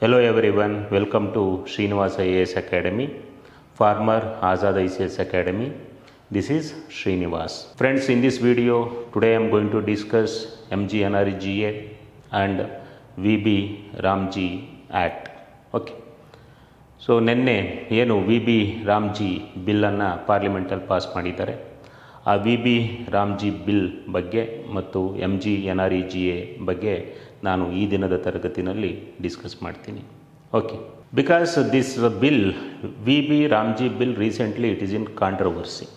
Hello everyone, welcome to Srinivas IAS Academy, former Azad ICS Academy. This is Srinivas. Friends, in this video, today I am going to discuss MGNRGA and VB Ramji Act. Okay. So ನಿನ್ನೆ ಏನು V B RAM G ಬಿಲ್ಲನ್ನು ಪಾರ್ಲಿಮೆಂಟಲ್ಲಿ pass ಮಾಡಿದ್ದಾರೆ. ಆ V B RAM G bill ಬಗ್ಗೆ ಮತ್ತು MGNRGA ಬಗ್ಗೆ ನಾನು ಈ ದಿನದ ತರಗತಿನಲ್ಲಿ ಡಿಸ್ಕಸ್ ಮಾಡ್ತೀನಿ. Okay, because this bill V B RAM G bill recently it is in controversy.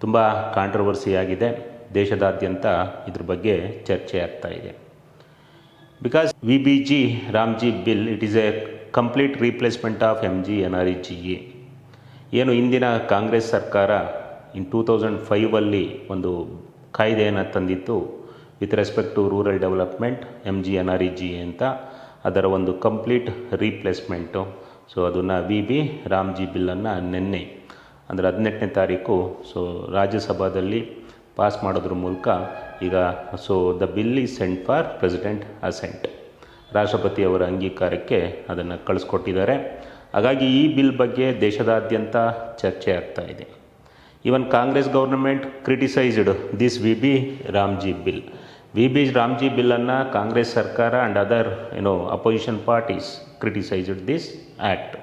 ತುಂಬ ಕಾಂಟ್ರವರ್ಸಿ ಆಗಿದೆ, ದೇಶದಾದ್ಯಂತ ಇದ್ರ ಬಗ್ಗೆ ಚರ್ಚೆ ಆಗ್ತಾ ಇದೆ. Because V B G Ramji bill it is a complete replacement of MGNRGA. ಏನು ಇಂದಿನ ಕಾಂಗ್ರೆಸ್ ಸರ್ಕಾರ ಇನ್ 2005 ಒಂದು ಕಾಯ್ದೆಯನ್ನು ತಂದಿತ್ತು with respect to rural development MGNRGA ಅಂತ. ಅದರ ಒಂದು ಕಂಪ್ಲೀಟ್ ರೀಪ್ಲೇಸ್ಮೆಂಟು. ಸೊ ಅದನ್ನು ವಿ ಬಿ ರಾಮ್ಜಿ ಬಿಲ್ಲನ್ನು ನಿನ್ನೆ ಅಂದರೆ 18ನೇ ತಾರೀಕು ರಾಜ್ಯಸಭಾದಲ್ಲಿ ಪಾಸ್ ಮಾಡೋದ್ರ ಮೂಲಕ ಈಗ the bill is sent for president assent. ರಾಷ್ಟ್ರಪತಿಯವರ ಅಂಗೀಕಾರಕ್ಕೆ ಅದನ್ನು ಕಳಿಸ್ಕೊಟ್ಟಿದ್ದಾರೆ. ಹಾಗಾಗಿ ಈ ಬಿಲ್ ಬಗ್ಗೆ ದೇಶದಾದ್ಯಂತ ಚರ್ಚೆ ಆಗ್ತಾ ಇದೆ. Even Congress government criticised this V B RAM G bill. V B RAM G ಬಿಲ್ಲನ್ನು ಕಾಂಗ್ರೆಸ್ ಸರ್ಕಾರ and other opposition parties criticised this act.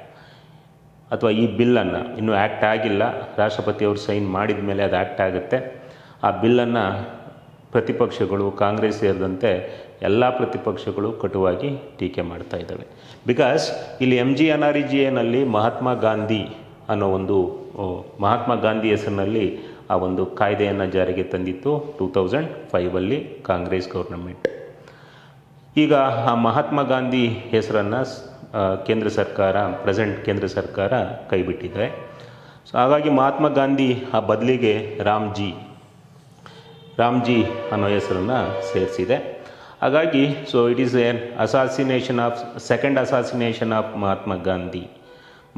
ಅಥವಾ ಈ ಬಿಲ್ಲನ್ನು ಇನ್ನೂ ಆ್ಯಕ್ಟ್ ಆಗಿಲ್ಲ, ರಾಷ್ಟ್ರಪತಿಯವರು ಸೈನ್ ಮಾಡಿದ ಮೇಲೆ ಅದು ಆ್ಯಕ್ಟ್ ಆಗುತ್ತೆ. ಆ ಬಿಲ್ಲನ್ನು ಪ್ರತಿಪಕ್ಷಗಳು, ಕಾಂಗ್ರೆಸ್ ಸೇರಿದಂತೆ ಎಲ್ಲ ಪ್ರತಿಪಕ್ಷಗಳು ಕಟುವಾಗಿ ಟೀಕೆ ಮಾಡ್ತಾ ಇದ್ದಾವೆ. ಬಿಕಾಸ್ ಇಲ್ಲಿ MGNRGAನಲ್ಲಿ ಮಹಾತ್ಮ ಗಾಂಧಿ ಅನ್ನೋ ಒಂದು ಮಹಾತ್ಮ ಗಾಂಧಿ ಹೆಸರಿನಲ್ಲಿ ಆ ಒಂದು ಕಾಯ್ದೆಯನ್ನು ಜಾರಿಗೆ ತಂದಿತ್ತು 2005 ಕಾಂಗ್ರೆಸ್ ಗೌರ್ನಮೆಂಟ್. ಈಗ ಆ ಮಹಾತ್ಮ ಗಾಂಧಿ ಹೆಸರನ್ನು ಕೇಂದ್ರ ಸರ್ಕಾರ, ಪ್ರೆಸೆಂಟ್ ಕೇಂದ್ರ ಸರ್ಕಾರ ಕೈಬಿಟ್ಟಿದೆ. ಸೊ ಹಾಗಾಗಿ ಮಹಾತ್ಮ ಗಾಂಧಿ ಆ ಬದಲಿಗೆ ರಾಮ್ಜಿ ಅನ್ನೋ ಹೆಸರನ್ನು ಸೇರಿಸಿದೆ. ಹಾಗಾಗಿ it is N second assassination of Mahatma Gandhi.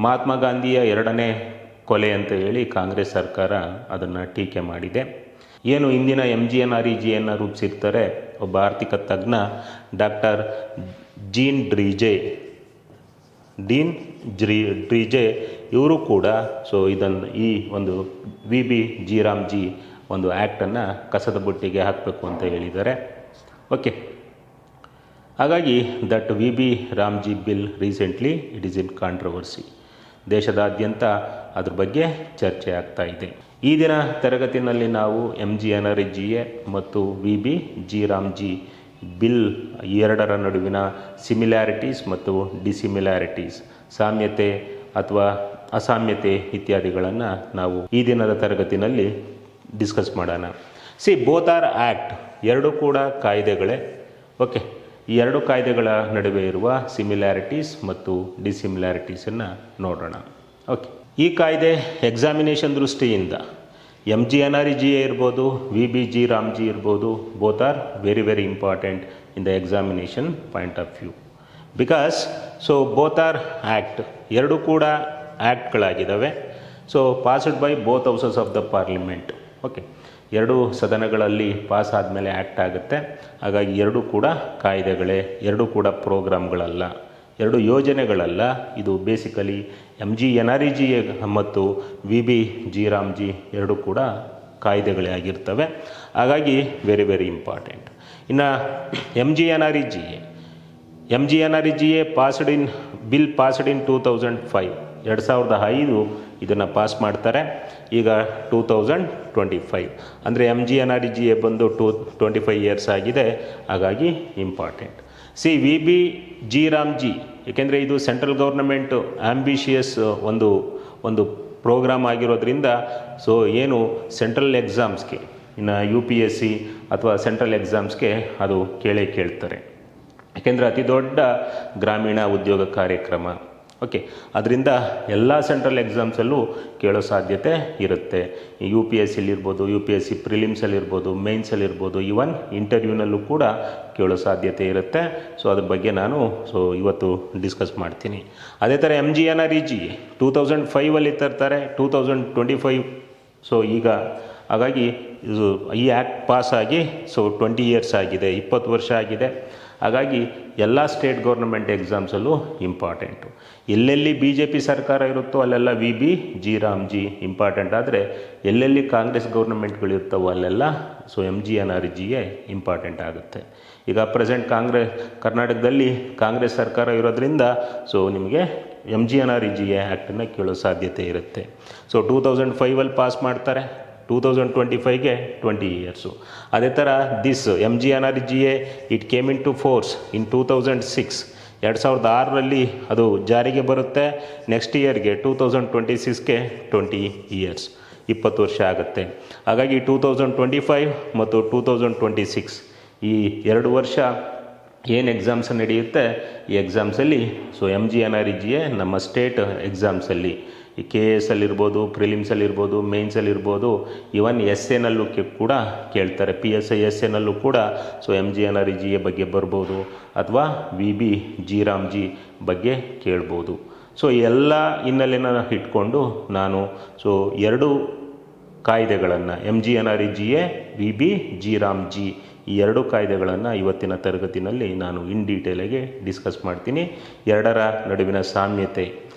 Mahatma ಗಾಂಧಿಯ ಎರಡನೇ ಕೊಲೆ ಅಂತ ಹೇಳಿ ಕಾಂಗ್ರೆಸ್ ಸರ್ಕಾರ ಅದನ್ನು ಟೀಕೆ ಮಾಡಿದೆ. ಏನು ಇಂದಿನ MGNRGAಯನ್ನು ರೂಪಿಸಿರ್ತಾರೆ ಒಬ್ಬ ಆರ್ಥಿಕ ತಜ್ಞ ಡಾಕ್ಟರ್ ಡೀನ್ ಡ್ರೀಜೆ ಇವರು ಕೂಡ ಈ ಒಂದು ವಿ ಬಿ ಜಿ ರಾಮ್ಜಿ ಒಂದು ಆ್ಯಕ್ಟನ್ನು ಕಸದ ಬುಟ್ಟಿಗೆ ಹಾಕಬೇಕು ಅಂತ ಹೇಳಿದ್ದಾರೆ. ಓಕೆ, ಹಾಗಾಗಿ that we B RAM G bill recently it is in controversy. ದೇಶದಾದ್ಯಂತ ಅದ್ರ ಬಗ್ಗೆ ಚರ್ಚೆ ಆಗ್ತಾ ಇದೆ. ಈ ದಿನ ತರಗತಿನಲ್ಲಿ ನಾವು MGNRGA ಮತ್ತು V B G Ramji bill ಎರಡರ ನಡುವಿನ ಸಿಮಿಲ್ಯಾರಿಟೀಸ್ ಮತ್ತು ಡಿಸಿಮಿಲ್ಯಾರಿಟೀಸ್, ಸಾಮ್ಯತೆ ಅಥವಾ ಅಸಾಮ್ಯತೆ ಇತ್ಯಾದಿಗಳನ್ನು ನಾವು ಈ ದಿನದ ತರಗತಿನಲ್ಲಿ ಡಿಸ್ಕಸ್ ಮಾಡೋಣ. ಬೋತ್ ಆರ್ ಆ್ಯಕ್ಟ್, ಎರಡೂ ಕೂಡ ಕಾಯ್ದೆಗಳೇ. ಓಕೆ, ಈ ಎರಡು ಕಾಯ್ದೆಗಳ ನಡುವೆ ಇರುವ ಸಿಮಿಲ್ಯಾರಿಟೀಸ್ ಮತ್ತು ಡಿಸಿಮಿಲ್ಯಾರಿಟೀಸನ್ನು ನೋಡೋಣ. ಓಕೆ, ಈ ಕಾಯ್ದೆ ಎಕ್ಸಾಮಿನೇಷನ್ ದೃಷ್ಟಿಯಿಂದ MGNRGA ಇರ್ಬೋದು, ವಿ ಬಿ ಜಿ ರಾಮ್ಜಿ ಇರ್ಬೋದು, both are very very important in the examination point of view. Because both are act, ಎರಡೂ ಕೂಡ ಆ್ಯಕ್ಟ್ಗಳಾಗಿದ್ದಾವೆ. Passed by both houses of the parliament. Okay, ಎರಡೂ ಸದನಗಳಲ್ಲಿ ಪಾಸ್ ಆದಮೇಲೆ ಆ್ಯಕ್ಟ್ ಆಗುತ್ತೆ. ಹಾಗಾಗಿ ಎರಡೂ ಕೂಡ ಕಾಯ್ದೆಗಳೇ, ಎರಡೂ ಕೂಡ ಪ್ರೋಗ್ರಾಮ್ಗಳಲ್ಲ, ಎರಡು ಯೋಜನೆಗಳಲ್ಲ. ಇದು ಬೇಸಿಕಲಿ MGNRGA ಮತ್ತು ವಿ ಬಿ ಜಿ ರಾಮ್ಜಿ ಎರಡೂ ಕೂಡ ಕಾಯ್ದೆಗಳೇ ಆಗಿರ್ತವೆ. ಹಾಗಾಗಿ ವೆರಿ ವೆರಿ ಇಂಪಾರ್ಟೆಂಟ್. ಇನ್ನು MGNRGA ಬಿಲ್ ಪಾಸ್ಡ್ ಇನ್ 2005, 2005 ಇದನ್ನು ಪಾಸ್ ಮಾಡ್ತಾರೆ. ಈಗ 2025 ಅಂದರೆ MGNRGA ಬಂದು 25 ಇಯರ್ಸ್ ಆಗಿದೆ. ಹಾಗಾಗಿ important. V B G RAM G, ಏಕೆಂದರೆ ಇದು ಸೆಂಟ್ರಲ್ ಗೌರ್ನಮೆಂಟು ಆಂಬಿಷಿಯಸ್ ಒಂದು ಪ್ರೋಗ್ರಾಮ್ ಆಗಿರೋದ್ರಿಂದ ಏನು ಸೆಂಟ್ರಲ್ ಎಕ್ಸಾಮ್ಸ್ಗೆ, ಇನ್ನು UPSC ಅಥವಾ ಸೆಂಟ್ರಲ್ ಎಕ್ಸಾಮ್ಸ್ಗೆ ಅದು ಕೇಳ್ತಾರೆ. ಏಕೆಂದರೆ ಅತಿ ದೊಡ್ಡ ಗ್ರಾಮೀಣ ಉದ್ಯೋಗ ಕಾರ್ಯಕ್ರಮ. ಓಕೆ, ಅದರಿಂದ ಎಲ್ಲ ಸೆಂಟ್ರಲ್ ಎಕ್ಸಾಮ್ಸಲ್ಲೂ ಕೇಳೋ ಸಾಧ್ಯತೆ ಇರುತ್ತೆ. UPSCಲಿರ್ಬೋದು, UPSC ಪ್ರಿಲಿಮ್ಸಲ್ಲಿರ್ಬೋದು, ಮೇನ್ಸಲ್ಲಿರ್ಬೋದು, ಈವನ್ ಇಂಟರ್ವ್ಯೂನಲ್ಲೂ ಕೂಡ ಕೇಳೋ ಸಾಧ್ಯತೆ ಇರುತ್ತೆ. ಅದ್ರ ಬಗ್ಗೆ ನಾನು ಇವತ್ತು ಡಿಸ್ಕಸ್ ಮಾಡ್ತೀನಿ. ಅದೇ ಥರ MGNRGA 2005 ತರ್ತಾರೆ, 2025 ಈಗ ಹಾಗಾಗಿ ಈ ಆ್ಯಕ್ಟ್ ಪಾಸ್ ಆಗಿ 20 ಇಯರ್ಸ್ ಆಗಿದೆ, 20 ವರ್ಷ ಆಗಿದೆ. ಹಾಗಾಗಿ ಎಲ್ಲ ಸ್ಟೇಟ್ ಗೌರ್ನಮೆಂಟ್ ಎಕ್ಸಾಮ್ಸಲ್ಲೂ ಇಂಪಾರ್ಟೆಂಟು. ಎಲ್ಲೆಲ್ಲಿ BJP ಸರ್ಕಾರ ಇರುತ್ತೋ ಅಲ್ಲೆಲ್ಲ VB ಜಿ ರಾಮ್ಜಿ ಇಂಪಾರ್ಟೆಂಟ್. ಆದರೆ ಎಲ್ಲೆಲ್ಲಿ ಕಾಂಗ್ರೆಸ್ ಗೌರ್ನಮೆಂಟ್ಗಳಿರ್ತಾವೋ ಅಲ್ಲೆಲ್ಲ ಸೊ MGNRGA ಇಂಪಾರ್ಟೆಂಟ್ ಆಗುತ್ತೆ. ಈಗ ಪ್ರೆಸೆಂಟ್ ಕರ್ನಾಟಕದಲ್ಲಿ ಕಾಂಗ್ರೆಸ್ ಸರ್ಕಾರ ಇರೋದ್ರಿಂದ ಸೊ ನಿಮಗೆ MGNRGA ಆ್ಯಕ್ಟನ್ನು ಕೇಳೋ ಸಾಧ್ಯತೆ ಇರುತ್ತೆ. ಸೊ 2005 ಪಾಸ್ ಮಾಡ್ತಾರೆ, 2025ಗೆ 20 ಇಯರ್ಸು. ಅದೇ ಥರ this MGNRGA it came into force in 2006, 2006ರಲ್ಲಿ ಅದು ಜಾರಿಗೆ ಬರುತ್ತೆ. ನೆಕ್ಸ್ಟ್ ಇಯರ್ಗೆ 2026ಗೆ 20 ಇಯರ್ಸ್, 20 ವರ್ಷ ಆಗುತ್ತೆ. ಹಾಗಾಗಿ 2025 ಮತ್ತು 2026 ಈ 2 ವರ್ಷ ಏನು ಎಕ್ಸಾಮ್ಸ್ ನಡೆಯುತ್ತೆ, ಈ ಎಕ್ಸಾಮ್ಸಲ್ಲಿ ಸೊ MGNRGA ನಮ್ಮ ಸ್ಟೇಟ್ ಎಕ್ಸಾಮ್ಸಲ್ಲಿ ಈ KS ಅಲ್ಲಿರ್ಬೋದು, ಪ್ರಿಲಿಮ್ಸಲ್ಲಿರ್ಬೋದು, ಮೇನ್ಸಲ್ಲಿರ್ಬೋದು, ಇವನ್ SAನಲ್ಲೂ ಕೂಡ ಕೇಳ್ತಾರೆ. PSI SAನಲ್ಲೂ ಕೂಡ ಸೊ MGNRGA ಬಗ್ಗೆ ಬರ್ಬೋದು, ಅಥವಾ VB ಜಿ ರಾಮ್ಜಿ ಬಗ್ಗೆ ಕೇಳ್ಬೋದು. ಸೊ ಎಲ್ಲ ಹಿನ್ನೆಲೆನ ಇಟ್ಕೊಂಡು ನಾನು ಸೊ 2 ಕಾಯ್ದೆಗಳನ್ನು MGNRGA, VB ಜಿ ರಾಮ್ಜಿ ಈ 2 ಕಾಯ್ದೆಗಳನ್ನು ಇವತ್ತಿನ ತರಗತಿನಲ್ಲಿ ನಾನು ಇನ್ ಡೀಟೇಲಾಗಿ ಡಿಸ್ಕಸ್ ಮಾಡ್ತೀನಿ. 2ರ ನಡುವಿನ ಸಾಮ್ಯತೆ,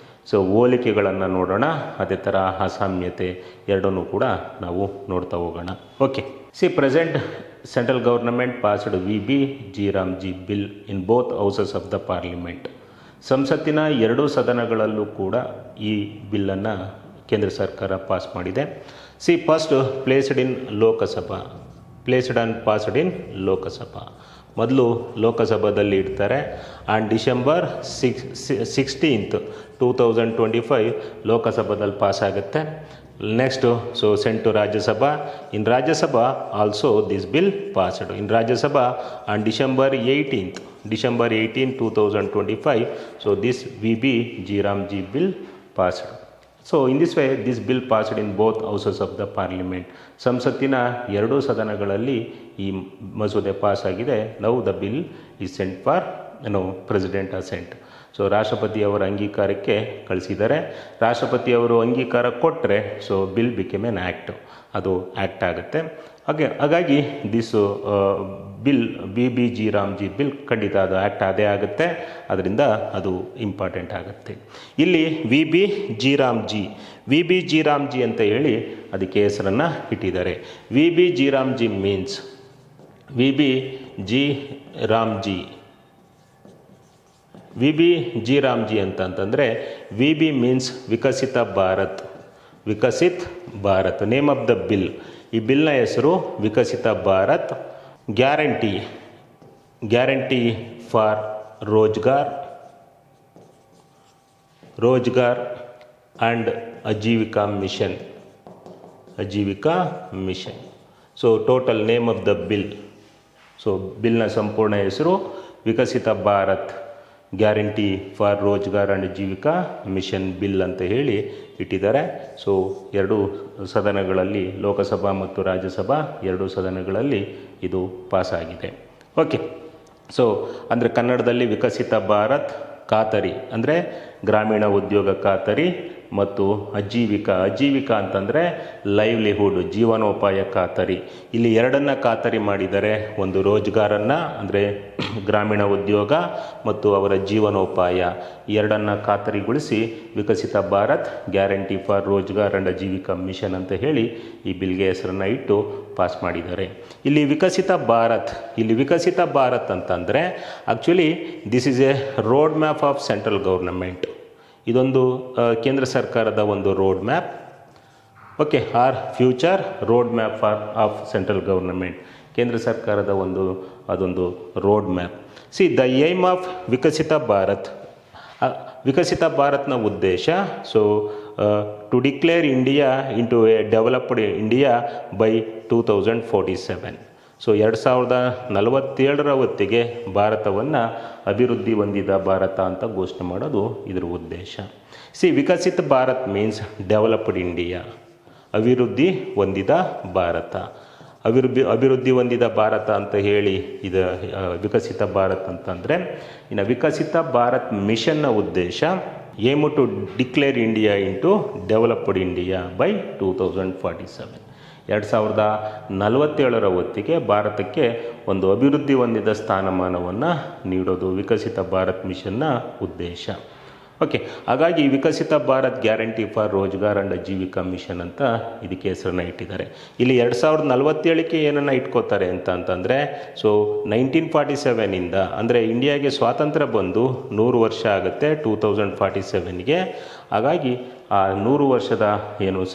ಸೊ ಹೋಲಿಕೆಗಳನ್ನು ನೋಡೋಣ. ಅದೇ ಥರ ಅಸಾಮ್ಯತೆ ಎರಡನ್ನೂ ಕೂಡ ನಾವು ನೋಡ್ತಾ ಹೋಗೋಣ. Okay, present central government passed VB G Ramji bill in both houses of the parliament. ಸಂಸತ್ತಿನ 2 ಸದನಗಳಲ್ಲೂ ಕೂಡ ಈ ಬಿಲ್ಲನ್ನು ಕೇಂದ್ರ ಸರ್ಕಾರ ಪಾಸ್ ಮಾಡಿದೆ. First placed in Lok Sabha, placed and passed in Lok Sabha. ಮೊದಲು ಲೋಕಸಭಾದಲ್ಲಿ ಇಡ್ತಾರೆ. ಆ್ಯಂಡ್ ಡಿಸೆಂಬರ್ 16th 2025 ಲೋಕಸಭಾದಲ್ಲಿ ಪಾಸ್ ಆಗುತ್ತೆ. Next so sent to Rajya Sabha. In Rajya Sabha also this bill passed in Rajya Sabha on December 18th 2025. So this VB G Ramji bill passed. So in this way this bill passed in both houses of the parliament. ಸಂಸತ್ತಿನ 2 ಸದನಗಳಲ್ಲಿ ಈ ಮಸೂದೆ pass ಆಗಿದೆ. Now the bill is sent for president assent. So ರಾಷ್ಟ್ರಪತಿಯವರ ಅಂಗೀಕಾರಕ್ಕೆ ಕಳಿಸಿದ್ದಾರೆ. ರಾಷ್ಟ್ರಪತಿಯವರು ಅಂಗೀಕಾರ ಕೊಟ್ಟರೆ so bill became an act, ಅದು ಆ್ಯಕ್ಟ್ ಆಗುತ್ತೆ. ಹಾಗಾಗಿ this bill VB G Ramji bill ಖಂಡಿತ ಅದು ಆ್ಯಕ್ಟ್ ಅದೇ ಆಗುತ್ತೆ. ಅದರಿಂದ ಅದು ಇಂಪಾರ್ಟೆಂಟ್ ಆಗುತ್ತೆ. ಇಲ್ಲಿ VB ಜಿ ರಾಮ್ಜಿ ಅಂತ ಹೇಳಿ ಅದಕ್ಕೆ ಹೆಸರನ್ನು ಇಟ್ಟಿದ್ದಾರೆ. VB G Ramji means VB G Ramji ಅಂತಂದರೆ VB means Viksit Bharat. Name of the bill, ಈ ಬಿಲ್ನ ಹೆಸರು Viksit Bharat. Guarantee for Rozgar and Ajeevika mission. So total name of the bill, so ಬಿಲ್ನ ಸಂಪೂರ್ಣ ಹೆಸರು Viksit Bharat guarantee for Rozgar and Jeevika mission bill ಅಂತ ಹೇಳಿ ಇಟ್ಟಿದ್ದಾರೆ. ಸೊ 2 ಸದನಗಳಲ್ಲಿ, ಲೋಕಸಭಾ ಮತ್ತು ರಾಜ್ಯಸಭಾ 2 ಸದನಗಳಲ್ಲಿ ಇದು ಪಾಸಾಗಿದೆ. ಓಕೆ, ಸೊ ಅಂದರೆ ಕನ್ನಡದಲ್ಲಿ ವಿಕಸಿತ ಭಾರತ್, ಖಾತರಿ ಅಂದರೆ ಗ್ರಾಮೀಣ ಉದ್ಯೋಗ ಖಾತರಿ, ಮತ್ತು ಅಜೀವಿಕಾ ಅಂತಂದರೆ ಲೈವ್ಲಿಹುಡ್, ಜೀವನೋಪಾಯ ಖಾತರಿ. ಇಲ್ಲಿ 2 ಖಾತರಿ ಮಾಡಿದರೆ, ಒಂದು ರೋಜ್ಗಾರನ್ನು ಅಂದರೆ ಗ್ರಾಮೀಣ ಉದ್ಯೋಗ ಮತ್ತು ಅವರ ಜೀವನೋಪಾಯ, 2 ಖಾತರಿಗೊಳಿಸಿ Viksit Bharat guarantee for Rozgar and Ajeevika mission ಅಂತ ಹೇಳಿ ಈ ಬಿಲ್ಗೆ ಹೆಸರನ್ನು ಇಟ್ಟು ಪಾಸ್ ಮಾಡಿದ್ದಾರೆ. ಇಲ್ಲಿ ವಿಕಸಿತ ಭಾರತ್ ಅಂತಂದರೆ actually this is a road map of central government. ಇದೊಂದು ಕೇಂದ್ರ ಸರ್ಕಾರದ ಒಂದು road map. Okay, our future road map of central government, ಕೇಂದ್ರ ಸರ್ಕಾರದ ಅದೊಂದು road map. The aim of Viksit ಭಾರತ್ನ ಉದ್ದೇಶ, so to declare India into a developed India by 2047. ಸೊ 2047ರ ಹೊತ್ತಿಗೆ ಭಾರತವನ್ನು ಅಭಿವೃದ್ಧಿ ಹೊಂದಿದ ಭಾರತ ಅಂತ ಘೋಷಣೆ ಮಾಡೋದು ಇದರ ಉದ್ದೇಶ. ವಿಕಸಿತ ಭಾರತ್ ಮೀನ್ಸ್ ಡೆವಲಪ್ಡ್ ಇಂಡಿಯಾ, ಅಭಿವೃದ್ಧಿ ಹೊಂದಿದ ಭಾರತ. ಅಭಿವೃದ್ಧಿ ಹೊಂದಿದ ಭಾರತ ಅಂತ ಹೇಳಿ ಇದು ವಿಕಸಿತ ಭಾರತ್ ಅಂತಂದರೆ, ಇನ್ನು ವಿಕಸಿತ ಭಾರತ್ ಮಿಷನ್ನ ಉದ್ದೇಶ aim to declare India into developed India by 2047. 2047ರ ಹೊತ್ತಿಗೆ ಭಾರತಕ್ಕೆ ಒಂದು ಅಭಿವೃದ್ಧಿ ಹೊಂದಿದ ಸ್ಥಾನಮಾನವನ್ನು ನೀಡೋದು ವಿಕಸಿತ ಭಾರತ್ ಮಿಷನ್ನ ಉದ್ದೇಶ. ಓಕೆ, ಹಾಗಾಗಿ Viksit Bharat guarantee for Rozgar and Ajeevika mission ಅಂತ ಇದಕ್ಕೆ ಹೆಸರನ್ನ ಇಟ್ಟಿದ್ದಾರೆ. ಇಲ್ಲಿ 2047ಕ್ಕೆ ಏನನ್ನು ಇಟ್ಕೋತಾರೆ ಅಂತಂದರೆ, ಸೊ 1947ಇಂದ ಅಂದರೆ ಇಂಡಿಯಾಗೆ ಸ್ವಾತಂತ್ರ್ಯ ಬಂದು 100 ವರ್ಷ ಆಗುತ್ತೆ 2047ಗೆ. ಹಾಗಾಗಿ ಆ 100 ವರ್ಷದ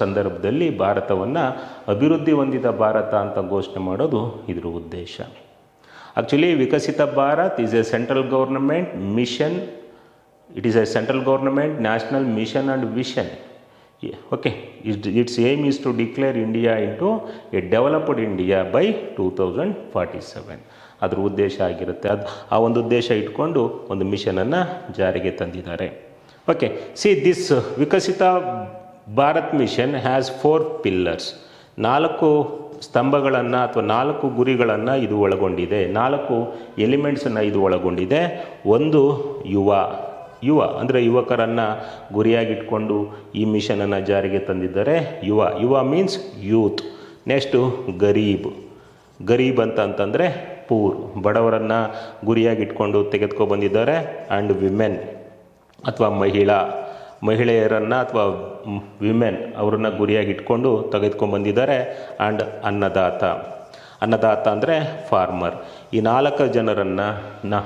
ಸಂದರ್ಭದಲ್ಲಿ ಭಾರತವನ್ನು ಅಭಿವೃದ್ಧಿ ಹೊಂದಿದ ಭಾರತ ಅಂತ ಘೋಷಣೆ ಮಾಡೋದು ಇದರ ಉದ್ದೇಶ. Actually Viksit Bharat is a central government mission. It is a central government national mission and vision. Okay, its aim is to declare India into a developed India by 2047. ಅದರ ಉದ್ದೇಶ ಆಗಿರುತ್ತೆ. ಆ ಒಂದು ಉದ್ದೇಶ ಇಟ್ಕೊಂಡು ಒಂದು ಮಿಷನನ್ನು ಜಾರಿಗೆ ತಂದಿದ್ದಾರೆ. Okay, see this Viksit Bharat mission has 4 pillars. 4 ಸ್ತಂಭಗಳನ್ನು ಅಥವಾ 4 ಗುರಿಗಳನ್ನು ಇದು ಒಳಗೊಂಡಿದೆ. 4 ಎಲಿಮೆಂಟ್ಸನ್ನು ಇದು ಒಳಗೊಂಡಿದೆ. ಒಂದು ಯುವ ಅಂದರೆ ಯುವಕರನ್ನು ಗುರಿಯಾಗಿಟ್ಕೊಂಡು ಈ ಮಿಷನನ್ನು ಜಾರಿಗೆ ತಂದಿದ್ದಾರೆ. ಯುವ ಮೀನ್ಸ್ ಯೂತ್. ನೆಕ್ಸ್ಟು ಗರೀಬ್ ಅಂತಂದರೆ ಪೂರ್, ಬಡವರನ್ನು ಗುರಿಯಾಗಿಟ್ಕೊಂಡು ತೆಗೆದುಕೊಬಂದಿದ್ದಾರೆ. ಆ್ಯಂಡ್ ವಿಮೆನ್ ಅಥವಾ ಮಹಿಳೆಯರನ್ನು ಅಥವಾ ವಿಮೆನ್ ಅವರನ್ನು ಗುರಿಯಾಗಿಟ್ಕೊಂಡು ತೆಗೆದುಕೊಂಡ್ಬಂದಿದ್ದಾರೆ. ಆ್ಯಂಡ್ ಅನ್ನದಾತ ಅಂದರೆ ಫಾರ್ಮರ್. ಈ 4 ಜನರನ್ನು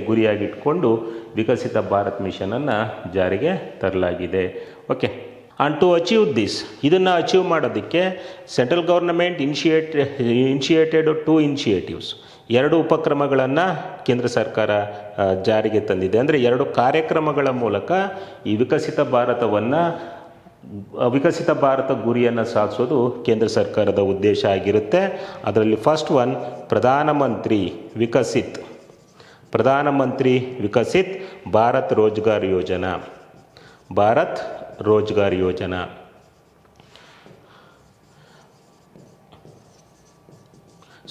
ಗುರಿಯಾಗಿಟ್ಕೊಂಡು ವಿಕಸಿತ ಭಾರತ್ ಮಿಷನನ್ನು ಜಾರಿಗೆ ತರಲಾಗಿದೆ. Okay, and to achieve this, ಇದನ್ನು ಅಚೀವ್ ಮಾಡೋದಕ್ಕೆ ಸೆಂಟ್ರಲ್ ಗೌರ್ನಮೆಂಟ್ ಇನಿಷಿಯೇಟೆಡ್ 2 ಇನಿಷಿಯೇಟಿವ್ಸ್, 2 ಉಪಕ್ರಮಗಳನ್ನು ಕೇಂದ್ರ ಸರ್ಕಾರ ಜಾರಿಗೆ ತಂದಿದೆ. ಅಂದರೆ 2 ಕಾರ್ಯಕ್ರಮಗಳ ಮೂಲಕ ಈ ವಿಕಸಿತ ಭಾರತ ಗುರಿಯನ್ನು ಸಾಧಿಸೋದು ಕೇಂದ್ರ ಸರ್ಕಾರದ ಉದ್ದೇಶ ಆಗಿರುತ್ತೆ. ಅದರಲ್ಲಿ ಫಸ್ಟ್ ಒನ್ ಪ್ರಧಾನಮಂತ್ರಿ ವಿಕಸಿತ್ ಭಾರತ್ ರೋಜ್ಗಾರ್ ಯೋಜನಾ.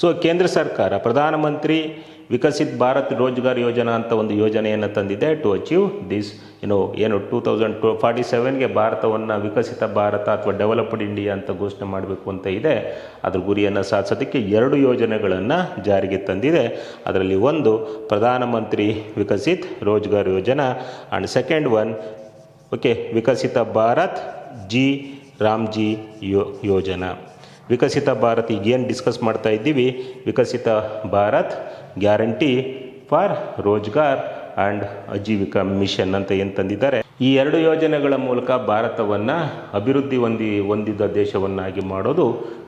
ಸೊ ಕೇಂದ್ರ ಸರ್ಕಾರ ಪ್ರಧಾನಮಂತ್ರಿ ವಿಕಸಿತ್ ಭಾರತ್ ರೋಜ್ಗಾರ್ ಯೋಜನಾ ಅಂತ ಒಂದು ಯೋಜನೆಯನ್ನು ತಂದಿದೆ. ಟು ಅಚೀವ್ ದಿಸ್ 2047ಗೆ ಭಾರತವನ್ನು ವಿಕಸಿತ ಭಾರತ ಅಥವಾ ಡೆವಲಪ್ಡ್ ಇಂಡಿಯಾ ಅಂತ ಘೋಷಣೆ ಮಾಡಬೇಕು ಅಂತ ಇದೆ. ಅದ್ರ ಗುರಿಯನ್ನು ಸಾಧಿಸೋದಕ್ಕೆ 2 ಯೋಜನೆಗಳನ್ನು ಜಾರಿಗೆ ತಂದಿದೆ. ಅದರಲ್ಲಿ ಒಂದು ಪ್ರಧಾನಮಂತ್ರಿ Viksit Rozgar Yojana and second one Viksit Bharat Ramji Yojana. Viksit Bharat ಈಗೇನು ಡಿಸ್ಕಸ್ ಮಾಡ್ತಾ ಇದ್ದೀವಿ, Viksit Bharat guarantee for Rozgar and Ajeevika mission ಅಂತ ಏನು ತಂದಿದ್ದಾರೆ. ಈ 2 ಯೋಜನೆಗಳ ಮೂಲಕ ಭಾರತವನ್ನು ಅಭಿವೃದ್ಧಿ ಹೊಂದಿದ ದೇಶವನ್ನಾಗಿ ಮಾಡೋದು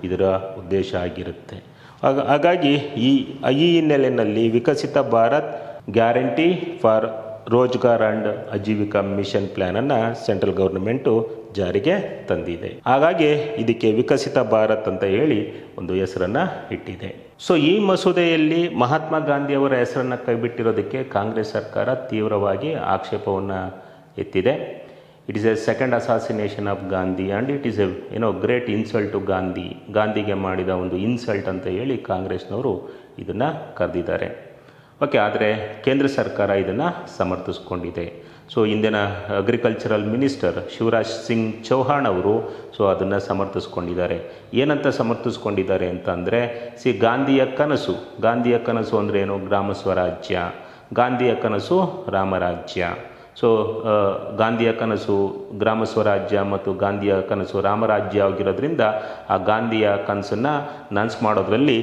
ಇದರ ಉದ್ದೇಶ ಆಗಿರುತ್ತೆ. ಹಾಗಾಗಿ ಈ ಹಿನ್ನೆಲೆಯಲ್ಲಿ Viksit Bharat guarantee for Rozgar and Ajeevika mission ಪ್ಲ್ಯಾನನ್ನು ಸೆಂಟ್ರಲ್ ಗೌರ್ನಮೆಂಟು ಜಾರಿಗೆ ತಂದಿದೆ. ಹಾಗಾಗಿ ಇದಕ್ಕೆ ವಿಕಸಿತ ಭಾರತ್ ಅಂತ ಹೇಳಿ ಒಂದು ಹೆಸರನ್ನು ಇಟ್ಟಿದೆ. ಸೊ ಈ ಮಸೂದೆಯಲ್ಲಿ ಮಹಾತ್ಮ ಗಾಂಧಿಯವರ ಹೆಸರನ್ನು ಕೈಬಿಟ್ಟಿರೋದಕ್ಕೆ ಕಾಂಗ್ರೆಸ್ ಸರ್ಕಾರ ತೀವ್ರವಾಗಿ ಆಕ್ಷೇಪವನ್ನು ಎತ್ತಿದೆ. It is a second assassination of Gandhi and it is a great insult to ಗಾಂಧಿಗೆ ಮಾಡಿದ ಒಂದು ಇನ್ಸಲ್ಟ್ ಅಂತ ಹೇಳಿ ಕಾಂಗ್ರೆಸ್ನವರು ಇದನ್ನು ಕರೆದಿದ್ದಾರೆ. ಆದರೆ ಕೇಂದ್ರ ಸರ್ಕಾರ ಇದನ್ನು ಸಮರ್ಥಿಸ್ಕೊಂಡಿದೆ. ಸೊ ಇಂದಿನ ಅಗ್ರಿಕಲ್ಚರಲ್ ಮಿನಿಸ್ಟರ್ ಶಿವರಾಜ್ ಸಿಂಗ್ ಚೌಹಾಣ್ ಅವರು ಅದನ್ನು ಸಮರ್ಥಿಸ್ಕೊಂಡಿದ್ದಾರೆ. ಏನಂತ ಸಮರ್ಥಿಸ್ಕೊಂಡಿದ್ದಾರೆ ಅಂತಂದರೆ, ಗಾಂಧಿಯ ಕನಸು ಅಂದರೆ ಏನು? ಗ್ರಾಮ ಸ್ವರಾಜ್ಯ. ಗಾಂಧಿಯ ಕನಸು ರಾಮರಾಜ್ಯ. ಸೊ ಗಾಂಧಿಯ ಕನಸು ಗ್ರಾಮ ಸ್ವರಾಜ್ಯ ಮತ್ತು ಗಾಂಧಿಯ ಕನಸು ರಾಮರಾಜ್ಯ ಆಗಿರೋದ್ರಿಂದ ಆ ಗಾಂಧಿಯ ಕನಸನ್ನು ನನಸು ಮಾಡೋದ್ರಲ್ಲಿ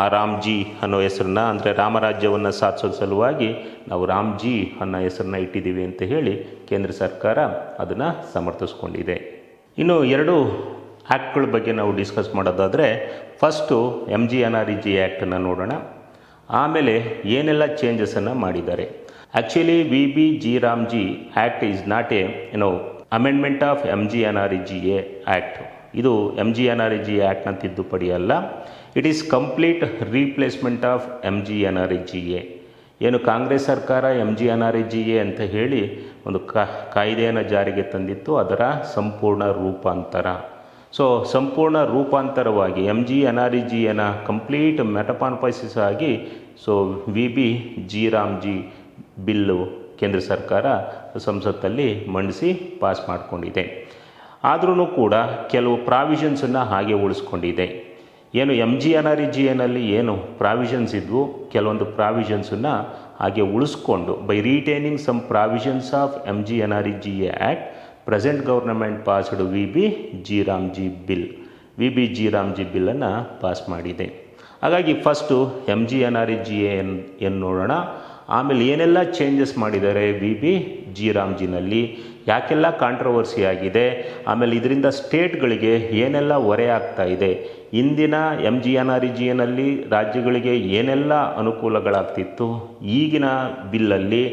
ಆ ರಾಮ್ಜಿ ಅನ್ನೋ ಹೆಸರನ್ನ ಅಂದರೆ ರಾಮರಾಜ್ಯವನ್ನು ಸಾಧಿಸೋ ಸಲುವಾಗಿ ನಾವು ರಾಮ್ಜಿ ಅನ್ನೋ ಹೆಸರನ್ನ ಇಟ್ಟಿದ್ದೀವಿ ಅಂತ ಹೇಳಿ ಕೇಂದ್ರ ಸರ್ಕಾರ ಅದನ್ನು ಸಮರ್ಥಿಸ್ಕೊಂಡಿದೆ. ಇನ್ನು 2 ಆ್ಯಕ್ಟ್ಗಳ ಬಗ್ಗೆ ನಾವು ಡಿಸ್ಕಸ್ ಮಾಡೋದಾದರೆ, ಫಸ್ಟು MGNREG ಆ್ಯಕ್ಟನ್ನು ನೋಡೋಣ. ಆಮೇಲೆ ಏನೆಲ್ಲ ಚೇಂಜಸನ್ನು ಮಾಡಿದ್ದಾರೆ. Actually, VBG Act is not a amendment of MGNREGA Act. ಇದು MGNREG Act ನ ತಿದ್ದುಪಡಿ ಅಲ್ಲ. It is complete replacement of MGNREGA. ಏನು ಕಾಂಗ್ರೆಸ್ ಸರ್ಕಾರ MGNREGA ಅಂತ ಹೇಳಿ ಒಂದು ಕಾಯ್ದೆಯನ್ನು ಜಾರಿಗೆ ತಂದಿತ್ತು, ಅದರ ಸಂಪೂರ್ಣ ರೂಪಾಂತರ. ಸಂಪೂರ್ಣ ರೂಪಾಂತರವಾಗಿ MGNREGA ಕಂಪ್ಲೀಟ್ ಮೆಟಪಾನ್ಪೈಸಿಸ್ ಆಗಿ VBG ಬಿಲ್ಲು ಕೇಂದ್ರ ಸರ್ಕಾರ ಸಂಸತ್ತಲ್ಲಿ ಮಂಡಿಸಿ ಪಾಸ್ ಮಾಡಿಕೊಂಡಿದೆ. ಆದ್ರೂ ಕೂಡ ಕೆಲವು ಪ್ರಾವಿಷನ್ಸನ್ನು ಹಾಗೆ ಉಳಿಸ್ಕೊಂಡಿದೆ. ಏನು MGNREGA ಏನು ಪ್ರಾವಿಷನ್ಸ್ ಇದ್ವು, ಕೆಲವೊಂದು ಪ್ರಾವಿಷನ್ಸನ್ನು ಹಾಗೆ ಉಳಿಸ್ಕೊಂಡು by retaining some provisions of MGNREGA act present government passed VB-G Ramji bill, VB-G Ramji ಬಿಲ್ಲನ್ನು ಪಾಸ್ ಮಾಡಿದೆ. ಹಾಗಾಗಿ ಫಸ್ಟು MGNREGA ಏನು ನೋಡೋಣ, ಆಮೇಲೆ ಏನೆಲ್ಲ ಚೇಂಜಸ್ ಮಾಡಿದ್ದಾರೆ VB-G Ramjiನಲ್ಲಿ, ಯಾಕೆಲ್ಲ ಕಾಂಟ್ರವರ್ಸಿ ಆಗಿದೆ, ಆಮೇಲೆ ಇದರಿಂದ ಸ್ಟೇಟ್ಗಳಿಗೆ ಏನೆಲ್ಲ ಹೊರೆ ಆಗ್ತಾ ಇದೆ, ಇಂದಿನ MGNREGAನಲ್ಲಿ ರಾಜ್ಯಗಳಿಗೆ ಏನೆಲ್ಲ ಅನುಕೂಲಗಳಾಗ್ತಿತ್ತು, ಈಗಿನ ಬಿಲ್ಲಲ್ಲಿ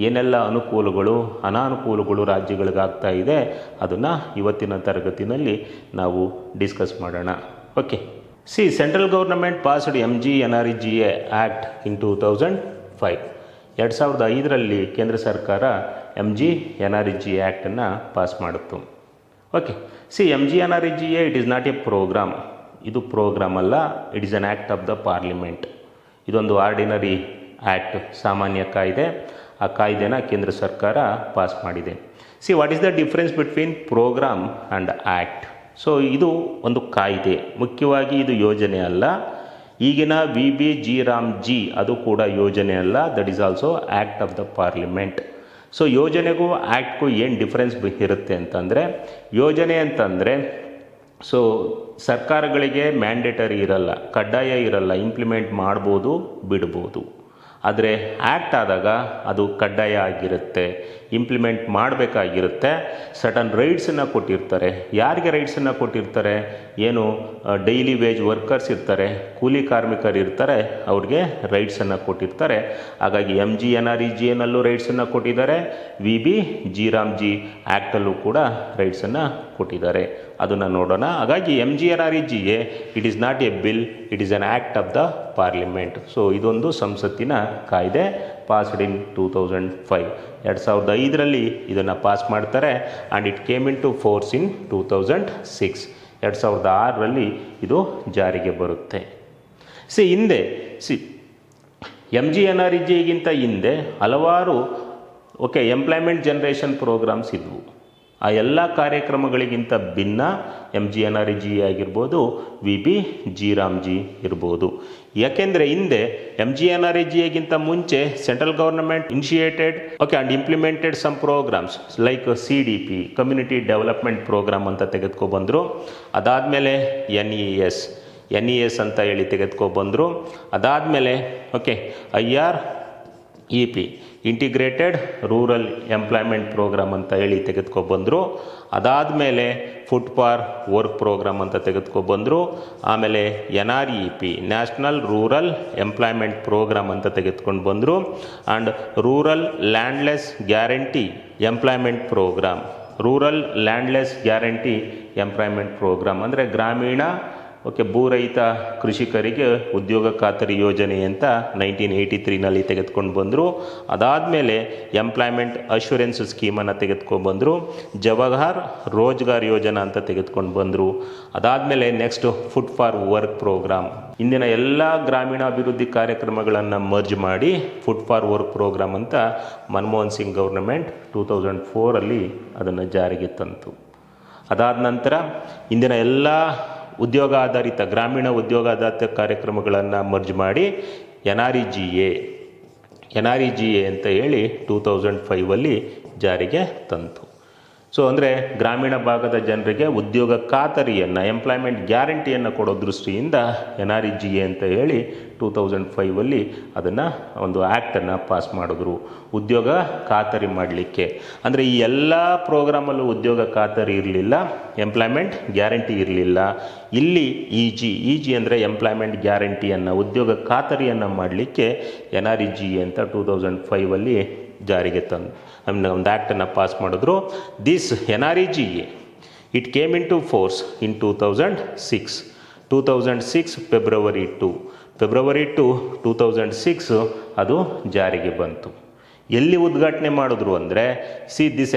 ಏನೆಲ್ಲ ಅನುಕೂಲಗಳು ಅನಾನುಕೂಲಗಳು ರಾಜ್ಯಗಳಿಗಾಗ್ತಾ ಇದೆ, ಅದನ್ನು ಇವತ್ತಿನ ತರಗತಿನಲ್ಲಿ ನಾವು ಡಿಸ್ಕಸ್ ಮಾಡೋಣ. Okay, see central government passed MGNREGA act in 2005. 2005ರಲ್ಲಿ ಕೇಂದ್ರ ಸರ್ಕಾರ MGNREGA ಆ್ಯಕ್ಟನ್ನು ಪಾಸ್ ಮಾಡಿತ್ತು. Okay, see MGNREGA it is not a program, ಇದು ಪ್ರೋಗ್ರಾಮ್ ಅಲ್ಲ, it is an act of the parliament. ಇದೊಂದು ಆರ್ಡಿನರಿ ಆ್ಯಕ್ಟ್, ಸಾಮಾನ್ಯ ಕಾಯ್ದೆ. ಆ ಕಾಯ್ದೆನ ಕೇಂದ್ರ ಸರ್ಕಾರ ಪಾಸ್ ಮಾಡಿದೆ. See what is the difference between program and act? So ಇದು ಒಂದು ಕಾಯ್ದೆ, ಮುಖ್ಯವಾಗಿ ಇದು ಯೋಜನೆ ಅಲ್ಲ. ಈಗಿನ VB-G Ramji ಅದು ಕೂಡ ಯೋಜನೆ ಅಲ್ಲ, that is also act of the parliament. So ಯೋಜನೆಗೂ ಆ್ಯಕ್ಟ್ಗೂ ಏನು ಡಿಫ್ರೆನ್ಸ್ ಇರುತ್ತೆ ಅಂತಂದರೆ, ಯೋಜನೆ ಅಂತಂದರೆ ಸೊ ಸರ್ಕಾರಗಳಿಗೆ ಮ್ಯಾಂಡೇಟರಿ ಇರಲ್ಲ, ಕಡ್ಡಾಯ ಇರಲ್ಲ, ಇಂಪ್ಲಿಮೆಂಟ್ ಮಾಡ್ಬೋದು ಬಿಡ್ಬೋದು. ಆದರೆ ಆ್ಯಕ್ಟ್ ಆದಾಗ ಅದು ಕಡ್ಡಾಯ ಆಗಿರುತ್ತೆ, ಇಂಪ್ಲಿಮೆಂಟ್ ಮಾಡಬೇಕಾಗಿರುತ್ತೆ. ಸರ್ಟನ್ ರೈಟ್ಸನ್ನು ಕೊಟ್ಟಿರ್ತಾರೆ. ಯಾರಿಗೆ ರೈಟ್ಸನ್ನು ಕೊಟ್ಟಿರ್ತಾರೆ? ಏನು ಡೈಲಿ ವೇಜ್ ವರ್ಕರ್ಸ್ ಇರ್ತಾರೆ, ಕೂಲಿ ಕಾರ್ಮಿಕರು ಇರ್ತಾರೆ, ಅವ್ರಿಗೆ ರೈಟ್ಸನ್ನು ಕೊಟ್ಟಿರ್ತಾರೆ. ಹಾಗಾಗಿ MGNREGAನಲ್ಲೂ ರೈಟ್ಸನ್ನು ಕೊಟ್ಟಿದ್ದಾರೆ, VB-G Ramji ಆ್ಯಕ್ಟಲ್ಲೂ ಕೂಡ ರೈಟ್ಸನ್ನು ಕೊಟ್ಟಿದ್ದಾರೆ. ಅದನ್ನು ನೋಡೋಣ. ಹಾಗಾಗಿ MGNREGA it is not A bill, it is an act of the parliament. So ಇದೊಂದು ಸಂಸತ್ತಿನ ಕಾಯ್ದೆ, ಪಾಸ್ಡ್ ಇನ್ 2005. 2005ರಲ್ಲಿ ಇದನ್ನು ಪಾಸ್ ಮಾಡ್ತಾರೆ and it came into force in 2006. 2006ರಲ್ಲಿ ಇದು ಜಾರಿಗೆ ಬರುತ್ತೆ. ಹಿಂದೆ MGNREGAಗಿಂತ ಹಿಂದೆ ಹಲವಾರು ಎಂಪ್ಲಾಯ್ಮೆಂಟ್ ಜನರೇಷನ್ ಪ್ರೋಗ್ರಾಮ್ಸ್ ಇದ್ವು. ಆ ಎಲ್ಲ ಕಾರ್ಯಕ್ರಮಗಳಿಗಿಂತ ಭಿನ್ನ MGNREGA ಆಗಿರ್ಬೋದು, VB-G Ramji ಇರ್ಬೋದು. ಯಾಕೆಂದರೆ ಹಿಂದೆ MGNREGAಗಿಂತ ಮುಂಚೆ central government initiated and implemented some programs like CDP, community development program ಅಂತ ತೆಗೆದುಕೊಬಂದರು. ಅದಾದಮೇಲೆ NES ಅಂತ ಹೇಳಿ ತೆಗೆದುಕೊಬಂದರು. ಅದಾದಮೇಲೆ IREP, integrated rural employment program ಅಂತ ಹೇಳಿ ತೆಗೆದುಕೊಬಂದರು. ಅದಾದಮೇಲೆ ಫುಡ್ ಫಾರ್ ವರ್ಕ್ ಪ್ರೋಗ್ರಾಮ್ ಅಂತ ತೆಗೆದುಕೊಬಂದರು. ಆಮೇಲೆ NREP, national rural employment program ಅಂತ ತೆಗೆದುಕೊಂಡು ಬಂದರು. And rural landless guarantee employment program, rural landless guarantee employment program ಅಂದರೆ ಗ್ರಾಮೀಣ ಭೂರಹಿತ ಕೃಷಿಕರಿಗೆ ಉದ್ಯೋಗ ಖಾತರಿ ಯೋಜನೆ ಅಂತ 1983ನಲ್ಲಿ ತೆಗೆದುಕೊಂಡು ಬಂದರು. ಅದಾದಮೇಲೆ ಎಂಪ್ಲಾಯ್ಮೆಂಟ್ ಅಶ್ಯೂರೆನ್ಸ್ ಸ್ಕೀಮನ್ನು ತೆಗೆದುಕೊಂಡು ಬಂದರು. ಜವಾಹರ್ ರೋಜ್ಗಾರ್ ಯೋಜನಾ ಅಂತ ತೆಗೆದುಕೊಂಡು ಬಂದರು. ಅದಾದಮೇಲೆ next food for work program, ಇಂದಿನ ಎಲ್ಲ ಗ್ರಾಮೀಣಾಭಿವೃದ್ಧಿ ಕಾರ್ಯಕ್ರಮಗಳನ್ನು ಮರ್ಜ್ ಮಾಡಿ ಫುಡ್ ಫಾರ್ ವರ್ಕ್ ಪ್ರೋಗ್ರಾಮ್ ಅಂತ ಮನಮೋಹನ್ ಸಿಂಗ್ ಗೌರ್ನಮೆಂಟ್ 2004ರಲ್ಲಿ ಅದನ್ನು ಜಾರಿಗೆ ತಂತು. ಅದಾದ ನಂತರ ಇಂದಿನ ಎಲ್ಲ ಉದ್ಯೋಗ ಆಧಾರಿತ ಗ್ರಾಮೀಣ ಉದ್ಯೋಗ ಆಧಾರಿತ ಕಾರ್ಯಕ್ರಮಗಳನ್ನು ಮರ್ಜ್ ಮಾಡಿ NREGA ಅಂತ ಹೇಳಿ 2005ರಲ್ಲಿ ಜಾರಿಗೆ ತಂತು. ಅಂದರೆ ಗ್ರಾಮೀಣ ಭಾಗದ ಜನರಿಗೆ ಉದ್ಯೋಗ ಖಾತರಿಯನ್ನು, ಎಂಪ್ಲಾಯ್ಮೆಂಟ್ ಗ್ಯಾರಂಟಿಯನ್ನು ಕೊಡೋ ದೃಷ್ಟಿಯಿಂದ NREGA ಅಂತ ಹೇಳಿ 2005ರಲ್ಲಿ ಅದನ್ನು ಒಂದು ಆ್ಯಕ್ಟನ್ನು ಪಾಸ್ ಮಾಡಿದ್ರು ಉದ್ಯೋಗ ಖಾತರಿ ಮಾಡಲಿಕ್ಕೆ. ಅಂದರೆ ಈ ಎಲ್ಲ ಪ್ರೋಗ್ರಾಮಲ್ಲೂ ಉದ್ಯೋಗ ಖಾತರಿ ಇರಲಿಲ್ಲ, ಎಂಪ್ಲಾಯ್ಮೆಂಟ್ ಗ್ಯಾರಂಟಿ ಇರಲಿಲ್ಲ. ಇಲ್ಲಿ ಇ.ಜಿ. ಅಂದರೆ ಎಂಪ್ಲಾಯ್ಮೆಂಟ್ ಗ್ಯಾರಂಟಿಯನ್ನು, ಉದ್ಯೋಗ ಖಾತರಿಯನ್ನು ಮಾಡಲಿಕ್ಕೆ NREGA ಅಂತ 2005ರಲ್ಲಿ ಜಾರಿಗೆ ತಂದು ಒಂದು ಆ್ಯಕ್ಟನ್ನು ಪಾಸ್ ಮಾಡಿದ್ರು. This NREGA it came into force in 2006 February 2 2006 ಅದು ಜಾರಿಗೆ ಬಂತು. ಎಲ್ಲಿ ಉದ್ಘಾಟನೆ ಮಾಡಿದ್ರು ಅಂದರೆ this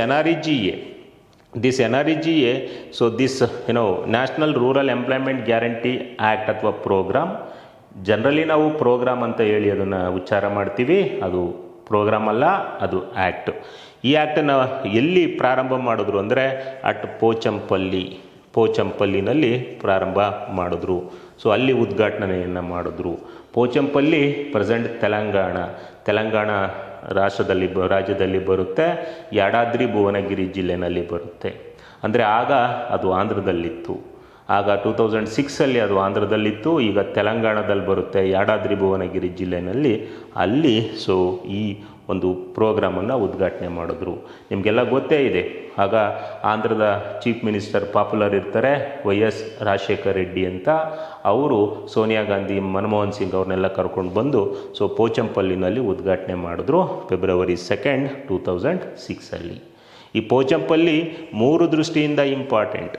NREGA so this national rural employment guarantee act ಅಥವಾ ಪ್ರೋಗ್ರಾಮ್, ಜನರಲಿ ನಾವು ಪ್ರೋಗ್ರಾಮ್ ಅಂತ ಹೇಳಿ ಅದನ್ನು ಉಚ್ಚಾರ ಮಾಡ್ತೀವಿ, ಅದು ಪ್ರೋಗ್ರಾಮ್ ಅಲ್ಲ, ಅದು ಆ್ಯಕ್ಟ್. ಈ ಆ್ಯಕ್ಟನ್ನು ಎಲ್ಲಿ ಪ್ರಾರಂಭ ಮಾಡಿದ್ರು ಅಂದರೆ ಅಟ್ ಪೋಚಂಪಲ್ಲಿನಲ್ಲಿ ಪ್ರಾರಂಭ ಮಾಡಿದ್ರು. ಸೊ ಅಲ್ಲಿ ಉದ್ಘಾಟನೆಯನ್ನು ಮಾಡಿದ್ರು. ಪೋಚಂಪಲ್ಲಿ ಪ್ರೆಸೆಂಟ್ ತೆಲಂಗಾಣ ರಾಜ್ಯದಲ್ಲಿ ಬರುತ್ತೆ. ಯಾದಾದ್ರಿ ಭುವನಗಿರಿ ಜಿಲ್ಲೆನಲ್ಲಿ ಬರುತ್ತೆ. ಅಂದರೆ ಆಗ ಅದು ಆಂಧ್ರದಲ್ಲಿತ್ತು. ಆಗ 2006 ಅದು ಆಂಧ್ರದಲ್ಲಿತ್ತು. ಈಗ ತೆಲಂಗಾಣದಲ್ಲಿ ಬರುತ್ತೆ, ಯಾದಾದ್ರಿ ಭುವನಗಿರಿ ಜಿಲ್ಲೆಯಲ್ಲಿ. ಅಲ್ಲಿ ಸೊ ಈ ಒಂದು ಪ್ರೋಗ್ರಾಮನ್ನು ಉದ್ಘಾಟನೆ ಮಾಡಿದ್ರು. ನಿಮಗೆಲ್ಲ ಗೊತ್ತೇ ಇದೆ, ಆಗ ಆಂಧ್ರದ ಚೀಫ್ ಮಿನಿಸ್ಟರ್ ಪಾಪ್ಯುಲರ್ ಇರ್ತಾರೆ, YS ರಾಜಶೇಖರ್ ರೆಡ್ಡಿ ಅಂತ. ಅವರು ಸೋನಿಯಾ ಗಾಂಧಿ, ಮನಮೋಹನ್ ಸಿಂಗ್ ಅವ್ರನ್ನೆಲ್ಲ ಕರ್ಕೊಂಡು ಬಂದು ಸೊ ಪೋಚಂಪಲ್ಲಿನಲ್ಲಿ ಉದ್ಘಾಟನೆ ಮಾಡಿದ್ರು February 2, 2006. ಈ ಪೋಚಂಪಲ್ಲಿ 3 ದೃಷ್ಟಿಯಿಂದ important.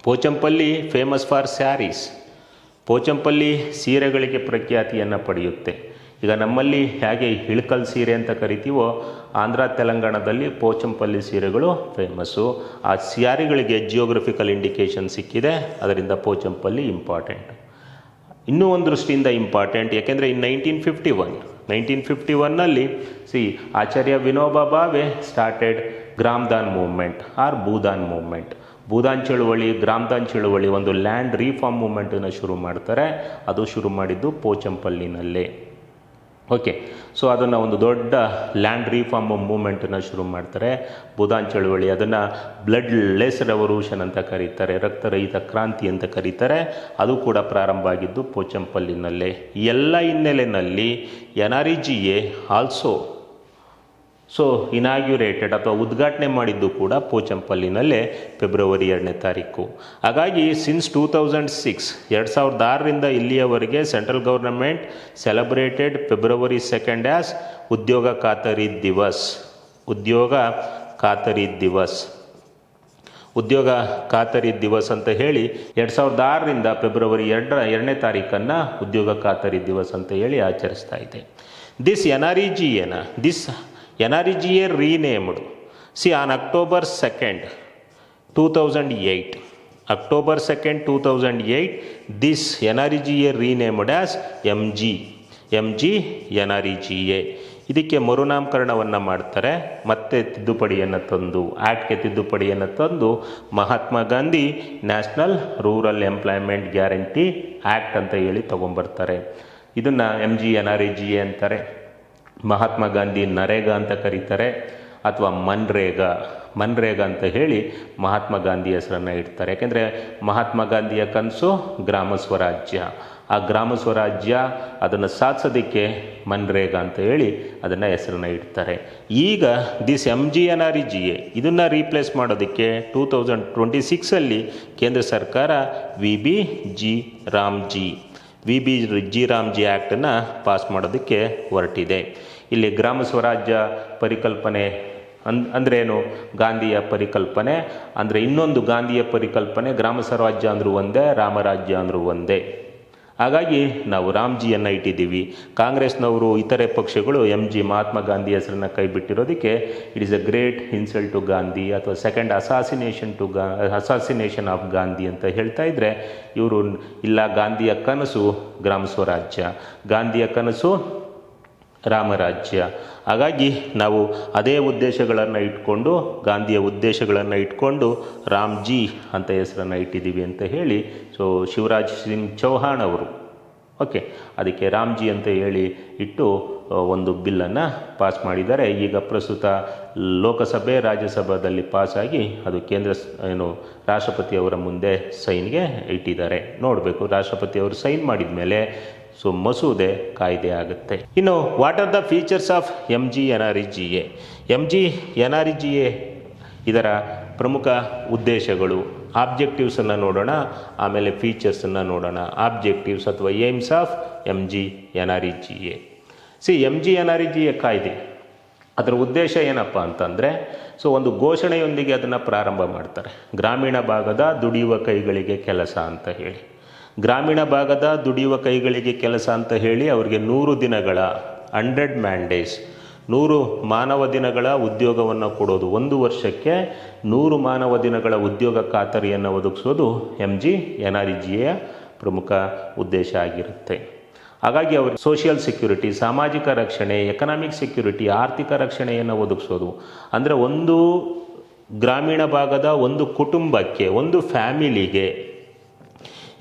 Pochampalli famous for saris. Pochampalli ಸೀರೆಗಳಿಗೆ ಪ್ರಖ್ಯಾತಿಯನ್ನು ಪಡೆಯುತ್ತೆ. ಈಗ ನಮ್ಮಲ್ಲಿ ಹೇಗೆ ಇಳಕಲ್ ಸೀರೆ ಅಂತ ಕರಿತೀವೋ, ಆಂಧ್ರ ತೆಲಂಗಾಣದಲ್ಲಿ ಪೋಚಂಪಲ್ಲಿ ಸೀರೆಗಳು ಫೇಮಸ್ಸು. ಆ ಸ್ಯಾರಿಗಳಿಗೆ ಜಿಯೋಗ್ರಫಿಕಲ್ ಇಂಡಿಕೇಶನ್ ಸಿಕ್ಕಿದೆ, ಅದರಿಂದ ಪೋಚಂಪಲ್ಲಿ ಇಂಪಾರ್ಟೆಂಟ್. ಇನ್ನೂ ಒಂದು ದೃಷ್ಟಿಯಿಂದ ಇಂಪಾರ್ಟೆಂಟ್, ಯಾಕೆಂದರೆ ಇನ್ 1951ನಲ್ಲಿ Acharya Vinoba Bhave started Gramdan movement or Bhoodan movement. Bhoodan ಚಳುವಳಿ, ಗ್ರಾಮದಾನ್ ಚಳುವಳಿ, ಒಂದು ಲ್ಯಾಂಡ್ ರೀಫಾರ್ಮ್ ಮೂವ್ಮೆಂಟನ್ನು ಶುರು ಮಾಡ್ತಾರೆ. ಅದು ಶುರು ಮಾಡಿದ್ದು ಪೋಚಂಪಲ್ಲಿನಲ್ಲೇ. ಓಕೆ, ಸೊ ಅದನ್ನು ಒಂದು ದೊಡ್ಡ ಲ್ಯಾಂಡ್ ರೀಫಾರ್ಮ್ ಮೂವ್ಮೆಂಟನ್ನು ಶುರು ಮಾಡ್ತಾರೆ. ಭೂದಾನ್ ಚಳುವಳಿ, ಅದನ್ನು ಬ್ಲಡ್ ಲೆಸ್ ರೆವಲ್ಯೂಷನ್ ಅಂತ ಕರೀತಾರೆ, ರಕ್ತರಹಿತ ಕ್ರಾಂತಿ ಅಂತ ಕರೀತಾರೆ. ಅದು ಕೂಡ ಪ್ರಾರಂಭ ಆಗಿದ್ದು ಪೋಚಂಪಲ್ಲಿನಲ್ಲೇ. ಎಲ್ಲ ಹಿನ್ನೆಲೆಯಲ್ಲಿ NREGA ಆಲ್ಸೋ ಸೊ ಇನಾಗ್ಯುರೇಟೆಡ್ ಅಥವಾ ಉದ್ಘಾಟನೆ ಮಾಡಿದ್ದು ಕೂಡ ಪೋಚಂಪಲ್ಲಿನಲ್ಲೇ February 2. ಹಾಗಾಗಿ ಸಿನ್ಸ್ 2006 ಇಲ್ಲಿಯವರೆಗೆ central government celebrated February 2 as ಉದ್ಯೋಗ ಖಾತರಿ ದಿವಸ್. ಉದ್ಯೋಗ ಖಾತರಿ ದಿವಸ್ ಅಂತ ಹೇಳಿ 2006 February 2 ಉದ್ಯೋಗ ಖಾತರಿ ದಿವಸ್ ಅಂತ ಹೇಳಿ ಆಚರಿಸ್ತಾ ಇದೆ. This NREGA renamed. See, on October 2, 2008, this NREGA renamed as MG NREGA. ಇದಕ್ಕೆ ಮರುನಾಮಕರಣವನ್ನು ಮಾಡ್ತಾರೆ. ಮತ್ತೆ ಆ್ಯಕ್ಟ್ಗೆ ತಿದ್ದುಪಡಿಯನ್ನು ತಂದು Mahatma Gandhi national rural employment guarantee act ಅಂತ ಹೇಳಿ ತಗೊಂಬರ್ತಾರೆ. ಇದನ್ನು MG NREGA ಅಂತಾರೆ. ಮಹಾತ್ಮ ಗಾಂಧಿ ನರೇಗಾ ಅಂತ ಕರೀತಾರೆ, ಅಥವಾ ಮನ್ರೇಗಾ ಅಂತ ಹೇಳಿ ಮಹಾತ್ಮ ಗಾಂಧಿ ಹೆಸರನ್ನು ಇಡ್ತಾರೆ. ಯಾಕೆಂದರೆ ಮಹಾತ್ಮ ಗಾಂಧಿಯ ಕನಸು ಗ್ರಾಮ ಸ್ವರಾಜ್ಯ. ಆ ಗ್ರಾಮ ಸ್ವರಾಜ್ಯ ಅದನ್ನು ಸಾಧಿಸೋದಕ್ಕೆ ಮನ್ರೇಗಾ ಅಂತ ಹೇಳಿ ಅದನ್ನು ಹೆಸರನ್ನು ಇಡ್ತಾರೆ. ಈಗ ದಿಸ್ MG NREGA ಇದನ್ನು ರೀಪ್ಲೇಸ್ ಮಾಡೋದಕ್ಕೆ 2026 ಕೇಂದ್ರ ಸರ್ಕಾರ VBG ರಾಮ್ಜಿ ಆ್ಯಕ್ಟನ್ನು ಪಾಸ್ ಮಾಡೋದಕ್ಕೆ ಹೊರಟಿದೆ. ಇಲ್ಲಿ ಗ್ರಾಮ ಸ್ವರಾಜ್ಯ ಪರಿಕಲ್ಪನೆ ಅಂದ್ರೇನು? ಗಾಂಧಿಯ ಪರಿಕಲ್ಪನೆ ಅಂದರೆ ಇನ್ನೊಂದು ಗಾಂಧಿಯ ಪರಿಕಲ್ಪನೆ, ಗ್ರಾಮ ಸ್ವರಾಜ್ಯ ಅಂದರೂ ಒಂದೇ, ರಾಮರಾಜ್ಯ ಅಂದರೂ ಒಂದೇ. ಹಾಗಾಗಿ ನಾವು ರಾಮ್ಜಿಯನ್ನು ಇಟ್ಟಿದ್ದೀವಿ. ಕಾಂಗ್ರೆಸ್ನವರು, ಇತರೆ ಪಕ್ಷಗಳು ಮಹಾತ್ಮ ಗಾಂಧಿ ಹೆಸರನ್ನು ಕೈ ಬಿಟ್ಟಿರೋದಕ್ಕೆ it is a great insult to Gandhi ಅಥವಾ ಸೆಕೆಂಡ್ ಅಸಾಸಿನೇಷನ್ ಆಫ್ ಗಾಂಧಿ ಅಂತ ಹೇಳ್ತಾ ಇದ್ದರೆ, ಇವರು ಇಲ್ಲ, ಗಾಂಧಿಯ ಕನಸು ಗ್ರಾಮ ಸ್ವರಾಜ್ಯ, ಗಾಂಧಿಯ ಕನಸು ರಾಮರಾಜ್ಯ. ಹಾಗಾಗಿ ನಾವು ಅದೇ ಉದ್ದೇಶಗಳನ್ನು ಇಟ್ಕೊಂಡು, ಗಾಂಧಿಯ ಉದ್ದೇಶಗಳನ್ನು ಇಟ್ಕೊಂಡು ರಾಮ್ಜಿ ಅಂತ ಹೆಸರನ್ನು ಇಟ್ಟಿದ್ದೀವಿ ಅಂತ ಹೇಳಿ ಶಿವರಾಜ್ ಸಿಂಗ್ ಚೌಹಾಣ್ ಅವರು ಅದಕ್ಕೆ ರಾಮ್ಜಿ ಅಂತ ಹೇಳಿ ಇಟ್ಟು ಒಂದು ಬಿಲ್ಲನ್ನು ಪಾಸ್ ಮಾಡಿದ್ದಾರೆ. ಈಗ ಪ್ರಸ್ತುತ ಲೋಕಸಭೆ, ರಾಜ್ಯಸಭಾದಲ್ಲಿ ಪಾಸಾಗಿ ಅದು ರಾಷ್ಟ್ರಪತಿಯವರ ಮುಂದೆ ಸೈನ್ಗೆ ಇಟ್ಟಿದ್ದಾರೆ. ನೋಡಬೇಕು, ರಾಷ್ಟ್ರಪತಿಯವರು ಸೈನ್ ಮಾಡಿದ ಮೇಲೆ ಮಸೂದೆ ಕಾಯ್ದೆ ಆಗುತ್ತೆ. ಇನ್ನು what are the features of MG NREGA? ಇದರ ಪ್ರಮುಖ ಉದ್ದೇಶಗಳು, ಆಬ್ಜೆಕ್ಟಿವ್ಸನ್ನು ನೋಡೋಣ, ಆಮೇಲೆ ಫೀಚರ್ಸನ್ನು ನೋಡೋಣ. ಆಬ್ಜೆಕ್ಟಿವ್ಸ್ ಅಥವಾ aims of MG NREGA. MG NREGA ಕಾಯ್ದೆ, ಅದರ ಉದ್ದೇಶ ಏನಪ್ಪ ಅಂತಂದರೆ, ಒಂದು ಘೋಷಣೆಯೊಂದಿಗೆ ಅದನ್ನು ಪ್ರಾರಂಭ ಮಾಡ್ತಾರೆ. ಗ್ರಾಮೀಣ ಭಾಗದ ದುಡಿಯುವ ಕೈಗಳಿಗೆ ಕೆಲಸ ಅಂತ ಹೇಳಿ. ಗ್ರಾಮೀಣ ಭಾಗದ ದುಡಿಯುವ ಕೈಗಳಿಗೆ ಕೆಲಸ ಅಂತ ಹೇಳಿ ಅವರಿಗೆ 100 ದಿನಗಳ 100 man days 100 ಮಾನವ ದಿನಗಳ ಉದ್ಯೋಗವನ್ನು ಕೊಡೋದು. ಒಂದು ವರ್ಷಕ್ಕೆ 100 ಮಾನವ ದಿನಗಳ ಉದ್ಯೋಗ ಖಾತರಿಯನ್ನು ಒದಗಿಸೋದು MG NREGA ಪ್ರಮುಖ ಉದ್ದೇಶ ಆಗಿರುತ್ತೆ. ಹಾಗಾಗಿ ಅವರು ಸೋಷಿಯಲ್ ಸೆಕ್ಯೂರಿಟಿ, ಸಾಮಾಜಿಕ ರಕ್ಷಣೆ, ಎಕನಾಮಿಕ್ ಸೆಕ್ಯೂರಿಟಿ, ಆರ್ಥಿಕ ರಕ್ಷಣೆಯನ್ನು ಒದಗಿಸೋದು. ಅಂದರೆ ಒಂದು ಗ್ರಾಮೀಣ ಭಾಗದ ಒಂದು ಕುಟುಂಬಕ್ಕೆ, ಒಂದು ಫ್ಯಾಮಿಲಿಗೆ,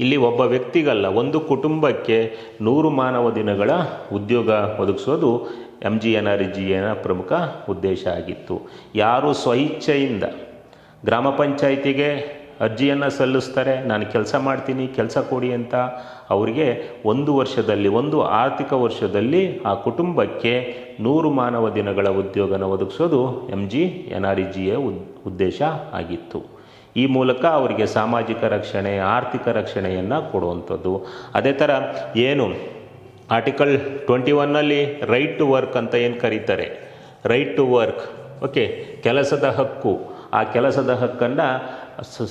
ಇಲ್ಲಿ ಒಬ್ಬ ವ್ಯಕ್ತಿಗಲ್ಲ, ಒಂದು ಕುಟುಂಬಕ್ಕೆ 100 ಮಾನವ ದಿನಗಳ ಉದ್ಯೋಗ ಒದಗಿಸೋದು MGNREGA ಪ್ರಮುಖ ಉದ್ದೇಶ ಆಗಿತ್ತು. ಯಾರು ಸ್ವಇಚ್ಛೆಯಿಂದ ಗ್ರಾಮ ಪಂಚಾಯಿತಿಗೆ ಅರ್ಜಿಯನ್ನು ಸಲ್ಲಿಸ್ತಾರೆ, ನಾನು ಕೆಲಸ ಮಾಡ್ತೀನಿ, ಕೆಲಸ ಕೊಡಿ ಅಂತ, ಅವರಿಗೆ ಒಂದು ವರ್ಷದಲ್ಲಿ, ಒಂದು ಆರ್ಥಿಕ ವರ್ಷದಲ್ಲಿ ಆ ಕುಟುಂಬಕ್ಕೆ 100 ಮಾನವ ದಿನಗಳ ಉದ್ಯೋಗನ ಒದಗಿಸೋದು MGNREGA ಉದ್ದೇಶ ಆಗಿತ್ತು. ಈ ಮೂಲಕ ಅವರಿಗೆ ಸಾಮಾಜಿಕ ರಕ್ಷಣೆ, ಆರ್ಥಿಕ ರಕ್ಷಣೆಯನ್ನು ಕೊಡುವಂಥದ್ದು. ಅದೇ ಥರ ಏನು ಆರ್ಟಿಕಲ್ 21ನಲ್ಲಿ ರೈಟ್ ಟು ವರ್ಕ್ ಅಂತ ಏನು ಕರೀತಾರೆ, ರೈಟ್ ಟು ವರ್ಕ್, ಓಕೆ, ಕೆಲಸದ ಹಕ್ಕು, ಆ ಕೆಲಸದ ಹಕ್ಕನ್ನು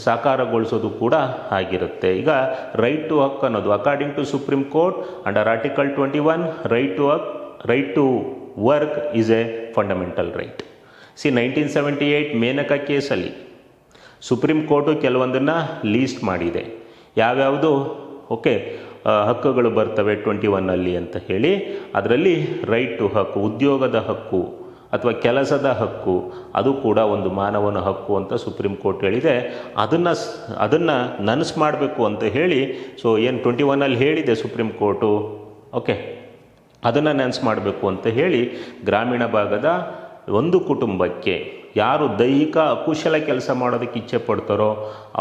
ಸಾಕಾರಗೊಳಿಸೋದು ಕೂಡ ಆಗಿರುತ್ತೆ. ಈಗ ರೈಟ್ ಟು ಹಕ್ ಅನ್ನೋದು according to supreme court under article 21 right to work is a fundamental right. 1978 Maneka ಕೇಸಲ್ಲಿ ಸುಪ್ರೀಂ ಕೋರ್ಟು ಕೆಲವೊಂದನ್ನು ಲೀಸ್ಟ್ ಮಾಡಿದೆ. ಯಾವ್ಯಾವುದು ಓಕೆ ಹಕ್ಕುಗಳು ಬರ್ತವೆ 21ನಲ್ಲಿ ಅಂತ ಹೇಳಿ, ಅದರಲ್ಲಿ ರೈಟ್ ಟು ಹಕ್ಕು, ಉದ್ಯೋಗದ ಹಕ್ಕು ಅಥವಾ ಕೆಲಸದ ಹಕ್ಕು, ಅದು ಕೂಡ ಒಂದು ಮಾನವನ ಹಕ್ಕು ಅಂತ ಸುಪ್ರೀಂ ಕೋರ್ಟ್ ಹೇಳಿದೆ. ಅದನ್ನು ನನಸು ಮಾಡಬೇಕು ಅಂತ ಹೇಳಿ, ಸೊ ಏನು 21ನಲ್ಲಿ ಹೇಳಿದೆ ಸುಪ್ರೀಂ ಕೋರ್ಟು, ಓಕೆ, ಅದನ್ನು ನೆನಸು ಮಾಡಬೇಕು ಅಂತ ಹೇಳಿ ಗ್ರಾಮೀಣ ಭಾಗದ ಒಂದು ಕುಟುಂಬಕ್ಕೆ ಯಾರು ದೈಹಿಕ ಅಕುಶಲ ಕೆಲಸ ಮಾಡೋದಕ್ಕೆ ಇಚ್ಛೆ ಪಡ್ತಾರೋ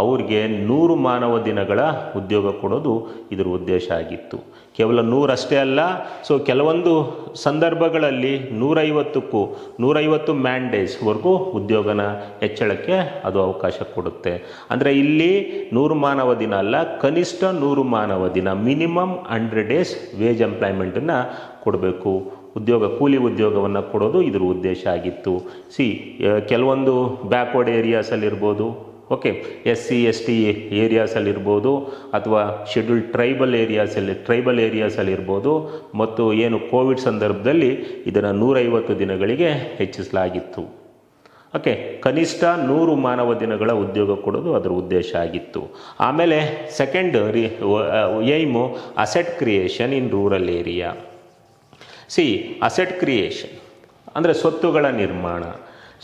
ಅವ್ರಿಗೆ 100 ಮಾನವ ದಿನಗಳ ಉದ್ಯೋಗ ಕೊಡೋದು ಇದರ ಉದ್ದೇಶ ಆಗಿತ್ತು. ಕೇವಲ 100 ಅಷ್ಟೇ ಅಲ್ಲ, ಸೊ ಕೆಲವೊಂದು ಸಂದರ್ಭಗಳಲ್ಲಿ 150 ಮ್ಯಾನ್ ಡೇಸ್ವರೆಗೂ ಉದ್ಯೋಗನ ಹೆಚ್ಚಳಕ್ಕೆ ಅದು ಅವಕಾಶ ಕೊಡುತ್ತೆ. ಅಂದರೆ ಇಲ್ಲಿ 100 ಮಾನವ ದಿನ ಅಲ್ಲ, ಕನಿಷ್ಠ 100 ಮಾನವ ದಿನ, ಮಿನಿಮಮ್ 100 days ವೇಜ್ ಎಂಪ್ಲಾಯ್ಮೆಂಟನ್ನು ಕೊಡಬೇಕು, ಕೂಲಿ ಉದ್ಯೋಗವನ್ನು ಕೊಡೋದು ಇದರ ಉದ್ದೇಶ ಆಗಿತ್ತು. ಕೆಲವೊಂದು ಬ್ಯಾಕ್ವರ್ಡ್ ಏರಿಯಾಸಲ್ಲಿರ್ಬೋದು, ಓಕೆ, SC ST ಏರಿಯಾಸಲ್ಲಿರ್ಬೋದು, ಅಥವಾ ಶೆಡ್ಯೂಲ್ಡ್ ಟ್ರೈಬಲ್ ಏರಿಯಾಸಲ್ಲಿರ್ಬೋದು, ಮತ್ತು ಏನು ಕೋವಿಡ್ ಸಂದರ್ಭದಲ್ಲಿ ಇದನ್ನು 150 ದಿನಗಳಿಗೆ ಹೆಚ್ಚಿಸಲಾಗಿತ್ತು. ಓಕೆ, ಕನಿಷ್ಠ 100 ಮಾನವ ದಿನಗಳ ಉದ್ಯೋಗ ಕೊಡೋದು ಅದರ ಉದ್ದೇಶ ಆಗಿತ್ತು. ಆಮೇಲೆ second aim asset creation in rural area. Asset creation ಅಂದರೆ ಸ್ವತ್ತುಗಳ ನಿರ್ಮಾಣ.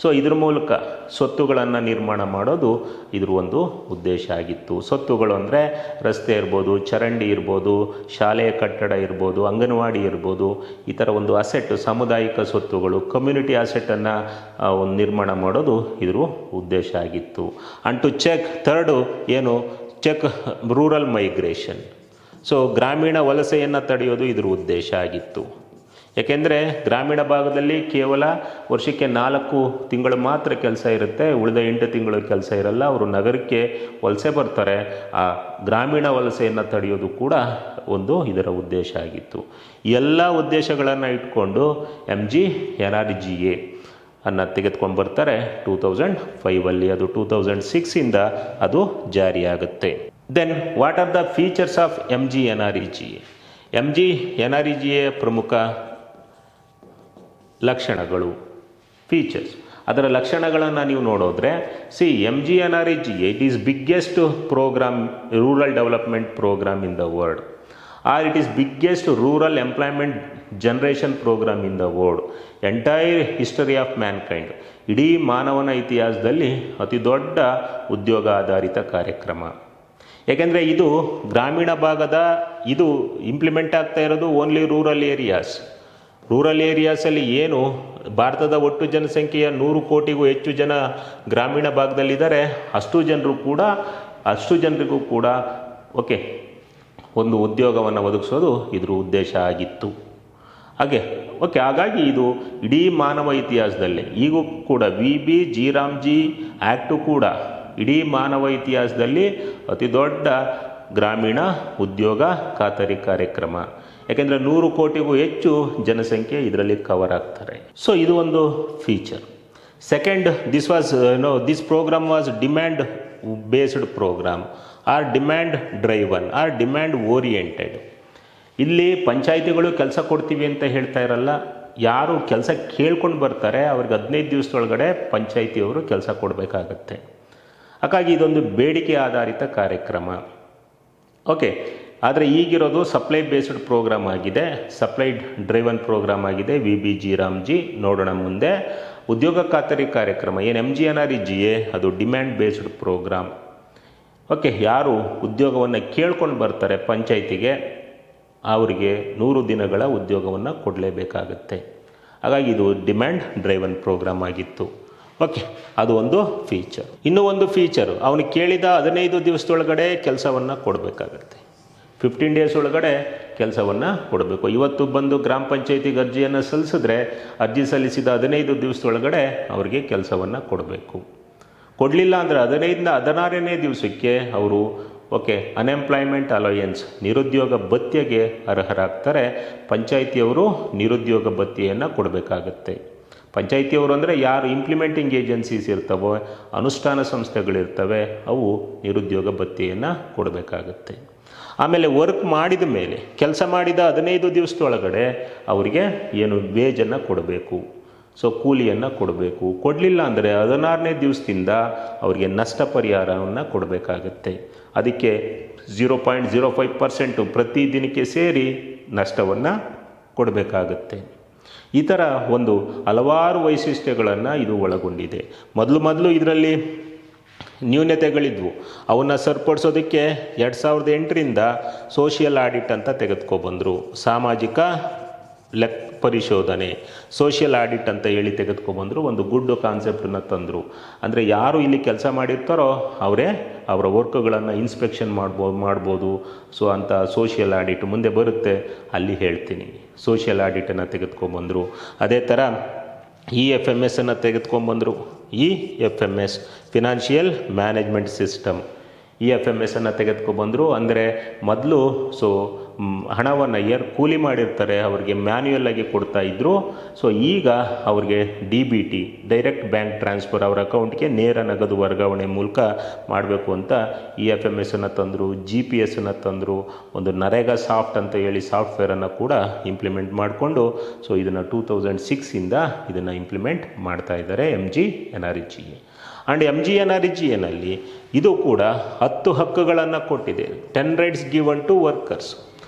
ಸೊ ಇದ್ರ ಮೂಲಕ ಸ್ವತ್ತುಗಳನ್ನು ನಿರ್ಮಾಣ ಮಾಡೋದು ಇದ್ರ ಒಂದು ಉದ್ದೇಶ ಆಗಿತ್ತು. ಸ್ವತ್ತುಗಳು ಅಂದರೆ ರಸ್ತೆ ಇರ್ಬೋದು, ಚರಂಡಿ ಇರ್ಬೋದು, ಶಾಲೆಯ ಕಟ್ಟಡ ಇರ್ಬೋದು, ಅಂಗನವಾಡಿ ಇರ್ಬೋದು, ಈ ಥರ ಒಂದು ಅಸೆಟ್, ಸಾಮುದಾಯಿಕ ಸ್ವತ್ತುಗಳು, ಕಮ್ಯುನಿಟಿ ಅಸೆಟನ್ನು ನಿರ್ಮಾಣ ಮಾಡೋದು ಇದ್ರ ಉದ್ದೇಶ ಆಗಿತ್ತು. ಆ್ಯಂಡ್ ಟು ಚೆಕ್ ಥರ್ಡು ಏನು ಚೆಕ್ ರೂರಲ್ ಮೈಗ್ರೇಷನ್. ಸೊ ಗ್ರಾಮೀಣ ವಲಸೆಯನ್ನು ತಡೆಯೋದು ಇದ್ರ ಉದ್ದೇಶ ಆಗಿತ್ತು. ಏಕೆಂದರೆ ಗ್ರಾಮೀಣ ಭಾಗದಲ್ಲಿ ಕೇವಲ ವರ್ಷಕ್ಕೆ 4 ತಿಂಗಳು ಮಾತ್ರ ಕೆಲಸ ಇರುತ್ತೆ, ಉಳಿದ 8 ತಿಂಗಳು ಕೆಲಸ ಇರಲ್ಲ. ಅವರು ನಗರಕ್ಕೆ ವಲಸೆ ಬರ್ತಾರೆ. ಆ ಗ್ರಾಮೀಣ ವಲಸೆಯನ್ನು ತಡೆಯೋದು ಕೂಡ ಒಂದು ಇದರ ಉದ್ದೇಶ ಆಗಿತ್ತು. ಎಲ್ಲ ಉದ್ದೇಶಗಳನ್ನು ಇಟ್ಕೊಂಡು MGNREGA ಅನ್ನು ತೆಗೆದುಕೊಂಡು ಬರ್ತಾರೆ 2005ಅಲ್ಲಿ. ಅದು 2006ಇಂದ ಅದು ಜಾರಿಯಾಗುತ್ತೆ. Then what are the features of MGNREGA? MGNREGA ಪ್ರಮುಖ ಲಕ್ಷಣಗಳು, ಫೀಚರ್ಸ್. ಅದರ ಲಕ್ಷಣಗಳನ್ನು ನೀವು ನೋಡಿದ್ರೆ, MGNREGA it is biggest program, rural development program in the world, or it is biggest rural employment generation program in the world, entire history of mankind. ಇಡೀ ಮಾನವನ ಇತಿಹಾಸದಲ್ಲಿ ಅತಿ ದೊಡ್ಡ ಉದ್ಯೋಗ ಆಧಾರಿತ ಕಾರ್ಯಕ್ರಮ. ಏಕೆಂದರೆ ಇದು ಗ್ರಾಮೀಣ ಭಾಗದ, ಇದು ಇಂಪ್ಲಿಮೆಂಟ್ ಆಗ್ತಾ ಇರೋದು ಓನ್ಲಿ ರೂರಲ್ ಏರಿಯಾಸಲ್ಲಿ ಏನು ಭಾರತದ ಒಟ್ಟು ಜನಸಂಖ್ಯೆಯ 100 ಕೋಟಿಗೂ ಹೆಚ್ಚು ಜನ ಗ್ರಾಮೀಣ ಭಾಗದಲ್ಲಿದ್ದಾರೆ. ಅಷ್ಟು ಜನರಿಗೂ ಕೂಡ ಓಕೆ ಒಂದು ಉದ್ಯೋಗವನ್ನು ಒದಗಿಸೋದು ಇದ್ರ ಉದ್ದೇಶ ಆಗಿತ್ತು. ಹಾಗಾಗಿ ಇದು ಇಡೀ ಮಾನವ ಇತಿಹಾಸದಲ್ಲಿ ಈಗೂ ಕೂಡ VB ಜಿ ಆ್ಯಕ್ಟು ಕೂಡ ಇಡೀ ಮಾನವ ಇತಿಹಾಸದಲ್ಲಿ ಅತಿ ದೊಡ್ಡ ಗ್ರಾಮೀಣ ಉದ್ಯೋಗ ಖಾತರಿ ಕಾರ್ಯಕ್ರಮ. ಯಾಕೆಂದರೆ 100 ಕೋಟಿಗೂ ಹೆಚ್ಚು ಜನಸಂಖ್ಯೆ ಇದರಲ್ಲಿ ಕವರ್ ಆಗ್ತಾರೆ. ಸೊ ಇದು ಒಂದು feature. Second, this program was demand based program or demand driven or demand oriented. ಇಲ್ಲಿ ಪಂಚಾಯಿತಿಗಳು ಕೆಲಸ ಕೊಡ್ತೀವಿ ಅಂತ ಹೇಳ್ತಾ ಇರಲ್ಲ, ಯಾರು ಕೆಲಸ ಕೇಳ್ಕೊಂಡು ಬರ್ತಾರೆ ಅವ್ರಿಗೆ 15 ದಿವಸದೊಳಗಡೆ ಪಂಚಾಯಿತಿಯವರು ಕೆಲಸ ಕೊಡಬೇಕಾಗತ್ತೆ. ಹಾಗಾಗಿ ಇದೊಂದು ಬೇಡಿಕೆ ಆಧಾರಿತ ಕಾರ್ಯಕ್ರಮ. ಓಕೆ, ಆದರೆ ಈಗಿರೋದು ಸಪ್ಲೈ ಬೇಸ್ಡ್ ಪ್ರೋಗ್ರಾಮ್ ಆಗಿದೆ, ಸಪ್ಲೈ ಡ್ರೈವನ್ ಪ್ರೋಗ್ರಾಮ್ ಆಗಿದೆ. VBG ರಾಮ್ಜಿ ನೋಡೋಣ ಮುಂದೆ. ಉದ್ಯೋಗ ಖಾತರಿ ಕಾರ್ಯಕ್ರಮ ಏನು MGNREGA ಅದು ಡಿಮ್ಯಾಂಡ್ ಬೇಸ್ಡ್ ಪ್ರೋಗ್ರಾಮ್. ಓಕೆ, ಯಾರು ಉದ್ಯೋಗವನ್ನು ಕೇಳ್ಕೊಂಡು ಬರ್ತಾರೆ ಪಂಚಾಯಿತಿಗೆ ಅವರಿಗೆ 100 ದಿನಗಳ ಉದ್ಯೋಗವನ್ನು ಕೊಡಲೇಬೇಕಾಗುತ್ತೆ. ಹಾಗಾಗಿ ಇದು ಡಿಮ್ಯಾಂಡ್ ಡ್ರೈವನ್ ಪ್ರೋಗ್ರಾಮ್ ಆಗಿತ್ತು. ಓಕೆ, ಅದು ಒಂದು ಫೀಚರ್. ಇನ್ನೂ ಒಂದು ಫೀಚರು, ಅವನು ಕೇಳಿದ 15 ದಿವಸದೊಳಗಡೆ ಕೆಲಸವನ್ನು ಕೊಡಬೇಕಾಗತ್ತೆ. 15 ಡೇಸ್ ಒಳಗಡೆ ಕೆಲಸವನ್ನು ಕೊಡಬೇಕು. ಇವತ್ತು ಬಂದು ಗ್ರಾಮ ಪಂಚಾಯತಿಗೆ ಅರ್ಜಿಯನ್ನು ಸಲ್ಲಿಸಿದ್ರೆ ಅರ್ಜಿ ಸಲ್ಲಿಸಿದ 15 ದಿವಸದೊಳಗಡೆ ಅವರಿಗೆ ಕೆಲಸವನ್ನು ಕೊಡಬೇಕು. ಕೊಡಲಿಲ್ಲ ಅಂದರೆ 15ರಿಂದ 16ನೇ ದಿವಸಕ್ಕೆ ಅವರು ಅನ್ಎಂಪ್ಲಾಯ್ಮೆಂಟ್ ಅಲೋಯನ್ಸ್ ನಿರುದ್ಯೋಗ ಭತ್ಯೆಗೆ ಅರ್ಹರಾಗ್ತಾರೆ. ಪಂಚಾಯಿತಿಯವರು ನಿರುದ್ಯೋಗ ಭತ್ಯೆಯನ್ನು ಕೊಡಬೇಕಾಗತ್ತೆ. ಪಂಚಾಯಿತಿಯವರು ಅಂದರೆ ಯಾರು ಇಂಪ್ಲಿಮೆಂಟಿಂಗ್ ಏಜೆನ್ಸೀಸ್ ಇರ್ತವೋ, ಅನುಷ್ಠಾನ ಸಂಸ್ಥೆಗಳಿರ್ತವೆ, ಅವು ನಿರುದ್ಯೋಗ ಭತ್ಯೆಯನ್ನು ಕೊಡಬೇಕಾಗತ್ತೆ. ಆಮೇಲೆ ವರ್ಕ್ ಮಾಡಿದ ಮೇಲೆ, ಕೆಲಸ ಮಾಡಿದ 15 ದಿವಸದೊಳಗಡೆ ಅವರಿಗೆ ಏನು ವೇಜನ್ನು ಕೊಡಬೇಕು, ಸೊ ಕೂಲಿಯನ್ನು ಕೊಡಬೇಕು. ಕೊಡಲಿಲ್ಲ ಅಂದರೆ 16ನೇ ದಿವಸದಿಂದ ಅವರಿಗೆ ನಷ್ಟ ಪರಿಹಾರವನ್ನು ಕೊಡಬೇಕಾಗತ್ತೆ. ಅದಕ್ಕೆ 0.05% ಪ್ರತಿ ದಿನಕ್ಕೆ ಸೇರಿ ನಷ್ಟವನ್ನು ಕೊಡಬೇಕಾಗತ್ತೆ. ಈ ಥರ ಒಂದು ಹಲವಾರು ವೈಶಿಷ್ಟ್ಯಗಳನ್ನು ಇದು ಒಳಗೊಂಡಿದೆ. ಮೊದಲು ಇದರಲ್ಲಿ ನ್ಯೂನತೆಗಳಿದ್ವು. ಅವನ್ನು ಸರಿಪಡಿಸೋದಕ್ಕೆ 2008ರಿಂದ ಸೋಷಿಯಲ್ ಆಡಿಟ್ ಅಂತ ತೆಗೆದುಕೊಬಂದರು. ಸಾಮಾಜಿಕ ಪರಿಶೋಧನೆ, ಸೋಷಿಯಲ್ ಆಡಿಟ್ ಅಂತ ಹೇಳಿ ತೆಗೆದುಕೊಬಂದರು. ಒಂದು ಗುಡ್ ಕಾನ್ಸೆಪ್ಟನ್ನು ತಂದರು. ಅಂದರೆ ಯಾರು ಇಲ್ಲಿ ಕೆಲಸ ಮಾಡಿರ್ತಾರೋ ಅವರ ವರ್ಕ್ಗಳನ್ನು ಇನ್ಸ್ಪೆಕ್ಷನ್ ಮಾಡ್ಬೋದು. ಸೊ ಅಂತ ಸೋಷಿಯಲ್ ಆಡಿಟ್ ಮುಂದೆ ಬರುತ್ತೆ, ಅಲ್ಲಿ ಹೇಳ್ತೀನಿ. ಸೋಷಿಯಲ್ ಆಡಿಟನ್ನು ತೆಗೆದುಕೊಂಬಂದರು. ಅದೇ ಥರ EFMS ಅನ್ನು ತೆಗೆದುಕೊಂಬಂದರು. EFMS financial management system, EFMS ಅನ್ನು ತೆಗೆದುಕೊಬಂದರು. ಅಂದರೆ ಮೊದಲು ಹಣವನ್ನು ಕೂಲಿ ಮಾಡಿರ್ತಾರೆ ಅವ್ರಿಗೆ ಮ್ಯಾನ್ಯುಯಲ್ ಆಗಿ ಕೊಡ್ತಾ ಇದ್ದರು. ಸೊ ಈಗ ಅವ್ರಿಗೆ DBT ಡೈರೆಕ್ಟ್ ಬ್ಯಾಂಕ್ ಟ್ರಾನ್ಸ್ಫರ್ ಅವರ ಅಕೌಂಟ್ಗೆ ನೇರ ನಗದು ವರ್ಗಾವಣೆ ಮೂಲಕ ಮಾಡಬೇಕು ಅಂತ EFMS ಅನ್ನು ತಂದರು. GPS ಅನ್ನು ತಂದರು. ಒಂದು ನರೇಗಾ ಸಾಫ್ಟ್ ಅಂತ ಹೇಳಿ ಸಾಫ್ಟ್ವೇರನ್ನು ಕೂಡ ಇಂಪ್ಲಿಮೆಂಟ್ ಮಾಡಿಕೊಂಡು ಸೊ ಇದನ್ನು 2006ಇಂದ ಇದನ್ನು ಇಂಪ್ಲಿಮೆಂಟ್ ಮಾಡ್ತಾ ಇದ್ದಾರೆ MGNREGA. ಆ್ಯಂಡ್ MGNREGAನಲ್ಲಿ ಇದು ಕೂಡ 10 ಹಕ್ಕುಗಳನ್ನು ಕೊಟ್ಟಿದೆ. 10 ರೈಟ್ಸ್ ಗಿವನ್ ಟು ವರ್ಕರ್ಸ್.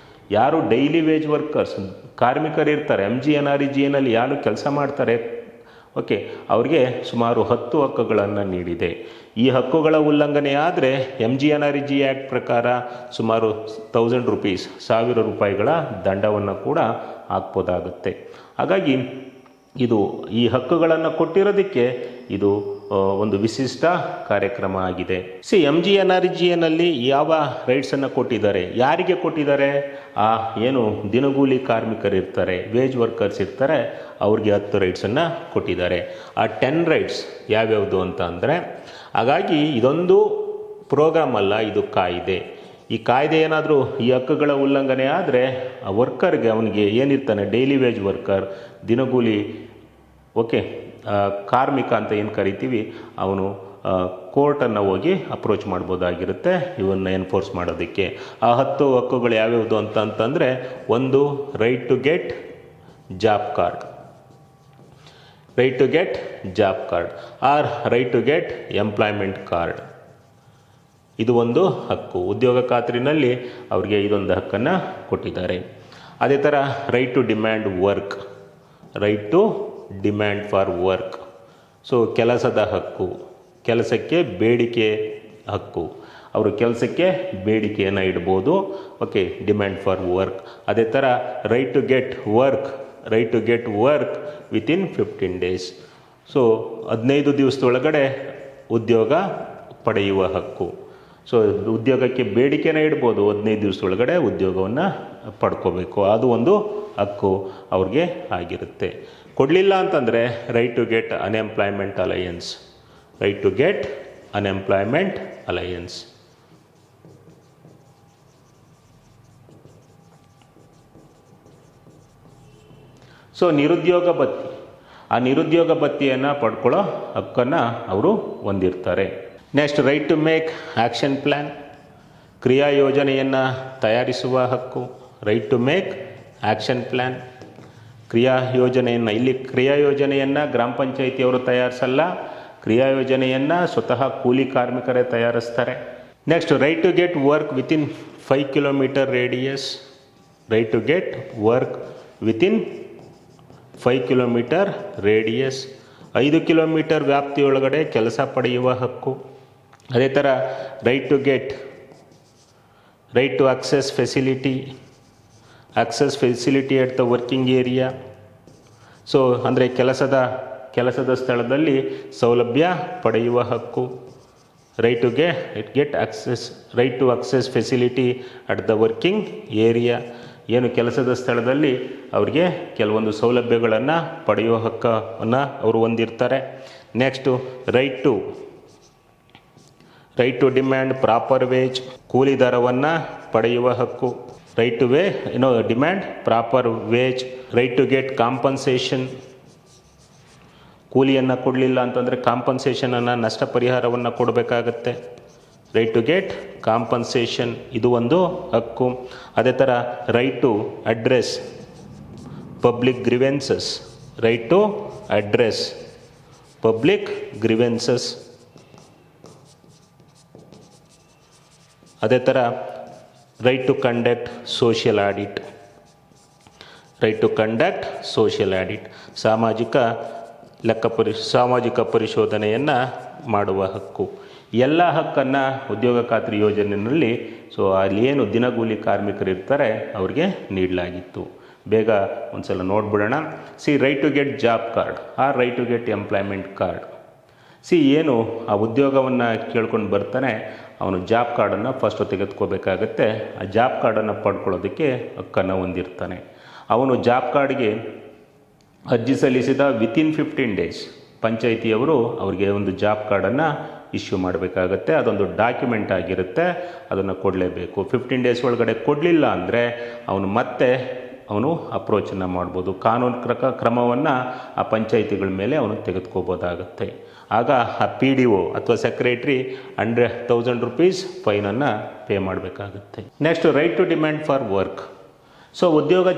ಯಾರು ಡೈಲಿ ವೇಜ್ ವರ್ಕರ್ಸ್ ಕಾರ್ಮಿಕರಿರ್ತಾರೆ, MGNREGAನಲ್ಲಿ ಯಾರು ಕೆಲಸ ಮಾಡ್ತಾರೆ, ಅವ್ರಿಗೆ ಸುಮಾರು 10 ಹಕ್ಕುಗಳನ್ನು ನೀಡಿದೆ. ಈ ಹಕ್ಕುಗಳ ಉಲ್ಲಂಘನೆ ಆದರೆ MGNREGA ಆ್ಯಕ್ಟ್ ಪ್ರಕಾರ ಸುಮಾರು 1000 ರೂಪೀಸ್, 1000 ರೂಪಾಯಿಗಳ ದಂಡವನ್ನು ಕೂಡ ಹಾಕ್ಬೋದಾಗುತ್ತೆ. ಹಾಗಾಗಿ ಈ ಹಕ್ಕುಗಳನ್ನು ಕೊಟ್ಟಿರೋದಕ್ಕೆ ಇದು ಒಂದು ವಿಶಿಷ್ಟ ಕಾರ್ಯಕ್ರಮ ಆಗಿದೆ. MGNREGAನಲ್ಲಿ ಯಾವ ರೈಟ್ಸನ್ನು ಕೊಟ್ಟಿದ್ದಾರೆ, ಯಾರಿಗೆ ಕೊಟ್ಟಿದ್ದಾರೆ? ಏನು ದಿನಗೂಲಿ ಕಾರ್ಮಿಕರಿರ್ತಾರೆ, ವೇಜ್ ವರ್ಕರ್ಸ್ ಇರ್ತಾರೆ, ಅವ್ರಿಗೆ 10 ರೈಟ್ಸನ್ನು ಕೊಟ್ಟಿದ್ದಾರೆ. ಆ 10 ರೈಟ್ಸ್ ಯಾವ್ಯಾವುದು ಅಂತ ಅಂದರೆ, ಹಾಗಾಗಿ ಇದೊಂದು ಪ್ರೋಗ್ರಾಮ್ ಅಲ್ಲ, ಇದು ಕಾಯ್ದೆ. ಈ ಕಾಯ್ದೆ ಏನಾದರೂ ಈ ಹಕ್ಕುಗಳ ಉಲ್ಲಂಘನೆ ಆದರೆ ಆ ವರ್ಕರ್ಗೆ, ಅವನಿಗೆ ಏನಿರ್ತಾನೆ ಡೈಲಿ ವೇಜ್ ವರ್ಕರ್, ದಿನಗೂಲಿ ಕಾರ್ಮಿಕ ಅಂತ ಏನು ಕರಿತೀವಿ, ಅವನು ಕೋರ್ಟನ್ನು ಹೋಗಿ ಅಪ್ರೋಚ್ ಮಾಡ್ಬೋದಾಗಿರುತ್ತೆ ಇವನ್ನ ಎನ್ಫೋರ್ಸ್ ಮಾಡೋದಕ್ಕೆ. ಆ 10 ಹಕ್ಕುಗಳು ಯಾವ್ಯಾವುದು ಅಂತಂದರೆ, ಒಂದು right to get job card, right to get job card or right to get employment card. ಇದು ಒಂದು ಹಕ್ಕು. ಉದ್ಯೋಗ ಖಾತ್ರಿನಲ್ಲಿ ಅವರಿಗೆ ಇದೊಂದು ಹಕ್ಕನ್ನು ಕೊಟ್ಟಿದ್ದಾರೆ. ಅದೇ ಥರ right to demand work, right to demand for work. So ಕೆಲಸದ ಹಕ್ಕು, ಕೆಲಸಕ್ಕೆ ಬೇಡಿಕೆ ಹಕ್ಕು. ಅವರು ಕೆಲಸಕ್ಕೆ ಬೇಡಿಕೆಯನ್ನು ಇಡ್ಬೋದು. Demand for work. ಅದೇ ಥರ right to get work, right to get work within 15 days. So 15 ದಿವಸದೊಳಗಡೆ ಉದ್ಯೋಗ ಪಡೆಯುವ ಹಕ್ಕು. ಸೊ ಉದ್ಯೋಗಕ್ಕೆ ಬೇಡಿಕೆನ ಇಡ್ಬೋದು, 15 ದಿವಸದೊಳಗಡೆ ಉದ್ಯೋಗವನ್ನು ಪಡ್ಕೋಬೇಕು. ಅದು ಒಂದು ಹಕ್ಕು ಅವ್ರಿಗೆ ಆಗಿರುತ್ತೆ. ಕೊಡಲಿಲ್ಲ ಅಂತಂದರೆ right to get unemployment allowance, right to get unemployment allowance. So ನಿರುದ್ಯೋಗ ಭತ್ಯೆ, ಆ ನಿರುದ್ಯೋಗ ಭತ್ಯೆಯನ್ನು ಪಡ್ಕೊಳ್ಳೋ ಹಕ್ಕನ್ನು ಅವರು ಹೊಂದಿರ್ತಾರೆ. Next right to make action plan, ಕ್ರಿಯಾ ಯೋಜನೆಯನ್ನು ತಯಾರಿಸುವ ಹಕ್ಕು. Right to make action plan, ಕ್ರಿಯಾ ಯೋಜನೆಯನ್ನು, ಇಲ್ಲಿ ಕ್ರಿಯಾ ಯೋಜನೆಯನ್ನು ಗ್ರಾಮ ಪಂಚಾಯಿತಿಯವರು ತಯಾರಿಸಲ್ಲ, ಕ್ರಿಯಾ ಯೋಜನೆಯನ್ನು ಸ್ವತಃ ಕೂಲಿ ಕಾರ್ಮಿಕರೇ ತಯಾರಿಸ್ತಾರೆ. Next right to get work within 5 kilometre radius, right to get work within 5 kilometre radius, 5 kilometre ವ್ಯಾಪ್ತಿಯೊಳಗಡೆ ಕೆಲಸ ಪಡೆಯುವ ಹಕ್ಕು. ಅದೇ ಥರ right to get, right to access facility at the working area. So ಅಂದರೆ ಕೆಲಸದ ಸ್ಥಳದಲ್ಲಿ ಸೌಲಭ್ಯ ಪಡೆಯುವ ಹಕ್ಕು. Right to access facility at the working area. ಏನು ಕೆಲಸದ ಸ್ಥಳದಲ್ಲಿ ಅವರಿಗೆ ಕೆಲವೊಂದು ಸೌಲಭ್ಯಗಳನ್ನು ಪಡೆಯುವ ಹಕ್ಕನ್ನು ಅವರು ಹೊಂದಿರ್ತಾರೆ. Next right to demand proper wage, ಕೂಲಿ ದರವನ್ನು ಪಡೆಯುವ ಹಕ್ಕು. Right to demand proper wage. Right to get compensation, ಕೂಲಿಯನ್ನು ಕೊಡಲಿಲ್ಲ ಅಂತಂದರೆ ಕಾಂಪನ್ಸೇಷನನ್ನು, ನಷ್ಟ ಪರಿಹಾರವನ್ನು ಕೊಡಬೇಕಾಗತ್ತೆ. ರೈಟ್ ಟು ಗೆಟ್ ಕಾಂಪನ್ಸೇಷನ್, ಇದು ಒಂದು ಹಕ್ಕು. ಅದೇ ಥರ right to address public grievances, right to address public grievances. ಅದೇ ಥರ right to conduct social audit, ಸಾಮಾಜಿಕ ಪರಿಶೋಧನೆಯನ್ನು ಮಾಡುವ ಹಕ್ಕು. ಎಲ್ಲ ಹಕ್ಕನ್ನು ಉದ್ಯೋಗ ಖಾತ್ರಿ ಯೋಜನೆಯಲ್ಲಿ ಅಲ್ಲಿ ಏನು ದಿನಗೂಲಿ ಕಾರ್ಮಿಕರು ಇರ್ತಾರೆ ಅವ್ರಿಗೆ ನೀಡಲಾಗಿತ್ತು. ಬೇಗ ಒಂದು ಸಲ ನೋಡ್ಬಿಡೋಣ. Right to get job card or right to get employment card. ಏನು ಆ ಉದ್ಯೋಗವನ್ನು ಕೇಳ್ಕೊಂಡು ಬರ್ತಾನೆ, ಅವನು ಜಾಬ್ ಕಾರ್ಡನ್ನು ಫಸ್ಟು ತೆಗೆದುಕೋಬೇಕಾಗತ್ತೆ. ಆ ಜಾಬ್ ಕಾರ್ಡನ್ನು ಪಡ್ಕೊಳ್ಳೋದಕ್ಕೆ ಹಕ್ಕನ್ನು ಹೊಂದಿರ್ತಾನೆ. ಅವನು ಜಾಬ್ ಕಾರ್ಡ್ಗೆ ಅರ್ಜಿ ಸಲ್ಲಿಸಿದ ವಿತಿನ್ 15 ಡೇಸ್ ಪಂಚಾಯಿತಿಯವರು ಅವರಿಗೆ ಒಂದು ಜಾಬ್ ಕಾರ್ಡನ್ನು ಇಶ್ಯೂ ಮಾಡಬೇಕಾಗತ್ತೆ. ಅದೊಂದು ಡಾಕ್ಯುಮೆಂಟ್ ಆಗಿರುತ್ತೆ, ಅದನ್ನು ಕೊಡಲೇಬೇಕು. 15 ಡೇಸ್ ಒಳಗಡೆ ಕೊಡಲಿಲ್ಲ ಅಂದರೆ ಅವನು ಅಪ್ರೋಚನ್ನು ಮಾಡ್ಬೋದು. ಕಾನೂನು ಕ್ರಮವನ್ನು ಆ ಪಂಚಾಯಿತಿಗಳ ಮೇಲೆ ಅವನು ತೆಗೆದುಕೋಬೋದಾಗುತ್ತೆ. ಆಗ ಆ PDO ಅಥವಾ ಸೆಕ್ರೆಟ್ರಿ 100,000 ರೂಪೀಸ್ ಫೈನನ್ನು ಪೇ ಮಾಡಬೇಕಾಗುತ್ತೆ. Next right to demand for work. ಉದ್ಯೋಗ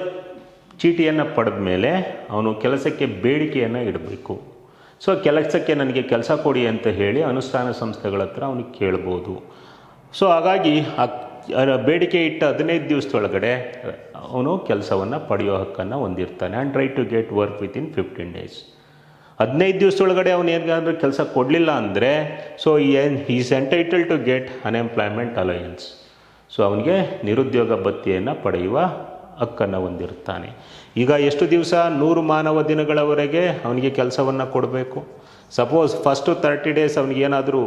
ಚೀಟಿಯನ್ನು ಪಡೆದ ಮೇಲೆ ಅವನು ಕೆಲಸಕ್ಕೆ ಬೇಡಿಕೆಯನ್ನು ಇಡಬೇಕು. ಕೆಲಸಕ್ಕೆ ನನಗೆ ಕೆಲಸ ಕೊಡಿ ಅಂತ ಹೇಳಿ ಅನುಷ್ಠಾನ ಸಂಸ್ಥೆಗಳ ಹತ್ರ ಅವನಿಗೆ ಕೇಳ್ಬೋದು. ಹಾಗಾಗಿ ಬೇಡಿಕೆ ಇಟ್ಟ 15 ದಿವಸದೊಳಗಡೆ ಅವನು ಕೆಲಸವನ್ನು ಪಡೆಯೋ ಹಕ್ಕನ್ನು ಹೊಂದಿರ್ತಾನೆ. And right to get work within 15 days. 15 ದಿವಸದೊಳಗಡೆ ಅವನು ಏನಾದರೂ ಕೆಲಸ ಕೊಡಲಿಲ್ಲ ಅಂದರೆ is entitle to get unemployment allowance. ಅವನಿಗೆ ನಿರುದ್ಯೋಗ ಭತ್ಯೆಯನ್ನು ಪಡೆಯುವ ಹಕ್ಕನ್ನು ಹೊಂದಿರ್ತಾನೆ. ಈಗ ಎಷ್ಟು ದಿವಸ? 100 ಮಾನವ ದಿನಗಳವರೆಗೆ ಅವನಿಗೆ ಕೆಲಸವನ್ನು ಕೊಡಬೇಕು. ಸಪೋಸ್ ಫಸ್ಟು 30 ಡೇಸ್ ಅವನಿಗೇನಾದರೂ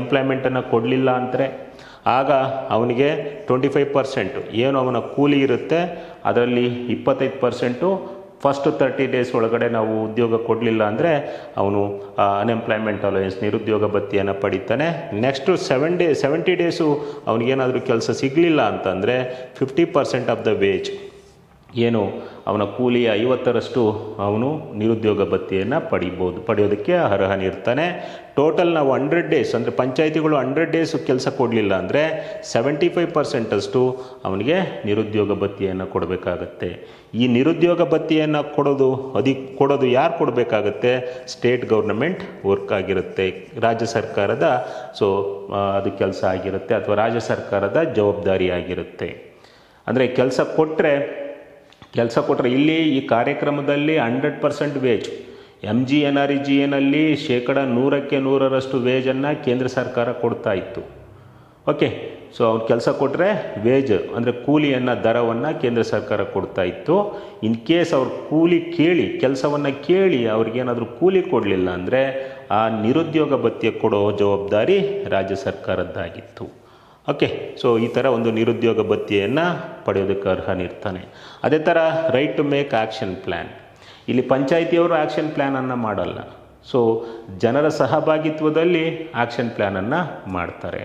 ಎಂಪ್ಲಾಯ್ಮೆಂಟನ್ನು ಕೊಡಲಿಲ್ಲ ಅಂದರೆ ಆಗ ಅವನಿಗೆ 25% ಏನು ಅವನ ಕೂಲಿ ಇರುತ್ತೆ ಅದರಲ್ಲಿ 25% ಫಸ್ಟು 30 ಡೇಸ್ ಒಳಗಡೆ ನಾವು ಉದ್ಯೋಗ ಕೊಡಲಿಲ್ಲ ಅಂದರೆ ಅವನು ಅನ್ಎಂಪ್ಲಾಯ್ಮೆಂಟ್ ಅಲೋಯನ್ಸ್ ನಿರುದ್ಯೋಗ ಭತ್ಯೆಯನ್ನು ಪಡಿತಾನೆ. ನೆಕ್ಸ್ಟು 70 ಡೇಸು ಅವನಿಗೇನಾದರೂ ಕೆಲಸ ಸಿಗಲಿಲ್ಲ ಅಂತಂದರೆ 50% ಆಫ್ ದ ವೇಜ್ ಏನು ಅವನ ಕೂಲಿಯ 50% ಅವನು ನಿರುದ್ಯೋಗ ಭತ್ಯೆಯನ್ನು ಪಡೆಯೋದಕ್ಕೆ ಅರ್ಹನಿರ್ತಾನೆ. ಟೋಟಲ್ ನಾವು 100 ಡೇಸ್ ಅಂದರೆ ಪಂಚಾಯಿತಿಗಳು 100 ಡೇಸ್ ಕೆಲಸ ಕೊಡಲಿಲ್ಲ ಅಂದರೆ 75% ಅವನಿಗೆ ನಿರುದ್ಯೋಗ ಭತ್ಯೆಯನ್ನು ಕೊಡಬೇಕಾಗತ್ತೆ. ಈ ನಿರುದ್ಯೋಗ ಭತ್ಯೆಯನ್ನು ಕೊಡೋದು ಯಾರು ಕೊಡಬೇಕಾಗತ್ತೆ? ಸ್ಟೇಟ್ ಗೌರ್ನಮೆಂಟ್ ವರ್ಕ್ ಆಗಿರುತ್ತೆ, ರಾಜ್ಯ ಸರ್ಕಾರದ ಅದು ಕೆಲಸ ಆಗಿರುತ್ತೆ ಅಥವಾ ರಾಜ್ಯ ಸರ್ಕಾರದ ಜವಾಬ್ದಾರಿ ಆಗಿರುತ್ತೆ. ಅಂದರೆ ಕೆಲಸ ಕೊಟ್ಟರೆ ಇಲ್ಲಿ ಈ ಕಾರ್ಯಕ್ರಮದಲ್ಲಿ 100% ವೇಜ್ MGNREGA ಶೇಕಡ 100ಕ್ಕೆ 100ರಷ್ಟು ವೇಜನ್ನು ಕೇಂದ್ರ ಸರ್ಕಾರ ಕೊಡ್ತಾ ಇತ್ತು. ಓಕೆ, ಅವ್ರು ಕೆಲಸ ಕೊಟ್ಟರೆ ವೇಜ್ ಅಂದರೆ ಕೂಲಿಯನ್ನು ದರವನ್ನು ಕೇಂದ್ರ ಸರ್ಕಾರ ಕೊಡ್ತಾ ಇತ್ತು. ಇನ್ ಕೇಸ್ ಅವ್ರು ಕೆಲಸವನ್ನು ಕೇಳಿ ಅವ್ರಿಗೇನಾದರೂ ಕೂಲಿ ಕೊಡಲಿಲ್ಲ ಅಂದರೆ ಆ ನಿರುದ್ಯೋಗ ಭತ್ಯೆ ಕೊಡೋ ಜವಾಬ್ದಾರಿ ರಾಜ್ಯ ಸರ್ಕಾರದ್ದಾಗಿತ್ತು. ಓಕೆ, ಈ ಥರ ಒಂದು ನಿರುದ್ಯೋಗ ಭತ್ಯೆಯನ್ನು ಪಡೆಯೋದಕ್ಕೆ ಅರ್ಹನಿರ್ತಾನೆ. ಅದೇ ಥರ right to make action plan. ಇಲ್ಲಿ ಪಂಚಾಯಿತಿಯವರು ಆ್ಯಕ್ಷನ್ ಪ್ಲ್ಯಾನನ್ನು ಮಾಡಲ್ಲ. ಜನರ ಸಹಭಾಗಿತ್ವದಲ್ಲಿ ಆ್ಯಕ್ಷನ್ ಪ್ಲ್ಯಾನನ್ನು ಮಾಡ್ತಾರೆ.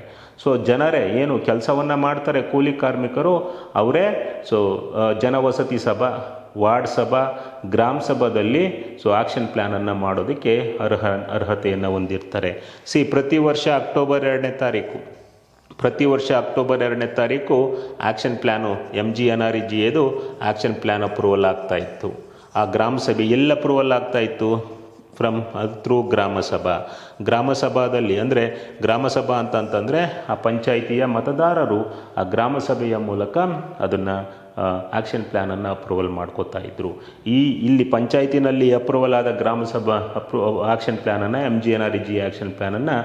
ಜನರೇ ಏನು ಕೆಲಸವನ್ನು ಮಾಡ್ತಾರೆ ಕೂಲಿ ಕಾರ್ಮಿಕರು ಅವರೇ ಜನವಸತಿ ಸಭಾ, ವಾರ್ಡ್ ಸಭಾ, ಗ್ರಾಮ ಸಭಾದಲ್ಲಿ ಆ್ಯಕ್ಷನ್ ಪ್ಲ್ಯಾನನ್ನು ಮಾಡೋದಕ್ಕೆ ಅರ್ಹತೆಯನ್ನು ಹೊಂದಿರ್ತಾರೆ. ಪ್ರತಿ ವರ್ಷ ಅಕ್ಟೋಬರ್ 2ನೇ ತಾರೀಕು ಆ್ಯಕ್ಷನ್ ಪ್ಲ್ಯಾನು MGNREGAದು ಆ್ಯಕ್ಷನ್ ಪ್ಲ್ಯಾನ್ ಅಪ್ರೂವಲ್ ಆಗ್ತಾಯಿತ್ತು. ಆ ಗ್ರಾಮ ಸಭೆ ಎಲ್ಲ ಅಪ್ರೂವಲ್ ಆಗ್ತಾಯಿತ್ತು. ಫ್ರಮ್ ಥ್ರೂ ಗ್ರಾಮ ಸಭಾದಲ್ಲಿ ಅಂದರೆ ಗ್ರಾಮ ಸಭಾ ಅಂತಂತಂದರೆ ಆ ಪಂಚಾಯಿತಿಯ ಮತದಾರರು ಆ ಗ್ರಾಮ ಸಭೆಯ ಮೂಲಕ ಅದನ್ನು ಆ್ಯಕ್ಷನ್ ಪ್ಲ್ಯಾನನ್ನು ಅಪ್ರೂವಲ್ ಮಾಡ್ಕೋತಾ ಇದ್ದರು. ಇಲ್ಲಿ ಪಂಚಾಯತಿನಲ್ಲಿ ಅಪ್ರೂವಲ್ ಆದ ಗ್ರಾಮ ಸಭಾ ಆ್ಯಕ್ಷನ್ ಪ್ಲ್ಯಾನನ್ನು MGNREGA ಆ್ಯಕ್ಷನ್ ಪ್ಲ್ಯಾನನ್ನು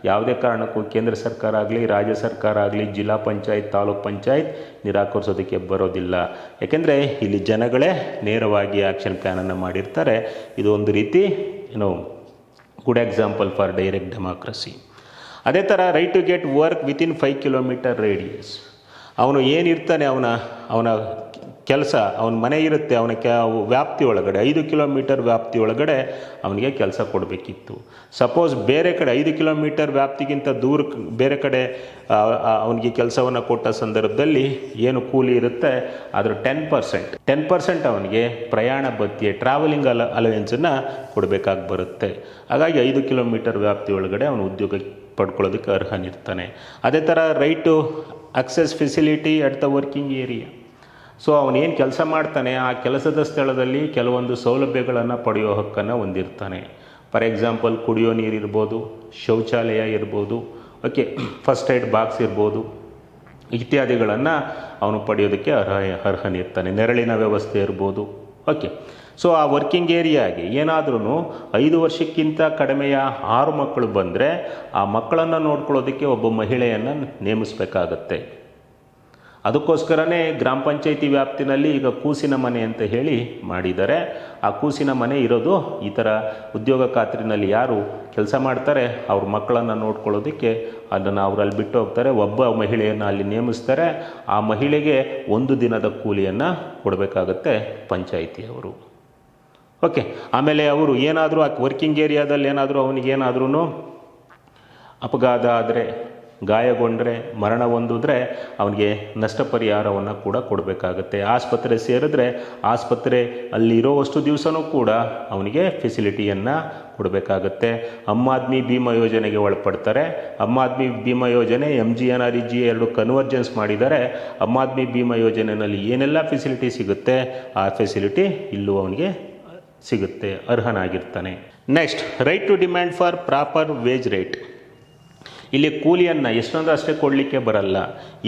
ಯಾವುದೇ ಕಾರಣಕ್ಕೂ ಕೇಂದ್ರ ಸರ್ಕಾರ ಆಗಲಿ ರಾಜ್ಯ ಸರ್ಕಾರ ಆಗಲಿ ಜಿಲ್ಲಾ ಪಂಚಾಯತ್ ತಾಲೂಕ್ ಪಂಚಾಯತ್ ನಿರಾಕರಿಸೋದಕ್ಕೆ ಬರೋದಿಲ್ಲ. ಯಾಕೆಂದರೆ ಇಲ್ಲಿ ಜನಗಳೇ ನೇರವಾಗಿ ಆ್ಯಕ್ಷನ್ ಪ್ಲ್ಯಾನನ್ನು ಮಾಡಿರ್ತಾರೆ. ಇದು ಒಂದು ರೀತಿ good example for direct democracy. ಅದೇ ಥರ right to get work within 5 kilometre radius. ಅವನು ಏನಿರ್ತಾನೆ ಅವನ ಕೆಲಸ, ಅವನ ಮನೆ ಇರುತ್ತೆ, ಅವನ ವ್ಯಾಪ್ತಿ ಒಳಗಡೆ 5 ಕಿಲೋಮೀಟರ್ ವ್ಯಾಪ್ತಿ ಒಳಗಡೆ ಅವನಿಗೆ ಕೆಲಸ ಕೊಡಬೇಕಿತ್ತು. ಸಪೋಸ್ ಬೇರೆ ಕಡೆ 5 ಕಿಲೋಮೀಟರ್ ವ್ಯಾಪ್ತಿಗಿಂತ ದೂರ ಬೇರೆ ಕಡೆ ಅವನಿಗೆ ಕೆಲಸವನ್ನು ಕೊಟ್ಟ ಸಂದರ್ಭದಲ್ಲಿ ಏನು ಕೂಲಿ ಇರುತ್ತೆ ಅದರ 10% ಅವನಿಗೆ ಪ್ರಯಾಣ ಭತ್ಯೆ ಟ್ರಾವೆಲಿಂಗ್ ಅಲವೆನ್ಸನ್ನು ಕೊಡಬೇಕಾಗಿ ಬರುತ್ತೆ. ಹಾಗಾಗಿ 5 ಕಿಲೋಮೀಟರ್ ವ್ಯಾಪ್ತಿ ಒಳಗಡೆ ಅವನು ಉದ್ಯೋಗ ಪಡ್ಕೊಳ್ಳೋದಕ್ಕೆ ಅರ್ಹನಿರ್ತಾನೆ. ಅದೇ ಥರ right to access facility at the working area. So ಅವನೇನು ಕೆಲಸ ಮಾಡ್ತಾನೆ ಆ ಕೆಲಸದ ಸ್ಥಳದಲ್ಲಿ ಕೆಲವೊಂದು ಸೌಲಭ್ಯಗಳನ್ನು ಪಡೆಯೋ ಹಕ್ಕನ್ನು ಹೊಂದಿರ್ತಾನೆ. ಫಾರ್ ಎಕ್ಸಾಂಪಲ್ ಕುಡಿಯೋ ನೀರು ಇರ್ಬೋದು, ಶೌಚಾಲಯ ಇರ್ಬೋದು, ಫಸ್ಟ್ ಏಡ್ ಬಾಕ್ಸ್ ಇರ್ಬೋದು, ಇತ್ಯಾದಿಗಳನ್ನು ಅವನು ಪಡೆಯೋದಕ್ಕೆ ಅರ್ಹನಿರ್ತಾನೆ. ನೆರಳಿನ ವ್ಯವಸ್ಥೆ ಇರ್ಬೋದು. ಸೊ ಆ ವರ್ಕಿಂಗ್ ಏರಿಯಾಗೆ ಏನಾದ್ರೂ 5 ವರ್ಷಕ್ಕಿಂತ ಕಡಿಮೆಯ 6 ಮಕ್ಕಳು ಬಂದರೆ ಆ ಮಕ್ಕಳನ್ನು ನೋಡ್ಕೊಳ್ಳೋದಕ್ಕೆ ಒಬ್ಬ ಮಹಿಳೆಯನ್ನು ನೇಮಿಸಬೇಕಾಗತ್ತೆ. ಅದಕ್ಕೋಸ್ಕರನೇ ಗ್ರಾಮ ಪಂಚಾಯಿತಿ ವ್ಯಾಪ್ತಿನಲ್ಲಿ ಈಗ ಕೂಸಿನ ಮನೆ ಅಂತ ಹೇಳಿ ಮಾಡಿದ್ದಾರೆ. ಆ ಕೂಸಿನ ಮನೆ ಇರೋದು ಈ ಥರ ಉದ್ಯೋಗ ಖಾತ್ರಿನಲ್ಲಿ ಯಾರು ಕೆಲಸ ಮಾಡ್ತಾರೆ ಅವ್ರ ಮಕ್ಕಳನ್ನು ನೋಡ್ಕೊಳ್ಳೋದಕ್ಕೆ ಅದನ್ನು ಅವರಲ್ಲಿ ಬಿಟ್ಟು ಹೋಗ್ತಾರೆ. ಒಬ್ಬ ಮಹಿಳೆಯನ್ನು ಅಲ್ಲಿ ನೇಮಿಸ್ತಾರೆ. ಆ ಮಹಿಳೆಗೆ 1 ದಿನದ ಕೂಲಿಯನ್ನು ಕೊಡಬೇಕಾಗತ್ತೆ ಪಂಚಾಯಿತಿಯವರು. ಆಮೇಲೆ ಅವರು ಏನಾದರೂ ಆ ವರ್ಕಿಂಗ್ ಏರಿಯಾದಲ್ಲಿ ಅವನಿಗೇನಾದ್ರೂ ಅಪಘಾತ ಆದರೆ, ಗಾಯಗೊಂಡ್ರೆ, ಮರಣ ಹೊಂದಿದ್ರೆ ಅವನಿಗೆ ನಷ್ಟ ಪರಿಹಾರವನ್ನು ಕೂಡ ಕೊಡಬೇಕಾಗತ್ತೆ. ಆಸ್ಪತ್ರೆ ಸೇರಿದ್ರೆ ಆಸ್ಪತ್ರೆ ಅಲ್ಲಿ ಇರೋವಷ್ಟು ದಿವಸನೂ ಕೂಡ ಅವನಿಗೆ ಫೆಸಿಲಿಟಿಯನ್ನು ಕೊಡಬೇಕಾಗತ್ತೆ. ಅಮ್ ಆದ್ಮಿ ಭೀಮಾ ಯೋಜನೆಗೆ ಒಳಪಡ್ತಾರೆ. ಅಮ್ ಆದ್ಮಿ ಭೀಮಾ ಯೋಜನೆ MGNREGA 2 ಕನ್ವರ್ಜೆನ್ಸ್ ಮಾಡಿದ್ದಾರೆ. ಅಮ್ ಆದ್ಮಿ ಭೀಮಾ ಯೋಜನೆಯಲ್ಲಿ ಏನೆಲ್ಲ ಫೆಸಿಲಿಟಿ ಸಿಗುತ್ತೆ ಆ ಫೆಸಿಲಿಟಿ ಇಲ್ಲೂ ಅವನಿಗೆ ಸಿಗುತ್ತೆ, ಅರ್ಹನಾಗಿರ್ತಾನೆ. Next, right to demand for proper wage rate. ಇಲ್ಲಿ ಕೂಲಿಯನ್ನು ಎಷ್ಟೊಂದು ಅಷ್ಟೇ ಕೊಡಲಿಕ್ಕೆ ಬರಲ್ಲ.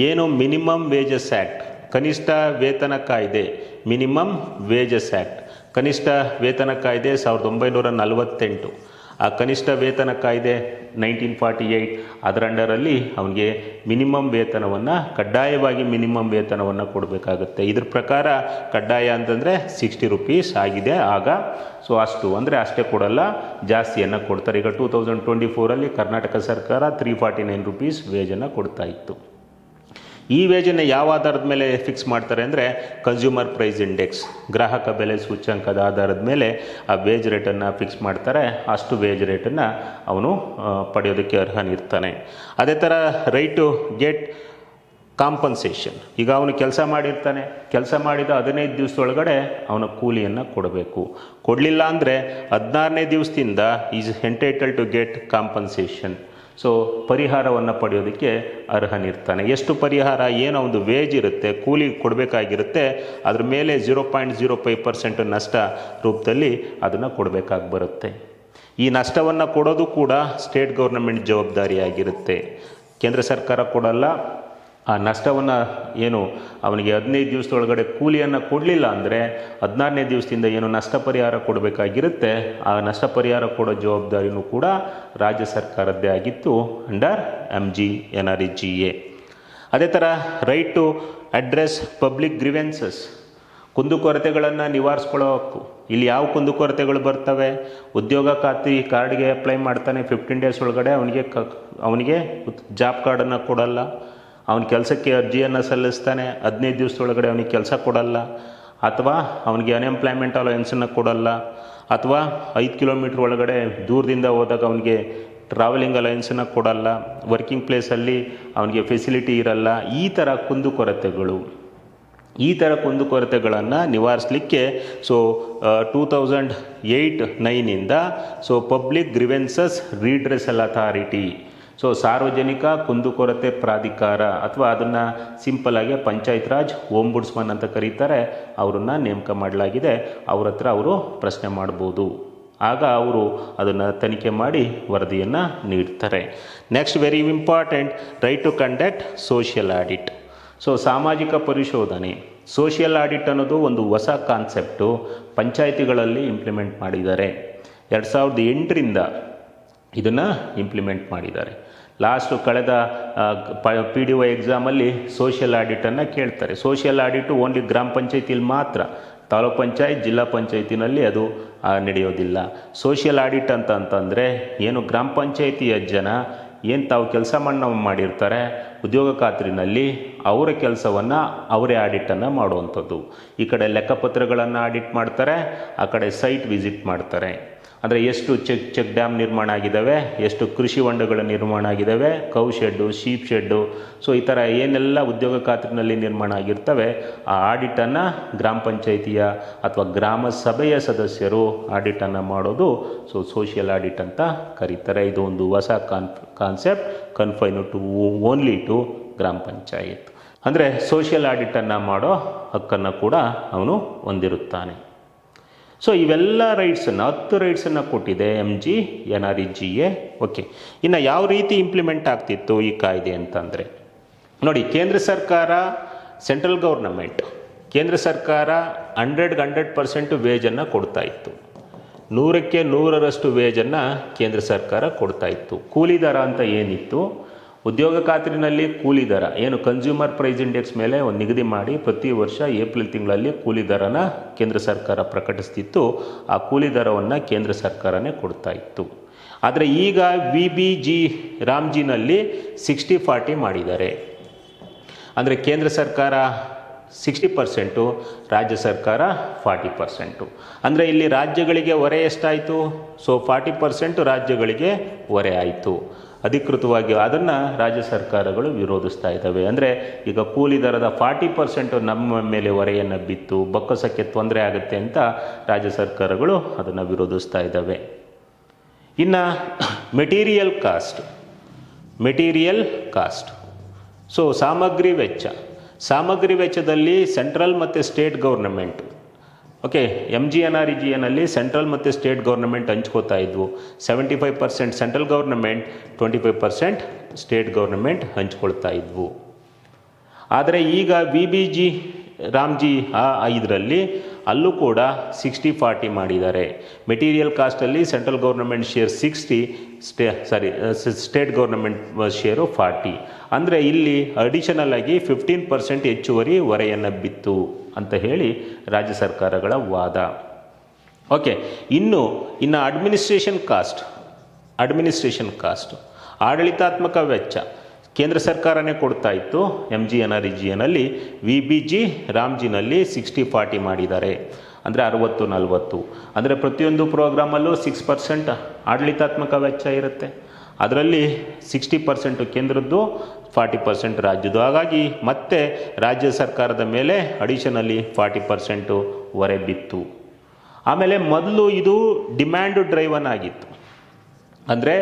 ಏನು ಮಿನಿಮಮ್ ವೇಜಸ್ ಆ್ಯಕ್ಟ್, ಕನಿಷ್ಠ ವೇತನ ಕಾಯ್ದೆ, ಮಿನಿಮಮ್ ವೇಜಸ್ ಆ್ಯಕ್ಟ್, ಕನಿಷ್ಠ ವೇತನ ಕಾಯ್ದೆ 1948. ಆ ಕನಿಷ್ಠ ವೇತನ ಕಾಯ್ದೆ 1948 ಅದರ ಅಂಡರಲ್ಲಿ ಅವನಿಗೆ ಮಿನಿಮಮ್ ವೇತನವನ್ನು ಕಡ್ಡಾಯವಾಗಿ ಮಿನಿಮಮ್ ವೇತನವನ್ನು ಕೊಡಬೇಕಾಗುತ್ತೆ. ಇದ್ರ ಪ್ರಕಾರ ಕಡ್ಡಾಯ ಅಂತಂದರೆ 60 ರೂಪೀಸ್ ಆಗಿದೆ ಆಗ. ಸೊ ಅಷ್ಟೇ ಕೊಡಲ್ಲ, ಜಾಸ್ತಿಯನ್ನು ಕೊಡ್ತಾರೆ. ಈಗ 2024 ಕರ್ನಾಟಕ ಸರ್ಕಾರ 349 ರೂಪೀಸ್ ವೇಜನ್ನು ಕೊಡ್ತಾ ಇತ್ತು. ಈ ವೇಜನ್ನು ಯಾವ ಆಧಾರದ ಮೇಲೆ ಫಿಕ್ಸ್ ಮಾಡ್ತಾರೆ ಅಂದರೆ ಕನ್ಸ್ಯೂಮರ್ ಪ್ರೈಸ್ ಇಂಡೆಕ್ಸ್, ಗ್ರಾಹಕ ಬೆಲೆ ಸೂಚ್ಯಂಕದ ಆಧಾರದ ಮೇಲೆ ಆ ವೇಜ್ ರೇಟನ್ನು ಫಿಕ್ಸ್ ಮಾಡ್ತಾರೆ. ಅಷ್ಟು ವೇಜ್ ರೇಟನ್ನು ಅವನು ಪಡೆಯೋದಕ್ಕೆ ಅರ್ಹನಿರ್ತಾನೆ. ಅದೇ ಥರ ರೈಟ್ ಟು ಗೆಟ್ ಕಾಂಪನ್ಸೇಷನ್. ಈಗ ಅವನು ಕೆಲಸ ಮಾಡಿರ್ತಾನೆ, ಕೆಲಸ ಮಾಡಿದ 15 ದಿವಸದೊಳಗಡೆ ಅವನ ಕೂಲಿಯನ್ನು ಕೊಡಬೇಕು. ಕೊಡಲಿಲ್ಲ ಅಂದರೆ 16ನೇ ದಿವಸದಿಂದ is entitle to get compensation. So ಪರಿಹಾರವನ್ನು ಪಡೆಯೋದಕ್ಕೆ ಅರ್ಹನಿರ್ತಾನೆ. ಎಷ್ಟು ಪರಿಹಾರ? ಏನೋ ಒಂದು ವೇಜ್ ಇರುತ್ತೆ, ಕೂಲಿ ಕೊಡಬೇಕಾಗಿರುತ್ತೆ, ಅದ್ರ ಮೇಲೆ 0.05% ನಷ್ಟ ರೂಪದಲ್ಲಿ ಅದನ್ನು ಕೊಡಬೇಕಾಗಿ ಬರುತ್ತೆ. ಈ ನಷ್ಟವನ್ನು ಕೊಡೋದು ಕೂಡ ಸ್ಟೇಟ್ ಗೌರ್ನಮೆಂಟ್ ಜವಾಬ್ದಾರಿಯಾಗಿರುತ್ತೆ. ಕೇಂದ್ರ ಸರ್ಕಾರ ಕೊಡಲ್ಲ. ಆ ನಷ್ಟವನ್ನು ಏನು ಅವನಿಗೆ 15 ದಿವಸದೊಳಗಡೆ ಕೂಲಿಯನ್ನು ಕೊಡಲಿಲ್ಲ ಅಂದರೆ 16ನೇ ದಿವಸದಿಂದ ಏನು ನಷ್ಟ ಪರಿಹಾರ ಕೊಡಬೇಕಾಗಿರುತ್ತೆ ಆ ನಷ್ಟ ಪರಿಹಾರ ಕೊಡೋ ಜವಾಬ್ದಾರಿನೂ ಕೂಡ ರಾಜ್ಯ ಸರ್ಕಾರದ್ದೇ ಆಗಿತ್ತು ಅಂಡರ್ MGNREGA. ಅದೇ ಥರ right to address public grievances, ಕುಂದುಕೊರತೆಗಳನ್ನು ನಿವಾರಿಸ್ಕೊಳ್ಳೋ ಹಕ್ಕು. ಇಲ್ಲಿ ಯಾವ ಕುಂದುಕೊರತೆಗಳು ಬರ್ತವೆ? ಉದ್ಯೋಗ ಖಾತ್ರಿ ಕಾರ್ಡ್ಗೆ ಅಪ್ಲೈ ಮಾಡ್ತಾನೆ, 15 ಡೇಸ್ ಒಳಗಡೆ ಅವನಿಗೆ ಜಾಬ್ ಕಾರ್ಡನ್ನು ಕೊಡಲ್ಲ. ಅವನ ಕೆಲಸಕ್ಕೆ ಅರ್ಜಿಯನ್ನು ಸಲ್ಲಿಸ್ತಾನೆ, 15 ದಿವಸದೊಳಗಡೆ ಅವನಿಗೆ ಕೆಲಸ ಕೊಡಲ್ಲ. ಅಥವಾ ಅವನಿಗೆ ಅನ್ಎಂಪ್ಲಾಯ್ಮೆಂಟ್ ಅಲವೆನ್ಸನ್ನು ಕೊಡಲ್ಲ. ಅಥವಾ 5 ಕಿಲೋಮೀಟ್ರ್ ಒಳಗಡೆ ದೂರದಿಂದ ಹೋದಾಗ ಅವನಿಗೆ ಟ್ರಾವೆಲಿಂಗ್ ಅಲವೆನ್ಸನ್ನು ಕೊಡಲ್ಲ. ವರ್ಕಿಂಗ್ ಪ್ಲೇಸಲ್ಲಿ ಅವನಿಗೆ ಫೆಸಿಲಿಟಿ ಇರಲ್ಲ. ಈ ಥರ ಕುಂದುಕೊರತೆಗಳನ್ನು ನಿವಾರಿಸಲಿಕ್ಕೆ 2008-9 ಪಬ್ಲಿಕ್ ಗ್ರಿವೆನ್ಸಸ್ ರೀಡ್ರೆಸಲ್ ಅಥಾರಿಟಿ, ಸಾರ್ವಜನಿಕ ಕುಂದುಕೊರತೆ ಪ್ರಾಧಿಕಾರ ಅಥವಾ ಅದನ್ನು ಸಿಂಪಲ್ಲಾಗಿ ಪಂಚಾಯತ್ ರಾಜ್ ಓಂಬುಡ್ಸ್ಮನ್ ಅಂತ ಕರೀತಾರೆ, ಅವರನ್ನು ನೇಮಕ ಮಾಡಲಾಗಿದೆ. ಅವ್ರ ಹತ್ರ ಅವರು ಪ್ರಶ್ನೆ ಮಾಡ್ಬೋದು. ಆಗ ಅವರು ಅದನ್ನು ತನಿಖೆ ಮಾಡಿ ವರದಿಯನ್ನು ನೀಡ್ತಾರೆ. Next very important, right to conduct social audit. So ಸಾಮಾಜಿಕ ಪರಿಶೋಧನೆ, ಸೋಷಿಯಲ್ ಆಡಿಟ್ ಅನ್ನೋದು ಒಂದು ಹೊಸ ಕಾನ್ಸೆಪ್ಟು ಪಂಚಾಯಿತಿಗಳಲ್ಲಿ ಇಂಪ್ಲಿಮೆಂಟ್ ಮಾಡಿದ್ದಾರೆ. 2008ರಿಂದ ಇದನ್ನು ಇಂಪ್ಲಿಮೆಂಟ್ ಮಾಡಿದ್ದಾರೆ. ಲಾಸ್ಟು ಕಳೆದ PDO ಎಕ್ಸಾಮಲ್ಲಿ ಸೋಷಿಯಲ್ ಆಡಿಟನ್ನು ಕೇಳ್ತಾರೆ. ಸೋಷಿಯಲ್ ಆಡಿಟು ಓನ್ಲಿ ಗ್ರಾಮ ಪಂಚಾಯತಿಲಿ ಮಾತ್ರ, ತಾಲೂಕು ಪಂಚಾಯತ್ ಜಿಲ್ಲಾ ಪಂಚಾಯತಿನಲ್ಲಿ ಅದು ನಡೆಯೋದಿಲ್ಲ. ಸೋಷಿಯಲ್ ಆಡಿಟ್ ಅಂತಂದರೆ ಏನು ಗ್ರಾಮ ಪಂಚಾಯತಿಯ ಜನ ಏನು ತಾವು ಕೆಲಸ ಮಾಡಿರ್ತಾರೆ ಉದ್ಯೋಗ ಖಾತ್ರಿನಲ್ಲಿ, ಅವರ ಕೆಲಸವನ್ನು ಅವರೇ ಆಡಿಟನ್ನು ಮಾಡುವಂಥದ್ದು. ಈ ಕಡೆ ಲೆಕ್ಕಪತ್ರಗಳನ್ನು ಆಡಿಟ್ ಮಾಡ್ತಾರೆ, ಆ ಕಡೆ ಸೈಟ್ ವಿಸಿಟ್ ಮಾಡ್ತಾರೆ. ಅಂದರೆ ಎಷ್ಟು ಚೆಕ್ ಡ್ಯಾಮ್ ನಿರ್ಮಾಣ ಆಗಿದ್ದಾವೆ, ಎಷ್ಟು ಕೃಷಿ ಹೊಂಡಗಳ ನಿರ್ಮಾಣ ಆಗಿದ್ದಾವೆ, cow shed, sheep shed, so ಈ ಥರ ಏನೆಲ್ಲ ಉದ್ಯೋಗ ಖಾತ್ರಿನಲ್ಲಿ ನಿರ್ಮಾಣ ಆಗಿರ್ತವೆ ಆ ಆಡಿಟನ್ನು ಗ್ರಾಮ ಪಂಚಾಯಿತಿಯ ಅಥವಾ ಗ್ರಾಮ ಸಭೆಯ ಸದಸ್ಯರು ಆಡಿಟನ್ನು ಮಾಡೋದು ಸೋಷಿಯಲ್ ಆಡಿಟ್ ಅಂತ ಕರೀತಾರೆ. ಇದು ಒಂದು ಹೊಸ concept, confine to only to Gram Panchayat. ಅಂದರೆ ಸೋಷಿಯಲ್ ಆಡಿಟನ್ನು ಮಾಡೋ ಹಕ್ಕನ್ನು ಕೂಡ ಅವನು ಹೊಂದಿರುತ್ತಾನೆ. ಸೊ ಇವೆಲ್ಲ ರೈಟ್ಸನ್ನು 10 ರೈಟ್ಸನ್ನು ಕೊಟ್ಟಿದೆ MGNREGA. ಓಕೆ, ಇನ್ನು ಯಾವ ರೀತಿ ಇಂಪ್ಲಿಮೆಂಟ್ ಆಗ್ತಿತ್ತು ಈ ಕಾಯ್ದೆ ಅಂತಂದರೆ ನೋಡಿ, ಕೇಂದ್ರ ಸರ್ಕಾರ, ಸೆಂಟ್ರಲ್ ಗೌರ್ನಮೆಂಟ್, ಕೇಂದ್ರ ಸರ್ಕಾರ 100% ವೇಜನ್ನು ಕೊಡ್ತಾ ಇತ್ತು. 100ಕ್ಕೆ 100ರಷ್ಟು ವೇಜನ್ನು ಕೇಂದ್ರ ಸರ್ಕಾರ ಕೊಡ್ತಾ ಇತ್ತು. ಕೂಲಿ ದರ ಅಂತ ಏನಿತ್ತು, ಉದ್ಯೋಗ ಖಾತ್ರಿನಲ್ಲಿ ಕೂಲಿ ದರ ಏನು ಕನ್ಸ್ಯೂಮರ್ ಪ್ರೈಸ್ ಇಂಡೆಕ್ಸ್ ಮೇಲೆ ಒಂದು ನಿಗದಿ ಮಾಡಿ ಪ್ರತಿ ವರ್ಷ ಏಪ್ರಿಲ್ ತಿಂಗಳಲ್ಲಿ ಕೂಲಿ ದರನ ಕೇಂದ್ರ ಸರ್ಕಾರ ಪ್ರಕಟಿಸ್ತಿತ್ತು. ಆ ಕೂಲಿ ದರವನ್ನು ಕೇಂದ್ರ ಸರ್ಕಾರನೇ ಕೊಡ್ತಾ ಇತ್ತು. ಆದರೆ ಈಗ VBG ರಾಮ್ಜಿನಲ್ಲಿ 60-40 ಮಾಡಿದ್ದಾರೆ. ಅಂದರೆ ಕೇಂದ್ರ ಸರ್ಕಾರ 60%, ರಾಜ್ಯ ಸರ್ಕಾರ 40%. ಅಂದರೆ ಇಲ್ಲಿ ರಾಜ್ಯಗಳಿಗೆ ಹೊರೆ ಎಷ್ಟಾಯಿತು? ಸೊ 40% ರಾಜ್ಯಗಳಿಗೆ ಹೊರೆ ಆಯಿತು. ಅಧಿಕೃತವಾಗಿ ಅದನ್ನು ರಾಜ್ಯ ಸರ್ಕಾರಗಳು ವಿರೋಧಿಸ್ತಾ ಇದ್ದಾವೆ. ಅಂದರೆ ಈಗ ಕೂಲಿ ದರದ 40% ನಮ್ಮ ಮೇಲೆ ಹೊರೆಯನ್ನು ಬಿತ್ತು, ಬೊಕ್ಕಸಕ್ಕೆ ತೊಂದರೆ ಆಗುತ್ತೆ ಅಂತ ರಾಜ್ಯ ಸರ್ಕಾರಗಳು ಅದನ್ನು ವಿರೋಧಿಸ್ತಾ ಇದ್ದಾವೆ. ಇನ್ನು ಮೆಟೀರಿಯಲ್ ಕಾಸ್ಟ್, ಸೊ ಸಾಮಗ್ರಿ ವೆಚ್ಚದಲ್ಲಿ ಸೆಂಟ್ರಲ್ ಮತ್ತು ಸ್ಟೇಟ್ ಗೌರ್ನಮೆಂಟ್, ಓಕೆ, MGNREGAನಲ್ಲಿ ಸೆಂಟ್ರಲ್ ಮತ್ತು ಸ್ಟೇಟ್ ಗೌರ್ನಮೆಂಟ್ ಹಂಚ್ಕೋತಾ ಇದ್ವು. 75% ಸೆಂಟ್ರಲ್ ಗೌರ್ನಮೆಂಟ್, 25% ಸ್ಟೇಟ್ ಗೌರ್ನಮೆಂಟ್ ಹಂಚ್ಕೊಳ್ತಾ ಇದ್ವು. ಆದರೆ ಈಗ VBG ರಾಮ್ಜಿ ಇದರಲ್ಲಿ ಅಲ್ಲೂ ಕೂಡ 60-40 ಮಾಡಿದ್ದಾರೆ. ಮೆಟೀರಿಯಲ್ ಕಾಸ್ಟಲ್ಲಿ central government share 60, state government share 40. ಅಂದರೆ ಇಲ್ಲಿ ಅಡಿಷನಲ್ ಆಗಿ 15% ಹೆಚ್ಚುವರಿ ಹೊರೆಯನ್ನು ಬಿತ್ತು ಅಂತ ಹೇಳಿ ರಾಜ್ಯ ಸರ್ಕಾರಗಳ ವಾದ. ಓಕೆ, ಇನ್ನು ಅಡ್ಮಿನಿಸ್ಟ್ರೇಷನ್ ಕಾಸ್ಟ್, ಆಡಳಿತಾತ್ಮಕ ವೆಚ್ಚ ಕೇಂದ್ರ ಸರ್ಕಾರನೇ ಕೊಡ್ತಾ ಇತ್ತು. MGNREGAನಲ್ಲಿ, VBG ರಾಮ್ಜಿನಲ್ಲಿ 60-40 ಮಾಡಿದ್ದಾರೆ. ಅಂದರೆ 60-40. ಅಂದರೆ ಪ್ರತಿಯೊಂದು ಪ್ರೋಗ್ರಾಮಲ್ಲೂ 6% ಆಡಳಿತಾತ್ಮಕ ವೆಚ್ಚ ಇರುತ್ತೆ. ಅದರಲ್ಲಿ 60% ಕೇಂದ್ರದ್ದು, 40% ರಾಜ್ಯದ್ದು. ಹಾಗಾಗಿ ಮತ್ತೆ ರಾಜ್ಯ ಸರ್ಕಾರದ ಮೇಲೆ ಅಡಿಷನಲ್ಲಿ 40% ಹೊರೆ ಬಿತ್ತು. ಆಮೇಲೆ ಮೊದಲು ಇದು ಡಿಮ್ಯಾಂಡ್ ಡ್ರೈವನ್ ಆಗಿತ್ತು, ಅಂದರೆ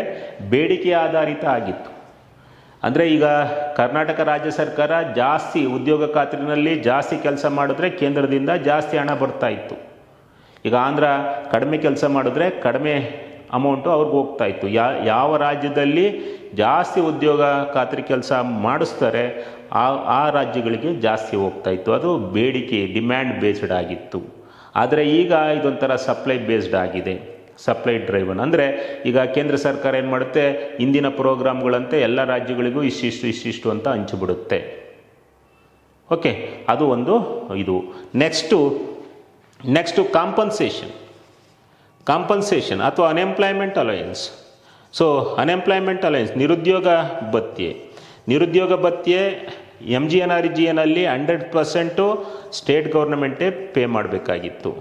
ಬೇಡಿಕೆ ಆಧಾರಿತ ಆಗಿತ್ತು. ಅಂದರೆ ಈಗ ಕರ್ನಾಟಕ ರಾಜ್ಯ ಸರ್ಕಾರ ಜಾಸ್ತಿ ಉದ್ಯೋಗ ಖಾತ್ರಿನಲ್ಲಿ ಜಾಸ್ತಿ ಕೆಲಸ ಮಾಡಿದ್ರೆ ಕೇಂದ್ರದಿಂದ ಜಾಸ್ತಿ ಹಣ ಬರ್ತಾ ಇತ್ತು. ಈಗ ಆಂಧ್ರ ಕಡಿಮೆ ಕೆಲಸ ಮಾಡಿದ್ರೆ ಕಡಿಮೆ ಅಮೌಂಟು ಅವ್ರಿಗೆ ಹೋಗ್ತಾ ಇತ್ತು. ಯಾವ ರಾಜ್ಯದಲ್ಲಿ ಜಾಸ್ತಿ ಉದ್ಯೋಗ ಖಾತ್ರಿ ಕೆಲಸ ಮಾಡಿಸ್ತಾರೆ ಆ ರಾಜ್ಯಗಳಿಗೆ ಜಾಸ್ತಿ ಹೋಗ್ತಾ ಇತ್ತು. ಅದು ಬೇಡಿಕೆ, ಡಿಮ್ಯಾಂಡ್ ಬೇಸ್ಡ್ ಆಗಿತ್ತು. ಆದರೆ ಈಗ ಇದೊಂಥರ ಸಪ್ಲೈ ಬೇಸ್ಡ್ ಆಗಿದೆ, ಸಪ್ಲೈ ಡ್ರೈವನ್. ಅಂದರೆ ಈಗ ಕೇಂದ್ರ ಸರ್ಕಾರ ಏನು ಮಾಡುತ್ತೆ, ಇಂದಿನ ಪ್ರೋಗ್ರಾಮ್ಗಳಂತೆ ಎಲ್ಲ ರಾಜ್ಯಗಳಿಗೂ ಇಷ್ಟಿಷ್ಟು ಅಂತ ಹಂಚಿಬಿಡುತ್ತೆ. ಓಕೆ, ಅದು ಒಂದು ಇದು. ನೆಕ್ಸ್ಟು ಕಾಂಪನ್ಸೇಷನ್ ಅಥವಾ unemployment allowance. So unemployment alliance, ನಿರುದ್ಯೋಗ ಭತ್ಯೆ MGNREGAನಲ್ಲಿ 100% ಸ್ಟೇಟ್ ಗೌರ್ನಮೆಂಟೇ ಪೇ ಮಾಡಬೇಕಾಗಿತ್ತು.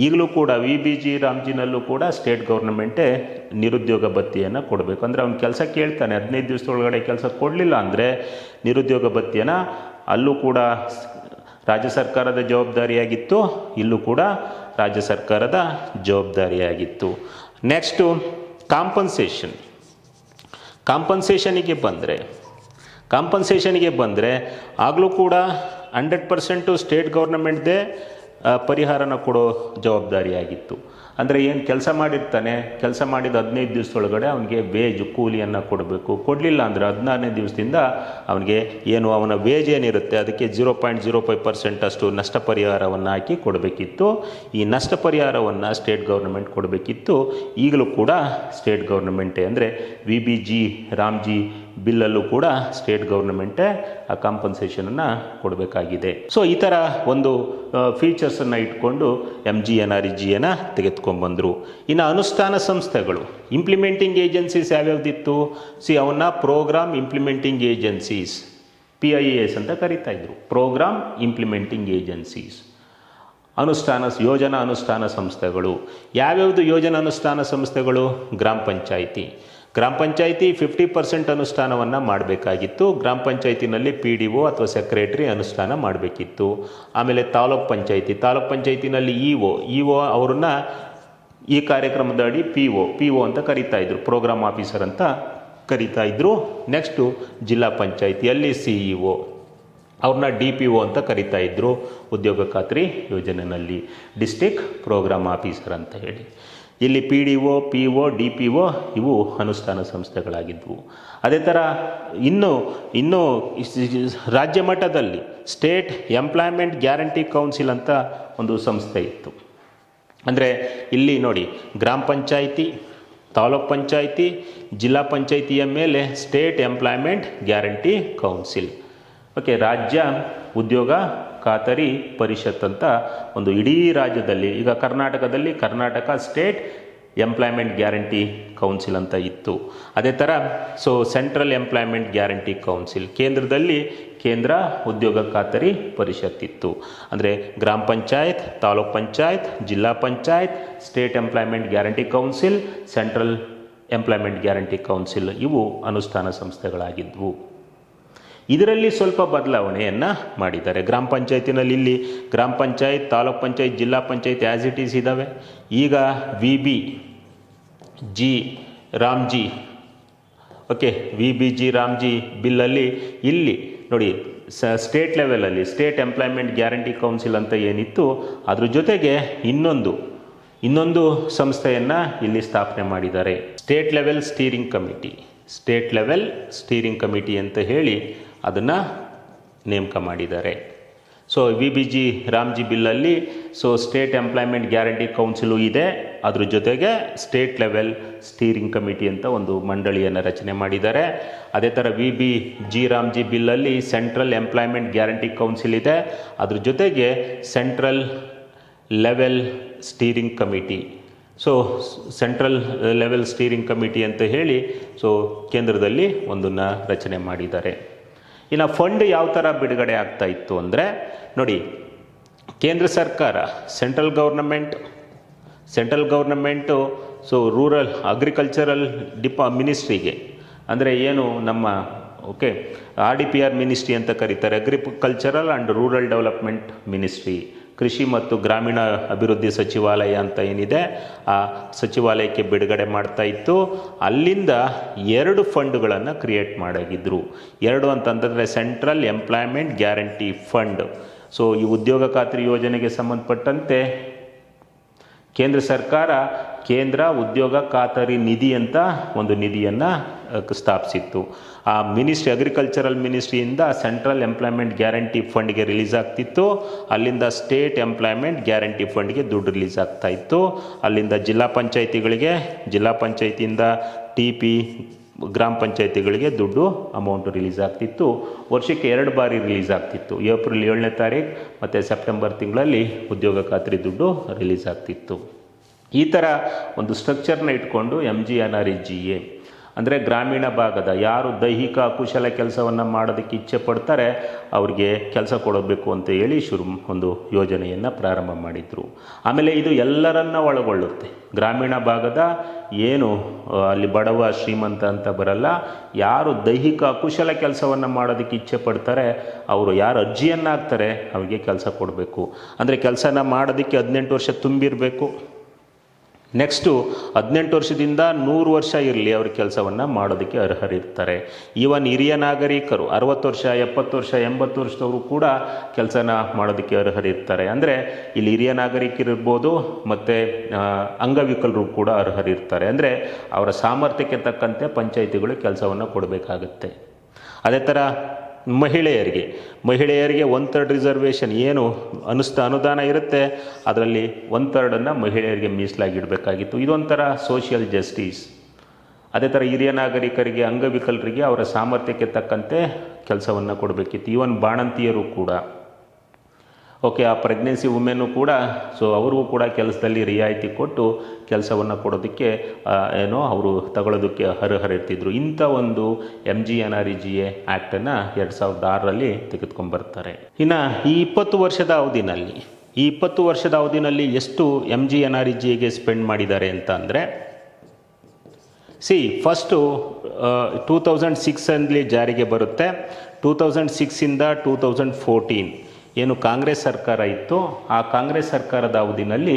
ಈಗಲೂ ಕೂಡ VBG ರಾಮ್ಜಿನಲ್ಲೂ ಕೂಡ ಸ್ಟೇಟ್ ಗೌರ್ನಮೆಂಟೇ ನಿರುದ್ಯೋಗ ಭತ್ಯೆಯನ್ನು ಕೊಡಬೇಕು. ಅಂದರೆ ಅವ್ನು ಕೆಲಸ ಕೇಳ್ತಾನೆ, 15 ದಿವಸದೊಳಗಡೆ ಕೆಲಸ ಕೊಡಲಿಲ್ಲ ಅಂದರೆ ನಿರುದ್ಯೋಗ ಭತ್ಯೆನ ಅಲ್ಲೂ ಕೂಡ ರಾಜ್ಯ ಸರ್ಕಾರದ ಜವಾಬ್ದಾರಿಯಾಗಿತ್ತು, ಇಲ್ಲೂ ಕೂಡ ರಾಜ್ಯ ಸರ್ಕಾರದ ಜವಾಬ್ದಾರಿಯಾಗಿತ್ತು. ನೆಕ್ಸ್ಟು ಕಾಂಪನ್ಸೇಷನಿಗೆ ಬಂದರೆ ಆಗಲೂ ಕೂಡ 100% ಸ್ಟೇಟ್ ಗೌರ್ನಮೆಂಟ್ದೇ, ಪರಿಹಾರನ ಕೊಡೋ ಜವಾಬ್ದಾರಿಯಾಗಿತ್ತು. ಅಂದರೆ ಏನು ಕೆಲಸ ಮಾಡಿರ್ತಾನೆ, ಕೆಲಸ ಮಾಡಿದ 15 ದಿವಸದೊಳಗಡೆ ಅವನಿಗೆ ವೇಜು ಕೂಲಿಯನ್ನು ಕೊಡಬೇಕು. ಕೊಡಲಿಲ್ಲ ಅಂದರೆ 16ನೇ ದಿವಸದಿಂದ ಅವನಿಗೆ ಏನು ಅವನ ವೇಜ್ ಏನಿರುತ್ತೆ ಅದಕ್ಕೆ 0.05% ಅಷ್ಟು ನಷ್ಟ ಪರಿಹಾರವನ್ನು ಹಾಕಿ ಕೊಡಬೇಕಿತ್ತು. ಈ ನಷ್ಟ ಪರಿಹಾರವನ್ನು ಸ್ಟೇಟ್ ಗೌರ್ನಮೆಂಟ್ ಕೊಡಬೇಕಿತ್ತು. ಈಗಲೂ ಕೂಡ ಸ್ಟೇಟ್ ಗೌರ್ನಮೆಂಟೇ, ಅಂದರೆ VBG ರಾಮ್ಜಿ ಬಿಲ್ಲಲ್ಲೂ ಕೂಡ ಸ್ಟೇಟ್ ಗೌರ್ನಮೆಂಟೇ ಆ ಕಾಂಪನ್ಸೇಷನನ್ನು ಕೊಡಬೇಕಾಗಿದೆ. ಸೊ ಈ ಥರ ಒಂದು ಫೀಚರ್ಸನ್ನು ಇಟ್ಕೊಂಡು MGNREGAನ ತೆಗೆದುಕೊಂಡ್ಬಂದರು. ಇನ್ನು ಅನುಷ್ಠಾನ ಸಂಸ್ಥೆಗಳು, ಇಂಪ್ಲಿಮೆಂಟಿಂಗ್ ಏಜೆನ್ಸೀಸ್ ಯಾವ್ಯಾವ್ದಿತ್ತು? ಅವನ್ನ ಪ್ರೋಗ್ರಾಮ್ ಇಂಪ್ಲಿಮೆಂಟಿಂಗ್ ಏಜೆನ್ಸೀಸ್, PIAS ಅಂತ ಕರಿತಾ ಇದ್ರು. ಪ್ರೋಗ್ರಾಮ್ ಇಂಪ್ಲಿಮೆಂಟಿಂಗ್ ಏಜೆನ್ಸೀಸ್, ಯೋಜನಾ ಅನುಷ್ಠಾನ ಸಂಸ್ಥೆಗಳು. ಯಾವ್ಯಾವುದು ಯೋಜನಾ ಅನುಷ್ಠಾನ ಸಂಸ್ಥೆಗಳು? ಗ್ರಾಮ ಪಂಚಾಯಿತಿ 50% ಅನುಷ್ಠಾನವನ್ನು ಮಾಡಬೇಕಾಗಿತ್ತು. ಗ್ರಾಮ ಪಂಚಾಯಿತಿನಲ್ಲಿ PDO ಅಥವಾ ಸೆಕ್ರೆಟರಿ ಅನುಷ್ಠಾನ ಮಾಡಬೇಕಿತ್ತು. ಆಮೇಲೆ ತಾಲೂಕ್ ಪಂಚಾಯಿತಿನಲ್ಲಿ EO ಅವ್ರನ್ನ ಈ ಕಾರ್ಯಕ್ರಮದ ಅಡಿ PO ಅಂತ ಕರಿತಾ ಇದ್ರು, ಪ್ರೋಗ್ರಾಮ್ ಆಫೀಸರ್ ಅಂತ ಕರಿತಾ ಇದ್ರು. ನೆಕ್ಸ್ಟು ಜಿಲ್ಲಾ ಪಂಚಾಯಿತಿಯಲ್ಲಿ CEO ಅವ್ರನ್ನ DPO ಅಂತ ಕರಿತಾ ಇದ್ರು. ಉದ್ಯೋಗ ಖಾತ್ರಿ ಯೋಜನೆಯಲ್ಲಿ ಡಿಸ್ಟ್ರಿಕ್ಟ್ ಪ್ರೋಗ್ರಾಮ್ ಆಫೀಸರ್ ಅಂತ ಹೇಳಿ. ಇಲ್ಲಿ PDO, PO, DPO ಇವು ಅನುಷ್ಠಾನ ಸಂಸ್ಥೆಗಳಾಗಿದ್ವು. ಅದೇ ಥರ ಇನ್ನು ರಾಜ್ಯ ಮಟ್ಟದಲ್ಲಿ ಸ್ಟೇಟ್ ಎಂಪ್ಲಾಯ್ಮೆಂಟ್ ಗ್ಯಾರಂಟಿ ಕೌನ್ಸಿಲ್ ಅಂತ ಒಂದು ಸಂಸ್ಥೆ ಇತ್ತು. ಅಂದರೆ ಇಲ್ಲಿ ನೋಡಿ, ಗ್ರಾಮ ಪಂಚಾಯಿತಿ, ತಾಲೂಕ್ ಪಂಚಾಯಿತಿ, ಜಿಲ್ಲಾ ಪಂಚಾಯಿತಿಯ ಮೇಲೆ ಸ್ಟೇಟ್ ಎಂಪ್ಲಾಯ್ಮೆಂಟ್ ಗ್ಯಾರಂಟಿ ಕೌನ್ಸಿಲ್. ರಾಜ್ಯ ಉದ್ಯೋಗ ಖಾತರಿ ಪರಿಷತ್ ಅಂತ ಒಂದು ಇಡೀ ರಾಜ್ಯದಲ್ಲಿ, ಈಗ ಕರ್ನಾಟಕದಲ್ಲಿ Karnataka state employment guarantee council ಅಂತ ಇತ್ತು. ಅದೇ ಥರ ಸೆಂಟ್ರಲ್ ಎಂಪ್ಲಾಯ್ಮೆಂಟ್ ಗ್ಯಾರಂಟಿ ಕೌನ್ಸಿಲ್, ಕೇಂದ್ರದಲ್ಲಿ ಕೇಂದ್ರ ಉದ್ಯೋಗ ಖಾತರಿ ಪರಿಷತ್ ಇತ್ತು. ಅಂದರೆ ಗ್ರಾಮ ಪಂಚಾಯತ್, ತಾಲೂಕ್ ಪಂಚಾಯತ್, ಜಿಲ್ಲಾ Panchayat, state employment guarantee council, central employment guarantee council ಇವು ಅನುಷ್ಠಾನ ಸಂಸ್ಥೆಗಳಾಗಿದ್ವು. ಇದರಲ್ಲಿ ಸ್ವಲ್ಪ ಬದಲಾವಣೆಯನ್ನು ಮಾಡಿದ್ದಾರೆ. ಗ್ರಾಮ ಪಂಚಾಯತಿನಲ್ಲಿ ಇಲ್ಲಿ ಗ್ರಾಮ ಪಂಚಾಯತ್, ತಾಲೂಕ್ ಪಂಚಾಯತ್, ಜಿಲ್ಲಾ ಪಂಚಾಯತ್ ಆ್ಯಸ್ ಇಟ್ ಈಸ್ ಇದ್ದಾವೆ. ಈಗ VBG ರಾಮ್ಜಿ ಬಿಲ್ಲಲ್ಲಿ ಇಲ್ಲಿ ನೋಡಿ, ಸ್ಟೇಟ್ ಲೆವೆಲಲ್ಲಿ ಸ್ಟೇಟ್ ಎಂಪ್ಲಾಯ್ಮೆಂಟ್ ಗ್ಯಾರಂಟಿ ಕೌನ್ಸಿಲ್ ಅಂತ ಏನಿತ್ತು, ಅದ್ರ ಜೊತೆಗೆ ಇನ್ನೊಂದು ಸಂಸ್ಥೆಯನ್ನು ಇಲ್ಲಿ ಸ್ಥಾಪನೆ ಮಾಡಿದ್ದಾರೆ. ಸ್ಟೇಟ್ ಲೆವೆಲ್ ಸ್ಟೀರಿಂಗ್ ಕಮಿಟಿ ಅಂತ ಹೇಳಿ ಅದನ್ನು ನೇಮಕ ಮಾಡಿದ್ದಾರೆ. VBG ರಾಮ್ಜಿ ಬಿಲ್ಲಲ್ಲಿ ಸ್ಟೇಟ್ ಎಂಪ್ಲಾಯ್ಮೆಂಟ್ ಗ್ಯಾರಂಟಿ ಕೌನ್ಸಿಲು ಇದೆ, ಅದ್ರ ಜೊತೆಗೆ ಸ್ಟೇಟ್ ಲೆವೆಲ್ ಸ್ಟೀರಿಂಗ್ ಕಮಿಟಿ ಅಂತ ಒಂದು ಮಂಡಳಿಯನ್ನು ರಚನೆ ಮಾಡಿದ್ದಾರೆ. ಅದೇ ಥರ VBG ರಾಮ್ಜಿ ಬಿಲ್ಲಲ್ಲಿ ಸೆಂಟ್ರಲ್ ಎಂಪ್ಲಾಯ್ಮೆಂಟ್ ಗ್ಯಾರಂಟಿ ಕೌನ್ಸಿಲ್ ಇದೆ, ಅದ್ರ ಜೊತೆಗೆ central level steering committee. Central level steering committee ಅಂತ ಹೇಳಿ ಕೇಂದ್ರದಲ್ಲಿ ಒಂದನ್ನು ರಚನೆ ಮಾಡಿದ್ದಾರೆ. ಇನ್ನು ಫಂಡ್ ಯಾವ ಥರ ಬಿಡುಗಡೆ ಆಗ್ತಾ ಇತ್ತು ಅಂದರೆ ನೋಡಿ, ಕೇಂದ್ರ ಸರ್ಕಾರ ಸೆಂಟ್ರಲ್ ಗೌರ್ನಮೆಂಟು ರೂರಲ್ ಅಗ್ರಿಕಲ್ಚರಲ್ ಮಿನಿಸ್ಟ್ರಿಗೆ, ಅಂದರೆ ಏನು ನಮ್ಮ RDPR ಮಿನಿಸ್ಟ್ರಿ ಅಂತ ಕರೀತಾರೆ, agricultural and rural development ministry, ಕೃಷಿ ಮತ್ತು ಗ್ರಾಮೀಣ ಅಭಿವೃದ್ಧಿ ಸಚಿವಾಲಯ ಅಂತ ಏನಿದೆ ಆ ಸಚಿವಾಲಯಕ್ಕೆ ಬಿಡುಗಡೆ ಮಾಡ್ತಾ ಇತ್ತು. ಅಲ್ಲಿಂದ 2 ಫಂಡ್ಗಳನ್ನು ಕ್ರಿಯೇಟ್ ಮಾಡಾಗಿದ್ದರು. 2 ಅಂತಂದರೆ ಸೆಂಟ್ರಲ್ ಎಂಪ್ಲಾಯ್ಮೆಂಟ್ ಗ್ಯಾರಂಟಿ ಫಂಡ್. ಈ ಉದ್ಯೋಗ ಖಾತ್ರಿ ಯೋಜನೆಗೆ ಸಂಬಂಧಪಟ್ಟಂತೆ ಕೇಂದ್ರ ಸರ್ಕಾರ ಕೇಂದ್ರ ಉದ್ಯೋಗ ಖಾತರಿ ನಿಧಿ ಅಂತ ಒಂದು ನಿಧಿಯನ್ನು ಸ್ಥಾಪಿಸಿತ್ತು. ಆ ಅಗ್ರಿಕಲ್ಚರಲ್ ಮಿನಿಸ್ಟ್ರಿಯಿಂದ ಸೆಂಟ್ರಲ್ ಎಂಪ್ಲಾಯ್ಮೆಂಟ್ ಗ್ಯಾರಂಟಿ ಫಂಡ್ಗೆ ರಿಲೀಸ್ ಆಗ್ತಿತ್ತು, ಅಲ್ಲಿಂದ ಸ್ಟೇಟ್ ಎಂಪ್ಲಾಯ್ಮೆಂಟ್ ಗ್ಯಾರಂಟಿ ಫಂಡ್ಗೆ ದುಡ್ಡು ರಿಲೀಸ್ ಆಗ್ತಾ ಇತ್ತು. ಅಲ್ಲಿಂದ ಜಿಲ್ಲಾ ಪಂಚಾಯಿತಿಯಿಂದ TP ಗ್ರಾಮ ಪಂಚಾಯಿತಿಗಳಿಗೆ ದುಡ್ಡು ಅಮೌಂಟು ರಿಲೀಸ್ ಆಗ್ತಿತ್ತು. ವರ್ಷಕ್ಕೆ 2 ಬಾರಿ ರಿಲೀಸ್ ಆಗ್ತಿತ್ತು. ಏಪ್ರಿಲ್ 7ನೇ ತಾರೀಕು ಮತ್ತು ಸೆಪ್ಟೆಂಬರ್ ತಿಂಗಳಲ್ಲಿ ಉದ್ಯೋಗ ಖಾತ್ರಿ ದುಡ್ಡು ರಿಲೀಸ್ ಆಗ್ತಿತ್ತು. ಈ ಥರ ಒಂದು ಸ್ಟ್ರಕ್ಚರ್ನ ಇಟ್ಕೊಂಡು MGNREGA ಅಂದರೆ ಗ್ರಾಮೀಣ ಭಾಗದ ಯಾರು ದೈಹಿಕ ಕುಶಲ ಕೆಲಸವನ್ನು ಮಾಡೋದಕ್ಕೆ ಇಚ್ಛೆ ಪಡ್ತಾರೆ ಅವ್ರಿಗೆ ಕೆಲಸ ಕೊಡಬೇಕು ಅಂತ ಹೇಳಿ ಒಂದು ಯೋಜನೆಯನ್ನು ಪ್ರಾರಂಭ ಮಾಡಿದರು. ಆಮೇಲೆ ಇದು ಎಲ್ಲರನ್ನ ಒಳಗೊಳ್ಳುತ್ತೆ. ಗ್ರಾಮೀಣ ಭಾಗದ ಏನು ಅಲ್ಲಿ ಬಡವ ಶ್ರೀಮಂತ ಅಂತ ಬರಲ್ಲ, ಯಾರು ದೈಹಿಕ ಕುಶಲ ಕೆಲಸವನ್ನು ಮಾಡೋದಕ್ಕೆ ಇಚ್ಛೆ ಪಡ್ತಾರೆ ಅವರು ಯಾರು ಅರ್ಜಿಯನ್ನು ಹಾಕ್ತಾರೆ ಅವ್ರಿಗೆ ಕೆಲಸ ಕೊಡಬೇಕು. ಅಂದರೆ ಕೆಲಸನ ಮಾಡೋದಕ್ಕೆ 18 ವರ್ಷ ತುಂಬಿರಬೇಕು. ನೆಕ್ಸ್ಟು 18 ವರ್ಷದಿಂದ 100 ವರ್ಷ ಇರಲಿ ಅವ್ರ ಕೆಲಸವನ್ನು ಮಾಡೋದಕ್ಕೆ ಅರ್ಹರಿರ್ತಾರೆ. ಈವನ್ ಹಿರಿಯ ನಾಗರಿಕರು 60 ವರ್ಷ 70 ವರ್ಷ 80 ವರ್ಷದವರು ಕೂಡ ಕೆಲಸನ ಮಾಡೋದಕ್ಕೆ ಅರ್ಹರಿರ್ತಾರೆ. ಅಂದರೆ ಇಲ್ಲಿ ಹಿರಿಯ ನಾಗರಿಕರಿರ್ಬೋದು ಮತ್ತು ಅಂಗವಿಕಲರು ಕೂಡ ಅರ್ಹರಿರ್ತಾರೆ. ಅಂದರೆ ಅವರ ಸಾಮರ್ಥ್ಯಕ್ಕೆ ತಕ್ಕಂತೆ ಪಂಚಾಯಿತಿಗಳು ಕೆಲಸವನ್ನು ಕೊಡಬೇಕಾಗುತ್ತೆ. ಅದೇ ಥರ ಮಹಿಳೆಯರಿಗೆ 1/3 ರಿಸರ್ವೇಷನ್ ಏನು ಅನುದಾನ ಇರುತ್ತೆ ಅದರಲ್ಲಿ 1/3 ಮಹಿಳೆಯರಿಗೆ ಮೀಸಲಾಗಿಡಬೇಕಾಗಿತ್ತು. ಇದೊಂಥರ ಸೋಷಿಯಲ್ ಜಸ್ಟಿಸ್. ಅದೇ ಥರ ಹಿರಿಯ ನಾಗರಿಕರಿಗೆ ಅಂಗವಿಕಲರಿಗೆ ಅವರ ಸಾಮರ್ಥ್ಯಕ್ಕೆ ತಕ್ಕಂತೆ ಕೆಲಸವನ್ನು ಕೊಡಬೇಕಿತ್ತು. ಈವನ್ ಬಾಣಂತಿಯರು ಕೂಡ ಓಕೆ, ಆ ಪ್ರೆಗ್ನೆನ್ಸಿ ವುಮೆನ್ನು ಕೂಡ ಅವ್ರಿಗೂ ಕೂಡ ಕೆಲಸದಲ್ಲಿ ರಿಯಾಯಿತಿ ಕೊಟ್ಟು ಕೆಲಸವನ್ನು ಕೊಡೋದಕ್ಕೆ ಅವರು ತಗೊಳ್ಳೋದಕ್ಕೆ ಅರ್ಹರಿರ್ತಿದ್ರು. ಇಂಥ ಒಂದು MGNREGA ಆ್ಯಕ್ಟನ್ನು 2006ರಲ್ಲಿ ತೆಗೆದುಕೊಂಡ್ಬರ್ತಾರೆ. ಇನ್ನು ಈ 20 ವರ್ಷದ ಅವಧಿನಲ್ಲಿ ಎಷ್ಟು MGNREGAಗೆ ಸ್ಪೆಂಡ್ ಮಾಡಿದ್ದಾರೆ ಅಂತ ಅಂದರೆ ಫಸ್ಟು 2006 ಜಾರಿಗೆ ಬರುತ್ತೆ. 2006ಇಂದ 2014 ಏನು ಕಾಂಗ್ರೆಸ್ ಸರ್ಕಾರ ಇತ್ತು, ಆ ಕಾಂಗ್ರೆಸ್ ಸರ್ಕಾರದ ಅವಧಿನಲ್ಲಿ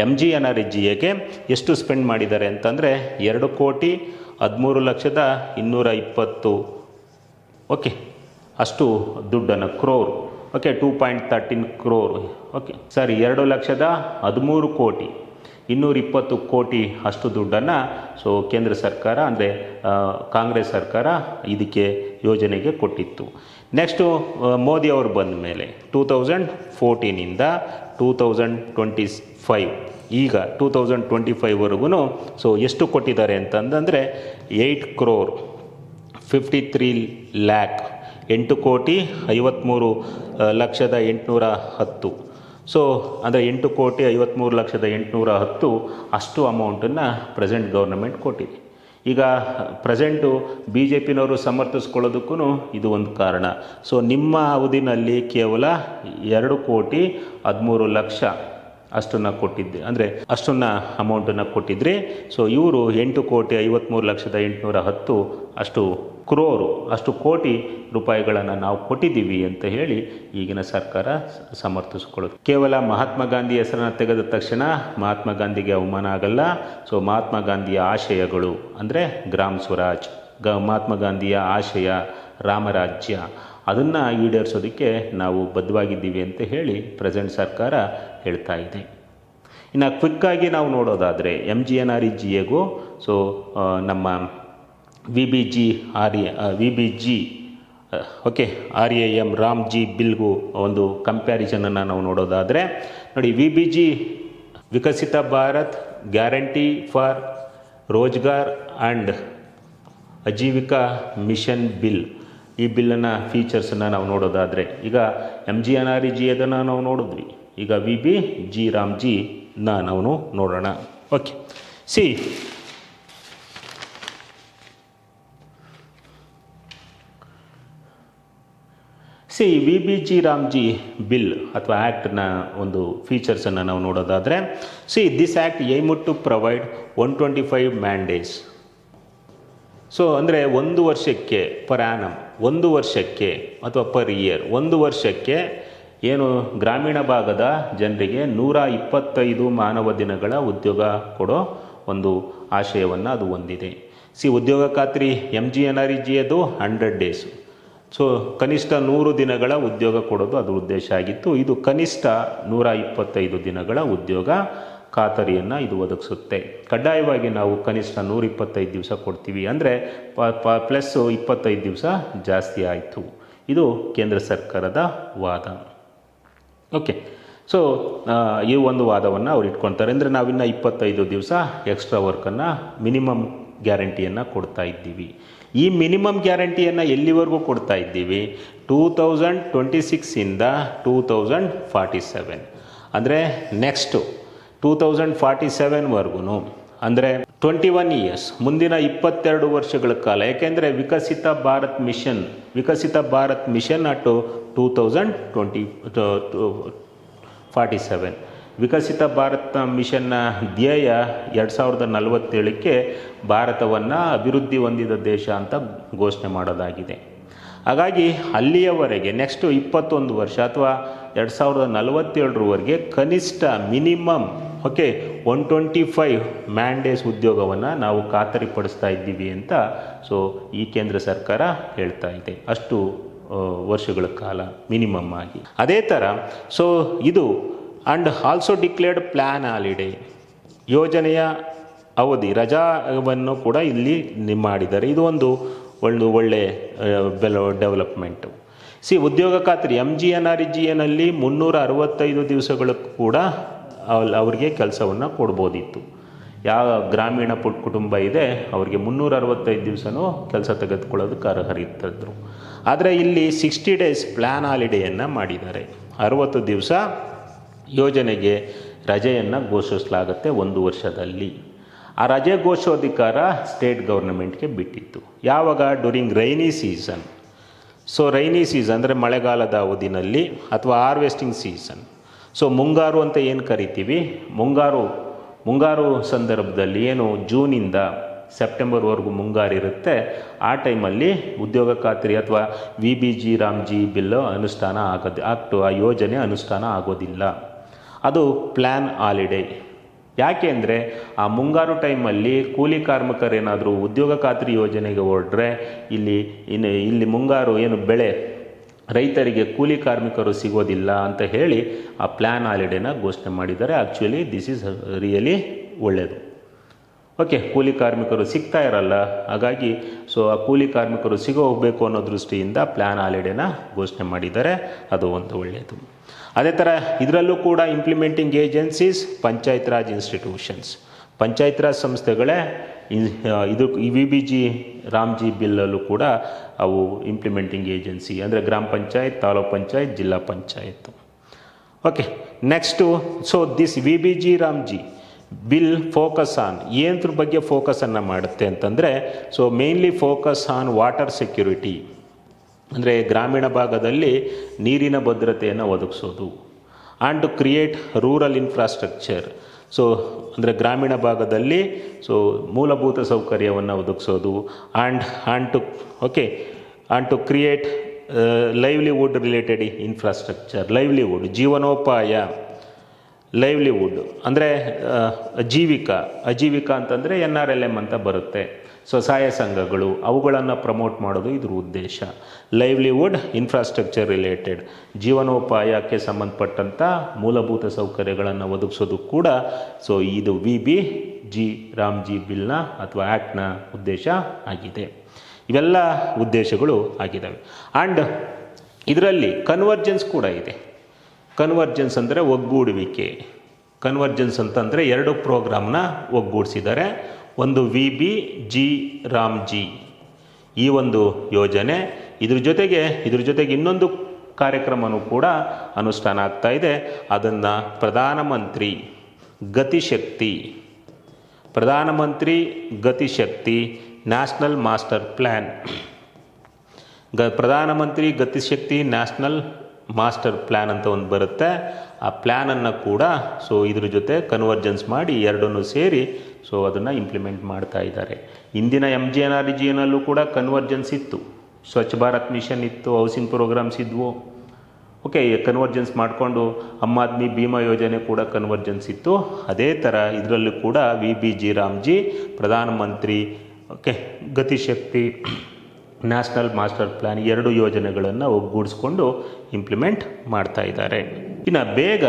MGNREGAಗೆ ಎಷ್ಟು ಸ್ಪೆಂಡ್ ಮಾಡಿದ್ದಾರೆ ಅಂತಂದರೆ 2,13,220,000 ಓಕೆ ಅಷ್ಟು ದುಡ್ಡನ್ನು ಕ್ರೋರ್ ಓಕೆ 2.13 crore ಓಕೆ 2,13,220,000 ಅಷ್ಟು ದುಡ್ಡನ್ನು ಕೇಂದ್ರ ಸರ್ಕಾರ ಅಂದರೆ ಕಾಂಗ್ರೆಸ್ ಸರ್ಕಾರ ಇದಕ್ಕೆ ಯೋಜನೆಗೆ ಕೊಟ್ಟಿತ್ತು. ನೆಕ್ಸ್ಟು ಮೋದಿ ಅವರು ಬಂದ ಮೇಲೆ 2014ಇಂದ 2025 ಈಗ 2025ವರೆಗೂ ಎಷ್ಟು ಕೊಟ್ಟಿದ್ದಾರೆ ಅಂತಂದರೆ 8,53,00,000 8,53,810,000 ಅಂದರೆ 8,53,810,000 ಅಷ್ಟು ಅಮೌಂಟನ್ನು ಪ್ರೆಸೆಂಟ್ ಗೌರ್ನಮೆಂಟ್ ಕೊಟ್ಟಿದೆ. ಈಗ ಪ್ರೆಸೆಂಟು BJPನವರು ಸಮರ್ಥಿಸ್ಕೊಳ್ಳೋದಕ್ಕೂ ಇದು ಒಂದು ಕಾರಣ. ನಿಮ್ಮ ಅವಧಿನಲ್ಲಿ ಕೇವಲ 2,13,00,000 ಅಷ್ಟನ್ನು ಕೊಟ್ಟಿದ್ದೆ, ಅಂದರೆ ಅಷ್ಟನ್ನು ಅಮೌಂಟನ್ನು ಕೊಟ್ಟಿದ್ರಿ. ಇವರು 8,53,810,000 ಅಷ್ಟು ಕೋಟಿ ರೂಪಾಯಿಗಳನ್ನು ನಾವು ಕೊಟ್ಟಿದ್ದೀವಿ ಅಂತ ಹೇಳಿ ಈಗಿನ ಸರ್ಕಾರ ಸಮರ್ಥಿಸ್ಕೊಳ್ಳೋದು. ಕೇವಲ ಮಹಾತ್ಮ ಗಾಂಧಿ ಹೆಸರನ್ನು ತೆಗೆದ ತಕ್ಷಣ ಮಹಾತ್ಮ ಗಾಂಧಿಗೆ ಅವಮಾನ ಆಗಲ್ಲ. ಮಹಾತ್ಮ ಗಾಂಧಿಯ ಆಶಯಗಳು ಅಂದರೆ ಗ್ರಾಮ್ ಸ್ವರಾಜ್, ಮಹಾತ್ಮ ಗಾಂಧಿಯ ಆಶಯ ರಾಮರಾಜ್ಯ, ಅದನ್ನು ಈಡೇರಿಸೋದಕ್ಕೆ ನಾವು ಬದ್ಧವಾಗಿದ್ದೀವಿ ಅಂತ ಹೇಳಿ ಪ್ರೆಸೆಂಟ್ ಸರ್ಕಾರ ಹೇಳ್ತಾ ಇದೆ. ಇನ್ನು ಕ್ವಿಕ್ಕಾಗಿ ನಾವು ನೋಡೋದಾದರೆ MGNREGAಗೂ ನಮ್ಮ VBG ಓಕೆ RAM ರಾಮ್ಜಿ ಬಿಲ್ಗೂ ಒಂದು ಕಂಪ್ಯಾರಿಸನನ್ನು ನಾವು ನೋಡೋದಾದರೆ ನೋಡಿ, VBG Viksit Bharat guarantee for Rozgar and Ajeevika mission bill, ಈ ಬಿಲ್ಲನ್ನು ಫೀಚರ್ಸನ್ನು ನಾವು ನೋಡೋದಾದರೆ ಈಗ MGNREGAದನ್ನು ನಾವು ನೋಡಿದ್ವಿ. ಈಗ VBG ರಾಮ್ಜಿನ ನಾವು ನೋಡೋಣ. ಓಕೆ VBG ರಾಮ್ಜಿ ಬಿಲ್ ಅಥವಾ ಆ್ಯಕ್ಟ್ನ ಒಂದು ಫೀಚರ್ಸನ್ನು ನಾವು ನೋಡೋದಾದರೆ this act aim to provide 125 mandates. ಅಂದರೆ ಒಂದು ವರ್ಷಕ್ಕೆ ಪರ್ ಆ್ಯನಮ್, ಒಂದು ವರ್ಷಕ್ಕೆ ಅಥವಾ ಪರ್ ಇಯರ್, ಒಂದು ವರ್ಷಕ್ಕೆ ಏನು ಗ್ರಾಮೀಣ ಭಾಗದ ಜನರಿಗೆ 125 ಮಾನವ ದಿನಗಳ ಉದ್ಯೋಗ ಕೊಡೋ ಒಂದು ಆಶಯವನ್ನು ಅದು ಹೊಂದಿದೆ. ಉದ್ಯೋಗ ಖಾತ್ರಿ MGNREGAದು 100 days. ಕನಿಷ್ಠ 100 ದಿನಗಳ ಉದ್ಯೋಗ ಕೊಡೋದು ಅದು ಉದ್ದೇಶ ಆಗಿತ್ತು. ಇದು ಕನಿಷ್ಠ 125 ದಿನಗಳ ಉದ್ಯೋಗ ಖಾತರಿಯನ್ನು ಇದು ಒದಗಿಸುತ್ತೆ. ಕಡ್ಡಾಯವಾಗಿ ನಾವು ಕನಿಷ್ಠ 125 ದಿವಸ ಕೊಡ್ತೀವಿ, ಅಂದರೆ ಪ್ಲಸ್ 25 ದಿವಸ ಜಾಸ್ತಿ ಆಯಿತು. ಇದು ಕೇಂದ್ರ ಸರ್ಕಾರದ ವಾದ. ಓಕೆ ಈ ಒಂದು ವಾದವನ್ನು ಅವ್ರು ಇಟ್ಕೊಳ್ತಾರೆ. ಅಂದರೆ ನಾವಿನ್ನು 25 ದಿವಸ ಎಕ್ಸ್ಟ್ರಾ ವರ್ಕನ್ನು ಮಿನಿಮಮ್ ಗ್ಯಾರಂಟಿಯನ್ನು ಕೊಡ್ತಾ ಇದ್ದೀವಿ. ಈ ಮಿನಿಮಮ್ ಗ್ಯಾರಂಟಿಯನ್ನು ಎಲ್ಲಿವರೆಗೂ ಕೊಡ್ತಾ ಇದ್ದೀವಿ? 2026ಇಂದ 2047, ಅಂದರೆ ನೆಕ್ಸ್ಟು 2047ವರೆಗೂ, ಅಂದರೆ 21 years, ಮುಂದಿನ 22 ವರ್ಷಗಳ ಕಾಲ. ಯಾಕೆಂದರೆ ವಿಕಸಿತ ಭಾರತ್ ಮಿಷನ್ ಅಟ್ 2047, ವಿಕಸಿತ ಭಾರತ ಮಿಷನ್ನ ಧ್ಯೇಯ 2047ಕ್ಕೆ ಭಾರತವನ್ನು ಅಭಿವೃದ್ಧಿ ಹೊಂದಿದ ದೇಶ ಅಂತ ಘೋಷಣೆ ಮಾಡೋದಾಗಿದೆ. ಹಾಗಾಗಿ ಅಲ್ಲಿಯವರೆಗೆ ನೆಕ್ಸ್ಟು 21 ವರ್ಷ ಅಥವಾ 2047ರವರೆಗೆ ಕನಿಷ್ಠ ಮಿನಿಮಮ್ ಓಕೆ 125 ಮ್ಯಾನ್ ಡೇಸ್ ಉದ್ಯೋಗವನ್ನು ನಾವು ಖಾತರಿಪಡಿಸ್ತಾ ಇದ್ದೀವಿ ಅಂತ ಸೊ ಈ ಕೇಂದ್ರ ಸರ್ಕಾರ ಹೇಳ್ತಾ ಇದೆ, ಅಷ್ಟು ವರ್ಷಗಳ ಕಾಲ ಮಿನಿಮಮ್ ಆಗಿ. ಅದೇ ಥರ ಸೊ ಇದು and also declared plan holiday, ಯೋಜನೆಯ ಅವಧಿ ರಜಾವನ್ನು ಕೂಡ ಇಲ್ಲಿ ಮಾಡಿದ್ದಾರೆ. ಇದು ಒಂದು ಒಳ್ಳೆ ಡೆವಲಪ್ಮೆಂಟು. ಉದ್ಯೋಗ ಖಾತ್ರಿ MGNREGA 365 ದಿವಸಗಳು ಕೂಡ ಅವರಿಗೆ ಕೆಲಸವನ್ನು ಕೊಡ್ಬೋದಿತ್ತು. ಯಾವ ಗ್ರಾಮೀಣ ಕುಟುಂಬ ಇದೆ ಅವರಿಗೆ 365 ದಿವಸನೂ ಕೆಲಸ ತೆಗೆದುಕೊಳ್ಳೋದಕ್ಕೆ ಅರ್ಹರಿರ್ತಿದ್ರು. ಆದರೆ ಇಲ್ಲಿ 60 ಡೇಸ್ ಪ್ಲ್ಯಾನ್ ಹಾಲಿಡೇಯನ್ನು ಮಾಡಿದ್ದಾರೆ. 60 ದಿವಸ ಯೋಜನೆಗೆ ರಜೆಯನ್ನು ಘೋಷಿಸಲಾಗುತ್ತೆ ಒಂದು ವರ್ಷದಲ್ಲಿ. ಆ ರಜೆ ಘೋಷೋಧಿಕಾರ ಸ್ಟೇಟ್ ಗೌರ್ನಮೆಂಟ್ಗೆ ಬಿಟ್ಟಿತ್ತು. ಯಾವಾಗ? During rainy season. So rainy season ಅಂದರೆ ಮಳೆಗಾಲದ ಅವಧಿನಲ್ಲಿ ಅಥವಾ ಹಾರ್ವೆಸ್ಟಿಂಗ್ ಸೀಸನ್. ಸೊ ಮುಂಗಾರು ಅಂತ ಏನು ಕರಿತೀವಿ, ಮುಂಗಾರು ಸಂದರ್ಭದಲ್ಲಿ ಏನು ಜೂನಿಂದ ಸೆಪ್ಟೆಂಬರ್ವರೆಗೂ ಮುಂಗಾರು ಇರುತ್ತೆ, ಆ ಟೈಮಲ್ಲಿ ಉದ್ಯೋಗ ಖಾತ್ರಿ ಅಥವಾ VBG ರಾಮ್ಜಿ ಬಿಲ್ ಅನುಷ್ಠಾನ ಆ ಯೋಜನೆ ಅನುಷ್ಠಾನ ಆಗೋದಿಲ್ಲ. ಅದು ಪ್ಲ್ಯಾನ್ ಹಾಲಿಡೇ. ಯಾಕೆ ಅಂದರೆ ಆ ಮುಂಗಾರು ಟೈಮಲ್ಲಿ ಕೂಲಿ ಕಾರ್ಮಿಕರೇನಾದರೂ ಉದ್ಯೋಗ ಖಾತ್ರಿ ಯೋಜನೆಗೆ ಹೊರಡ್ರೆ ಇಲ್ಲಿ ಮುಂಗಾರು ಏನು ಬೆಳೆ ರೈತರಿಗೆ ಕೂಲಿ ಕಾರ್ಮಿಕರು ಸಿಗೋದಿಲ್ಲ ಅಂತ ಹೇಳಿ ಆ ಪ್ಲ್ಯಾನ್ ಹಾಲಿಡೇನ ಘೋಷಣೆ ಮಾಡಿದ್ದಾರೆ. ಆ್ಯಕ್ಚುಲಿ ದಿಸ್ ಈಸ್ ರಿಯಲಿ ಒಳ್ಳೆಯದು. ಓಕೆ, ಕೂಲಿ ಕಾರ್ಮಿಕರು ಸಿಗ್ತಾ ಇರಲ್ಲ, ಹಾಗಾಗಿ ಸೊ ಆ ಕೂಲಿ ಕಾರ್ಮಿಕರು ಹೋಗಬೇಕು ಅನ್ನೋ ದೃಷ್ಟಿಯಿಂದ ಪ್ಲ್ಯಾನ್ ಹಾಲಿಡೇನ ಘೋಷಣೆ ಮಾಡಿದ್ದಾರೆ. ಅದು ಒಂದು ಒಳ್ಳೆಯದು. ಅದೇ ಥರ ಇದರಲ್ಲೂ ಕೂಡ implementing agencies panchayat Raj institutions, panchayat Raj ಸಂಸ್ಥೆಗಳೇ ಇದು VBG ರಾಮ್ಜಿ ಬಿಲ್ಲಲ್ಲೂ ಕೂಡ ಅವು ಇಂಪ್ಲಿಮೆಂಟಿಂಗ್ ಏಜೆನ್ಸಿ ಅಂದರೆ ಗ್ರಾಮ ಪಂಚಾಯತ್, ತಾಲೂಕ್ ಪಂಚಾಯತ್, ಜಿಲ್ಲಾ panchayat. Okay, next so this VBG Ramji bill focus on ಏನದ್ರ ಬಗ್ಗೆ ಫೋಕಸನ್ನು ಮಾಡುತ್ತೆ ಅಂತಂದರೆ so mainly focus on water security, ಅಂದರೆ ಗ್ರಾಮೀಣ ಭಾಗದಲ್ಲಿ ನೀರಿನ ಭದ್ರತೆಯನ್ನು ಒದಗಿಸೋದು. And to create rural infrastructure. So ಅಂದರೆ ಗ್ರಾಮೀಣ ಭಾಗದಲ್ಲಿ ಸೊ ಮೂಲಭೂತ ಸೌಕರ್ಯವನ್ನು ಒದಗಿಸೋದು. And to create livelihood related infrastructure. Livelihood ಜೀವನೋಪಾಯ, ಲೈವ್ಲಿಹುಡ್ ಅಂದರೆ ಅಜೀವಿಕ ಅಂತಂದರೆ NRLM ಅಂತ ಬರುತ್ತೆ. ಸ್ವಸಹಾಯ ಸಂಘಗಳು ಅವುಗಳನ್ನು ಪ್ರಮೋಟ್ ಮಾಡೋದು ಇದ್ರ ಉದ್ದೇಶ. ಲೈವ್ಲಿಹುಡ್ ಇನ್ಫ್ರಾಸ್ಟ್ರಕ್ಚರ್ ರಿಲೇಟೆಡ್, ಜೀವನೋಪಾಯಕ್ಕೆ ಸಂಬಂಧಪಟ್ಟಂಥ ಮೂಲಭೂತ ಸೌಕರ್ಯಗಳನ್ನು ಒದಗಿಸೋದು ಕೂಡ ಸೊ ಇದು VBG ರಾಮ್ಜಿ ಬಿಲ್ನ ಅಥವಾ ಆ್ಯಕ್ಟ್ನ ಉದ್ದೇಶ ಆಗಿದೆ. ಇವೆಲ್ಲ ಉದ್ದೇಶಗಳು ಆಗಿದ್ದಾವೆ. ಆ್ಯಂಡ್ ಇದರಲ್ಲಿ ಕನ್ವರ್ಜೆನ್ಸ್ ಕೂಡ ಇದೆ. ಕನ್ವರ್ಜೆನ್ಸ್ ಅಂದರೆ ಒಗ್ಗೂಡುವಿಕೆ. ಕನ್ವರ್ಜೆನ್ಸ್ ಅಂತಂದರೆ 2 ಪ್ರೋಗ್ರಾಮ್ನ ಒಗ್ಗೂಡಿಸಿದ್ದಾರೆ. ಒಂದು VBG ರಾಮ್ಜಿ ಈ ಒಂದು ಯೋಜನೆ, ಇದ್ರ ಜೊತೆಗೆ ಇನ್ನೊಂದು ಕಾರ್ಯಕ್ರಮವೂ ಕೂಡ ಅನುಷ್ಠಾನ ಆಗ್ತಾ ಇದೆ. ಅದನ್ನು ಪ್ರಧಾನಮಂತ್ರಿ ಗತಿಶಕ್ತಿ ನ್ಯಾಷನಲ್ ಮಾಸ್ಟರ್ ಪ್ಲ್ಯಾನ್, ಪ್ರಧಾನಮಂತ್ರಿ ಗತಿಶಕ್ತಿ ನ್ಯಾಷನಲ್ ಮಾಸ್ಟರ್ ಪ್ಲ್ಯಾನ್ ಅಂತ ಒಂದು ಬರುತ್ತೆ. ಆ ಪ್ಲ್ಯಾನನ್ನು ಕೂಡ ಸೊ ಇದ್ರ ಜೊತೆ ಕನ್ವರ್ಜೆನ್ಸ್ ಮಾಡಿ ಎರಡನ್ನೂ ಸೇರಿ ಸೊ ಅದನ್ನು ಇಂಪ್ಲಿಮೆಂಟ್ ಮಾಡ್ತಾ ಇದ್ದಾರೆ. ಇಂದಿನ MGNREGA ಕೂಡ ಕನ್ವರ್ಜೆನ್ಸ್ ಇತ್ತು, ಸ್ವಚ್ಛ ಭಾರತ್ ಮಿಷನ್ ಇತ್ತು, ಹೌಸಿಂಗ್ ಪ್ರೋಗ್ರಾಮ್ಸ್ ಇದ್ವು. ಓಕೆ, ಕನ್ವರ್ಜೆನ್ಸ್ ಮಾಡಿಕೊಂಡು ಅಮ್ಮ ಆದ್ಮಿ ಭೀಮಾ ಯೋಜನೆ ಕೂಡ ಕನ್ವರ್ಜೆನ್ಸ್ ಇತ್ತು. ಅದೇ ಥರ ಇದರಲ್ಲೂ ಕೂಡ VBG ರಾಮ್ಜಿ ಪ್ರಧಾನಮಂತ್ರಿ ಗತಿಶಕ್ತಿ ನ್ಯಾಷನಲ್ ಮಾಸ್ಟರ್ ಪ್ಲ್ಯಾನ್ 2 ಯೋಜನೆಗಳನ್ನು ಒಗ್ಗೂಡಿಸ್ಕೊಂಡು ಇಂಪ್ಲಿಮೆಂಟ್ ಮಾಡ್ತಾ ಇದ್ದಾರೆ. ಇನ್ನು ಬೇಗ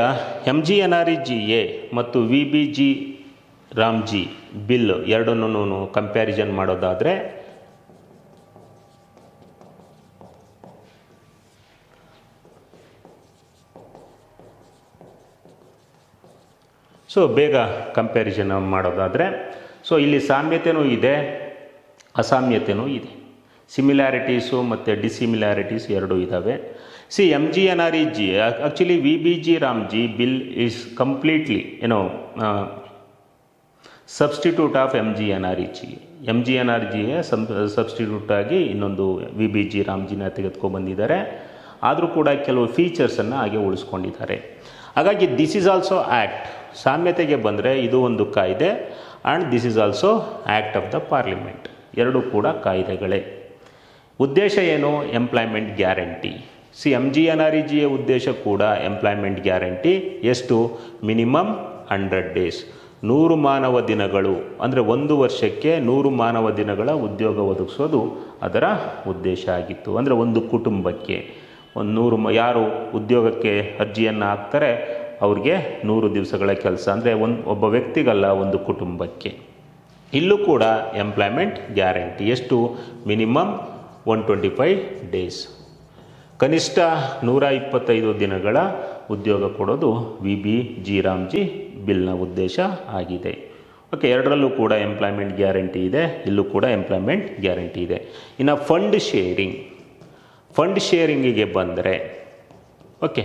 MGNREGA ಮತ್ತು VBG ರಾಮ್ಜಿ ಬಿಲ್ ಎರಡನ್ನೂ ಕಂಪ್ಯಾರಿಸನ್ ಮಾಡೋದಾದರೆ ಸೊ ಇಲ್ಲಿ ಸಾಮ್ಯತೆಯೂ ಇದೆ, ಅಸಾಮ್ಯತೆಯೂ ಇದೆ. ಸಿಮಿಲ್ಯಾರಿಟೀಸು ಮತ್ತು ಡಿಸಿಮಿಲ್ಯಾರಿಟೀಸ್ ಎರಡೂ ಇದ್ದಾವೆ. MGNREGA actually VBG Ramji bill is completely substitute of MGNREGA substitute ಆಗಿ ಇನ್ನೊಂದು VBG ರಾಮ್ಜಿನ ತೆಗೆದುಕೊಂಡ್ಬಂದಿದ್ದಾರೆ. ಆದರೂ ಕೂಡ ಕೆಲವು ಫೀಚರ್ಸನ್ನು ಹಾಗೆ ಉಳಿಸ್ಕೊಂಡಿದ್ದಾರೆ. ಹಾಗಾಗಿ ದಿಸ್ ಈಸ್ ಆಲ್ಸೋ ಆ್ಯಕ್ಟ್. ಸಾಮ್ಯತೆಗೆ ಬಂದರೆ ಇದು ಒಂದು ಕಾಯ್ದೆ and this is also act of the parliament. ಎರಡೂ ಕೂಡ ಕಾಯ್ದೆಗಳೇ. ಉದ್ದೇಶ ಏನು? Employment guarantee. MGNREGA ಉದ್ದೇಶ ಕೂಡ ಎಂಪ್ಲಾಯ್ಮೆಂಟ್ ಗ್ಯಾರಂಟಿ. ಎಷ್ಟು? Minimum 100 days. 100 ಮಾನವ ದಿನಗಳು ಅಂದರೆ 1 ವರ್ಷಕ್ಕೆ 100 ಮಾನವ ದಿನಗಳ ಉದ್ಯೋಗ ಒದಗಿಸೋದು ಅದರ ಉದ್ದೇಶ ಆಗಿತ್ತು. ಅಂದರೆ ಒಂದು ಕುಟುಂಬಕ್ಕೆ ಒಂದು 100 ಯಾರು ಉದ್ಯೋಗಕ್ಕೆ ಅರ್ಜಿಯನ್ನು ಹಾಕ್ತಾರೆ ಅವ್ರಿಗೆ 100 ದಿವಸಗಳ ಕೆಲಸ, ಅಂದರೆ ಒಬ್ಬ ವ್ಯಕ್ತಿಗಲ್ಲ, ಒಂದು ಕುಟುಂಬಕ್ಕೆ. ಇಲ್ಲೂ ಕೂಡ ಎಂಪ್ಲಾಯ್ಮೆಂಟ್ ಗ್ಯಾರಂಟಿ ಎಷ್ಟು? ಮಿನಿಮಮ್ 125 ಡೇಸ್, ಕನಿಷ್ಠ 125 ದಿನಗಳ ಉದ್ಯೋಗ ಕೊಡೋದು VBG ರಾಮ್ಜಿ ಬಿಲ್ನ ಉದ್ದೇಶ ಆಗಿದೆ. ಓಕೆ, ಎರಡರಲ್ಲೂ ಕೂಡ ಎಂಪ್ಲಾಯ್ಮೆಂಟ್ ಗ್ಯಾರಂಟಿ ಇದೆ, ಇಲ್ಲೂ ಕೂಡ ಎಂಪ್ಲಾಯ್ಮೆಂಟ್ ಗ್ಯಾರಂಟಿ ಇದೆ. ಇನ್ನು ಫಂಡ್ ಶೇರಿಂಗಿಗೆ ಬಂದರೆ, ಓಕೆ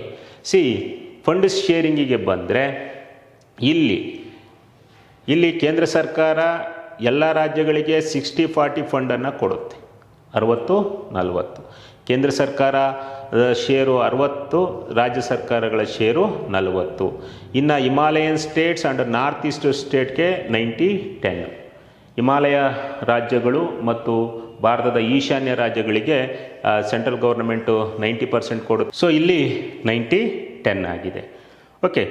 ಫಂಡ್ ಶೇರಿಂಗಿಗೆ ಬಂದರೆ ಇಲ್ಲಿ ಕೇಂದ್ರ ಸರ್ಕಾರ ಎಲ್ಲ ರಾಜ್ಯಗಳಿಗೆ 60-40 ಫಂಡನ್ನು ಕೊಡುತ್ತೆ. 60-40 ಕೇಂದ್ರ ಸರ್ಕಾರ ಶೇರು 60, ರಾಜ್ಯ ಸರ್ಕಾರಗಳ ಶೇರು 40. ಇನ್ನು Himalayan states and north east ಸ್ಟೇಟ್ಗೆ 90-10. ಹಿಮಾಲಯ ರಾಜ್ಯಗಳು ಮತ್ತು ಭಾರತದ ಈಶಾನ್ಯ ರಾಜ್ಯಗಳಿಗೆ ಸೆಂಟ್ರಲ್ ಗೌರ್ಮೆಂಟು 90% ಕೊಡುತ್ತೆ. ಸೊ ಇಲ್ಲಿ 90-10 ಆಗಿದೆ. ಓಕೆ,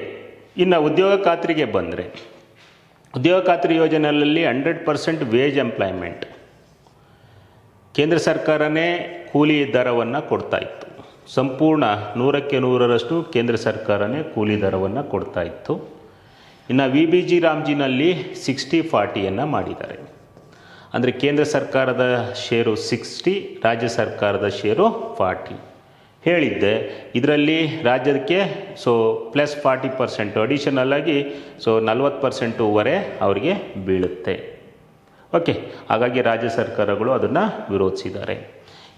ಇನ್ನು ಉದ್ಯೋಗ ಖಾತ್ರಿಗೆ ಬಂದರೆ, ಉದ್ಯೋಗ ಖಾತ್ರಿ ಯೋಜನೆಯಲ್ಲಿ 100% ವೇಜ್ ಎಂಪ್ಲಾಯ್ಮೆಂಟ್, ಕೇಂದ್ರ ಸರ್ಕಾರನೇ ಕೂಲಿ ದರವನ್ನು ಕೊಡ್ತಾ ಇತ್ತು. ಸಂಪೂರ್ಣ 100ಕ್ಕೆ 100ರಷ್ಟು ಕೇಂದ್ರ ಸರ್ಕಾರನೇ ಕೂಲಿ ದರವನ್ನು ಕೊಡ್ತಾ ಇತ್ತು. ಇನ್ನು VBG ರಾಮ್ಜಿನಲ್ಲಿ 60-40ಯನ್ನು ಮಾಡಿದ್ದಾರೆ. ಅಂದರೆ ಕೇಂದ್ರ ಸರ್ಕಾರದ ಷೇರು 60, ರಾಜ್ಯ ಸರ್ಕಾರದ ಷೇರು 40 ಹೇಳಿದ್ದೆ. ಇದರಲ್ಲಿ ರಾಜ್ಯಕ್ಕೆ ಪ್ಲಸ್ 40% ಅಡಿಷನಲ್ ಆಗಿ 40% ಹೊರೆ ಅವರಿಗೆ ಬೀಳುತ್ತೆ. ಓಕೆ, ಹಾಗಾಗಿ ರಾಜ್ಯ ಸರ್ಕಾರಗಳು ಅದನ್ನು ವಿರೋಧಿಸಿದ್ದಾರೆ.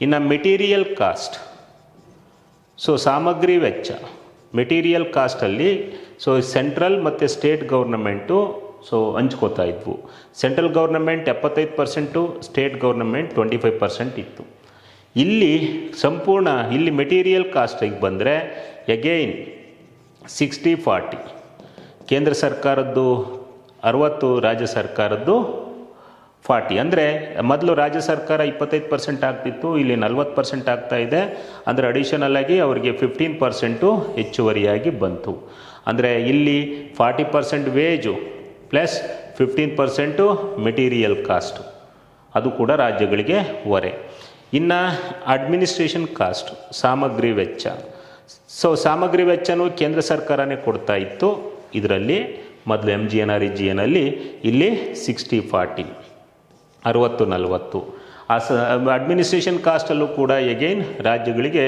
ಇನ್ನು ಮೆಟೀರಿಯಲ್ ಕಾಸ್ಟ್, ಸಾಮಗ್ರಿ ವೆಚ್ಚ, ಮೆಟೀರಿಯಲ್ ಕಾಸ್ಟಲ್ಲಿ ಸೆಂಟ್ರಲ್ ಮತ್ತು ಸ್ಟೇಟ್ ಗೌರ್ನಮೆಂಟು ಹಂಚ್ಕೋತಾ ಇದ್ವು. ಸೆಂಟ್ರಲ್ ಗೌರ್ನಮೆಂಟ್ 75%, ಸ್ಟೇಟ್ ಗೌರ್ನಮೆಂಟ್ 25% ಇತ್ತು. ಇಲ್ಲಿ ಮೆಟೀರಿಯಲ್ ಕಾಸ್ಟಿಗೆ ಬಂದರೆ ಎಗೈನ್ 60-40, ಕೇಂದ್ರ ಸರ್ಕಾರದ್ದು 60, ರಾಜ್ಯ ಸರ್ಕಾರದ್ದು 40. ಅಂದರೆ ಮೊದಲು ರಾಜ್ಯ ಸರ್ಕಾರ 25% ಆಗ್ತಿತ್ತು, ಇಲ್ಲಿ 40% ಆಗ್ತಾ ಇದೆ. ಅಂದರೆ ಅಡಿಷನಲ್ ಆಗಿ ಅವರಿಗೆ 15% ಹೆಚ್ಚುವರಿಯಾಗಿ ಬಂತು. ಅಂದರೆ ಇಲ್ಲಿ 40% ವೇಜು ಪ್ಲಸ್ 15% ಮೆಟೀರಿಯಲ್ ಕಾಸ್ಟ್, ಅದು ಕೂಡ ರಾಜ್ಯಗಳಿಗೆ ಹೊರೆ. ಇನ್ನು ಅಡ್ಮಿನಿಸ್ಟ್ರೇಷನ್ ಕಾಸ್ಟ್, ಸಾಮಗ್ರಿ ವೆಚ್ಚ. ಸಾಮಗ್ರಿ ವೆಚ್ಚನೂ ಕೇಂದ್ರ ಸರ್ಕಾರನೇ ಕೊಡ್ತಾ ಇತ್ತು. ಇದರಲ್ಲಿ ಮೊದಲು MGNREGA ಇಲ್ಲಿ 60-40, 60-40. ಅಡ್ಮಿನಿಸ್ಟ್ರೇಷನ್ ಕಾಸ್ಟಲ್ಲೂ ಕೂಡ ಎಗೈನ್ ರಾಜ್ಯಗಳಿಗೆ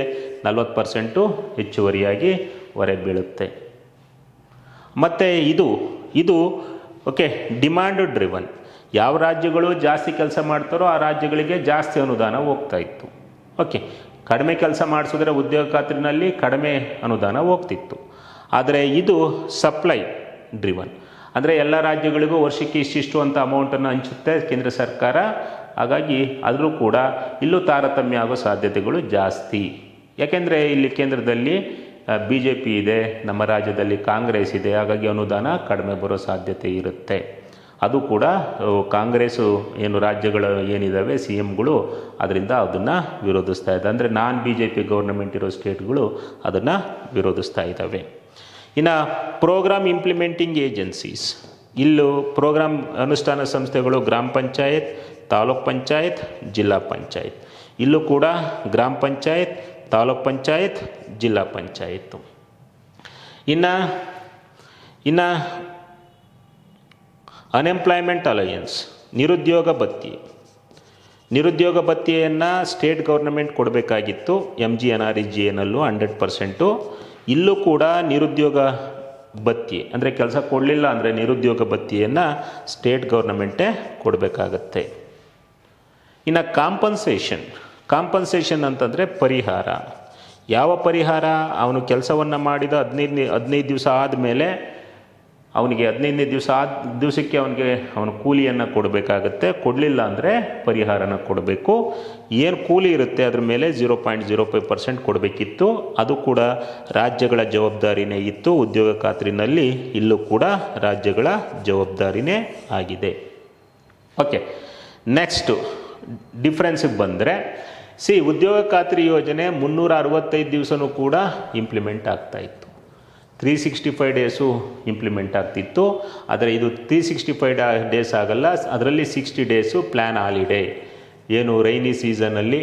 40% ಹೆಚ್ಚುವರಿಯಾಗಿ ಹೊರೆ ಬೀಳುತ್ತೆ. ಮತ್ತು ಇದು ಓಕೆ ಡಿಮ್ಯಾಂಡ್ ಡ್ರಿವನ್. ಯಾವ ರಾಜ್ಯಗಳು ಜಾಸ್ತಿ ಕೆಲಸ ಮಾಡ್ತಾರೋ ಆ ರಾಜ್ಯಗಳಿಗೆ ಜಾಸ್ತಿ ಅನುದಾನ ಹೋಗ್ತಾ ಇತ್ತು. ಓಕೆ, ಕಡಿಮೆ ಕೆಲಸ ಮಾಡಿಸಿದ್ರೆ ಉದ್ಯೋಗ ಖಾತ್ರಿನಲ್ಲಿ ಕಡಿಮೆ ಅನುದಾನ ಹೋಗ್ತಿತ್ತು. ಆದರೆ ಇದು ಸಪ್ಲೈ ಡ್ರಿವನ್, ಅಂದರೆ ಎಲ್ಲ ರಾಜ್ಯಗಳಿಗೂ ವರ್ಷಕ್ಕೆ ಇಷ್ಟಿಷ್ಟು ಅಂತ ಅಮೌಂಟನ್ನು ಹಂಚುತ್ತೆ ಕೇಂದ್ರ ಸರ್ಕಾರ. ಹಾಗಾಗಿ ಆದರೂ ಕೂಡ ಇಲ್ಲೂ ತಾರತಮ್ಯ ಆಗೋ ಸಾಧ್ಯತೆಗಳು ಜಾಸ್ತಿ. ಯಾಕೆಂದರೆ ಇಲ್ಲಿ ಕೇಂದ್ರದಲ್ಲಿ BJP ಇದೆ, ನಮ್ಮ ರಾಜ್ಯದಲ್ಲಿ ಕಾಂಗ್ರೆಸ್ ಇದೆ. ಹಾಗಾಗಿ ಅನುದಾನ ಕಡಿಮೆ ಬರೋ ಸಾಧ್ಯತೆ ಇರುತ್ತೆ. ಅದು ಕೂಡ ಕಾಂಗ್ರೆಸ್ಸು ರಾಜ್ಯಗಳು ಏನಿದ್ದಾವೆ CMಗಳು ಅದರಿಂದ ಅದನ್ನು ವಿರೋಧಿಸ್ತಾ ಇದ್ದಾವೆ. ಅಂದರೆ BJP ಗೌರ್ನಮೆಂಟ್ ಇರೋ ಸ್ಟೇಟ್ಗಳು ಅದನ್ನು ವಿರೋಧಿಸ್ತಾ ಇದ್ದಾವೆ. ಇನ್ನು ಪ್ರೋಗ್ರಾಮ್ ಇಂಪ್ಲಿಮೆಂಟಿಂಗ್ ಏಜೆನ್ಸೀಸ್, ಇಲ್ಲೂ ಪ್ರೋಗ್ರಾಮ್ ಅನುಷ್ಠಾನ ಸಂಸ್ಥೆಗಳು ಗ್ರಾಮ ಪಂಚಾಯತ್, ತಾಲೂಕ್ ಪಂಚಾಯತ್, ಜಿಲ್ಲಾ ಪಂಚಾಯತ್. ಇಲ್ಲೂ ಕೂಡ ಗ್ರಾಮ ಪಂಚಾಯತ್, ತಾಲೂಕ್ ಪಂಚಾಯತ್, ಜಿಲ್ಲಾ ಪಂಚಾಯತ್ತು. ಇನ್ನು ಅನ್ಎಂಪ್ಲಾಯ್ಮೆಂಟ್ ಅಲಯನ್ಸ್, ನಿರುದ್ಯೋಗ ಭತ್ಯೆಯನ್ನು ಸ್ಟೇಟ್ ಗೌರ್ನಮೆಂಟ್ ಕೊಡಬೇಕಾಗಿತ್ತು. MGNREGAನಲ್ಲೂ 100%. ಇಲ್ಲೂ ಕೂಡ ನಿರುದ್ಯೋಗ ಭತ್ಯೆ ಅಂದರೆ ಕೆಲಸ ಕೊಡಲಿಲ್ಲ ಅಂದರೆ ನಿರುದ್ಯೋಗ ಭತ್ಯೆಯನ್ನು ಸ್ಟೇಟ್ ಗೌರ್ನಮೆಂಟೇ ಕೊಡಬೇಕಾಗತ್ತೆ. ಇನ್ನು ಕಾಂಪನ್ಸೇಷನ್ ಅಂತಂದರೆ ಪರಿಹಾರ. ಯಾವ ಪರಿಹಾರ? ಅವನು ಕೆಲಸವನ್ನು ಮಾಡಿದ 15 ದಿವಸ ಆದಮೇಲೆ ಅವನಿಗೆ 15ನೇ ದಿವಸಕ್ಕೆ ಅವನು ಕೂಲಿಯನ್ನು ಕೊಡಬೇಕಾಗತ್ತೆ. ಕೊಡಲಿಲ್ಲ ಅಂದರೆ ಪರಿಹಾರನ ಕೊಡಬೇಕು. ಏನು ಕೂಲಿ ಇರುತ್ತೆ ಅದ್ರ ಮೇಲೆ 0.05% ಕೊಡಬೇಕಿತ್ತು. ಅದು ಕೂಡ ರಾಜ್ಯಗಳ ಜವಾಬ್ದಾರಿನೇ ಇತ್ತು. ಉದ್ಯೋಗ ಖಾತ್ರಿನಲ್ಲಿ ಇಲ್ಲೂ ಕೂಡ ರಾಜ್ಯಗಳ ಜವಾಬ್ದಾರಿನೇ ಆಗಿದೆ. ಓಕೆ, ನೆಕ್ಸ್ಟು ಡಿಫ್ರೆನ್ಸಿಗೆ ಬಂದರೆ ಉದ್ಯೋಗ ಖಾತ್ರಿ ಯೋಜನೆ 365 ದಿವಸನೂ ಕೂಡ ಇಂಪ್ಲಿಮೆಂಟ್ ಆಗ್ತಾಯಿತ್ತು. 365 ಡೇಸು ಇಂಪ್ಲಿಮೆಂಟ್ ಆಗ್ತಿತ್ತು. ಆದರೆ ಇದು 365 ಡೇಸ್ ಆಗಲ್ಲ, ಅದರಲ್ಲಿ 60 ಡೇಸು ಪ್ಲ್ಯಾನ್ ಹಾಲಿಡೇ. ಏನು ರೈನಿ ಸೀಸನಲ್ಲಿ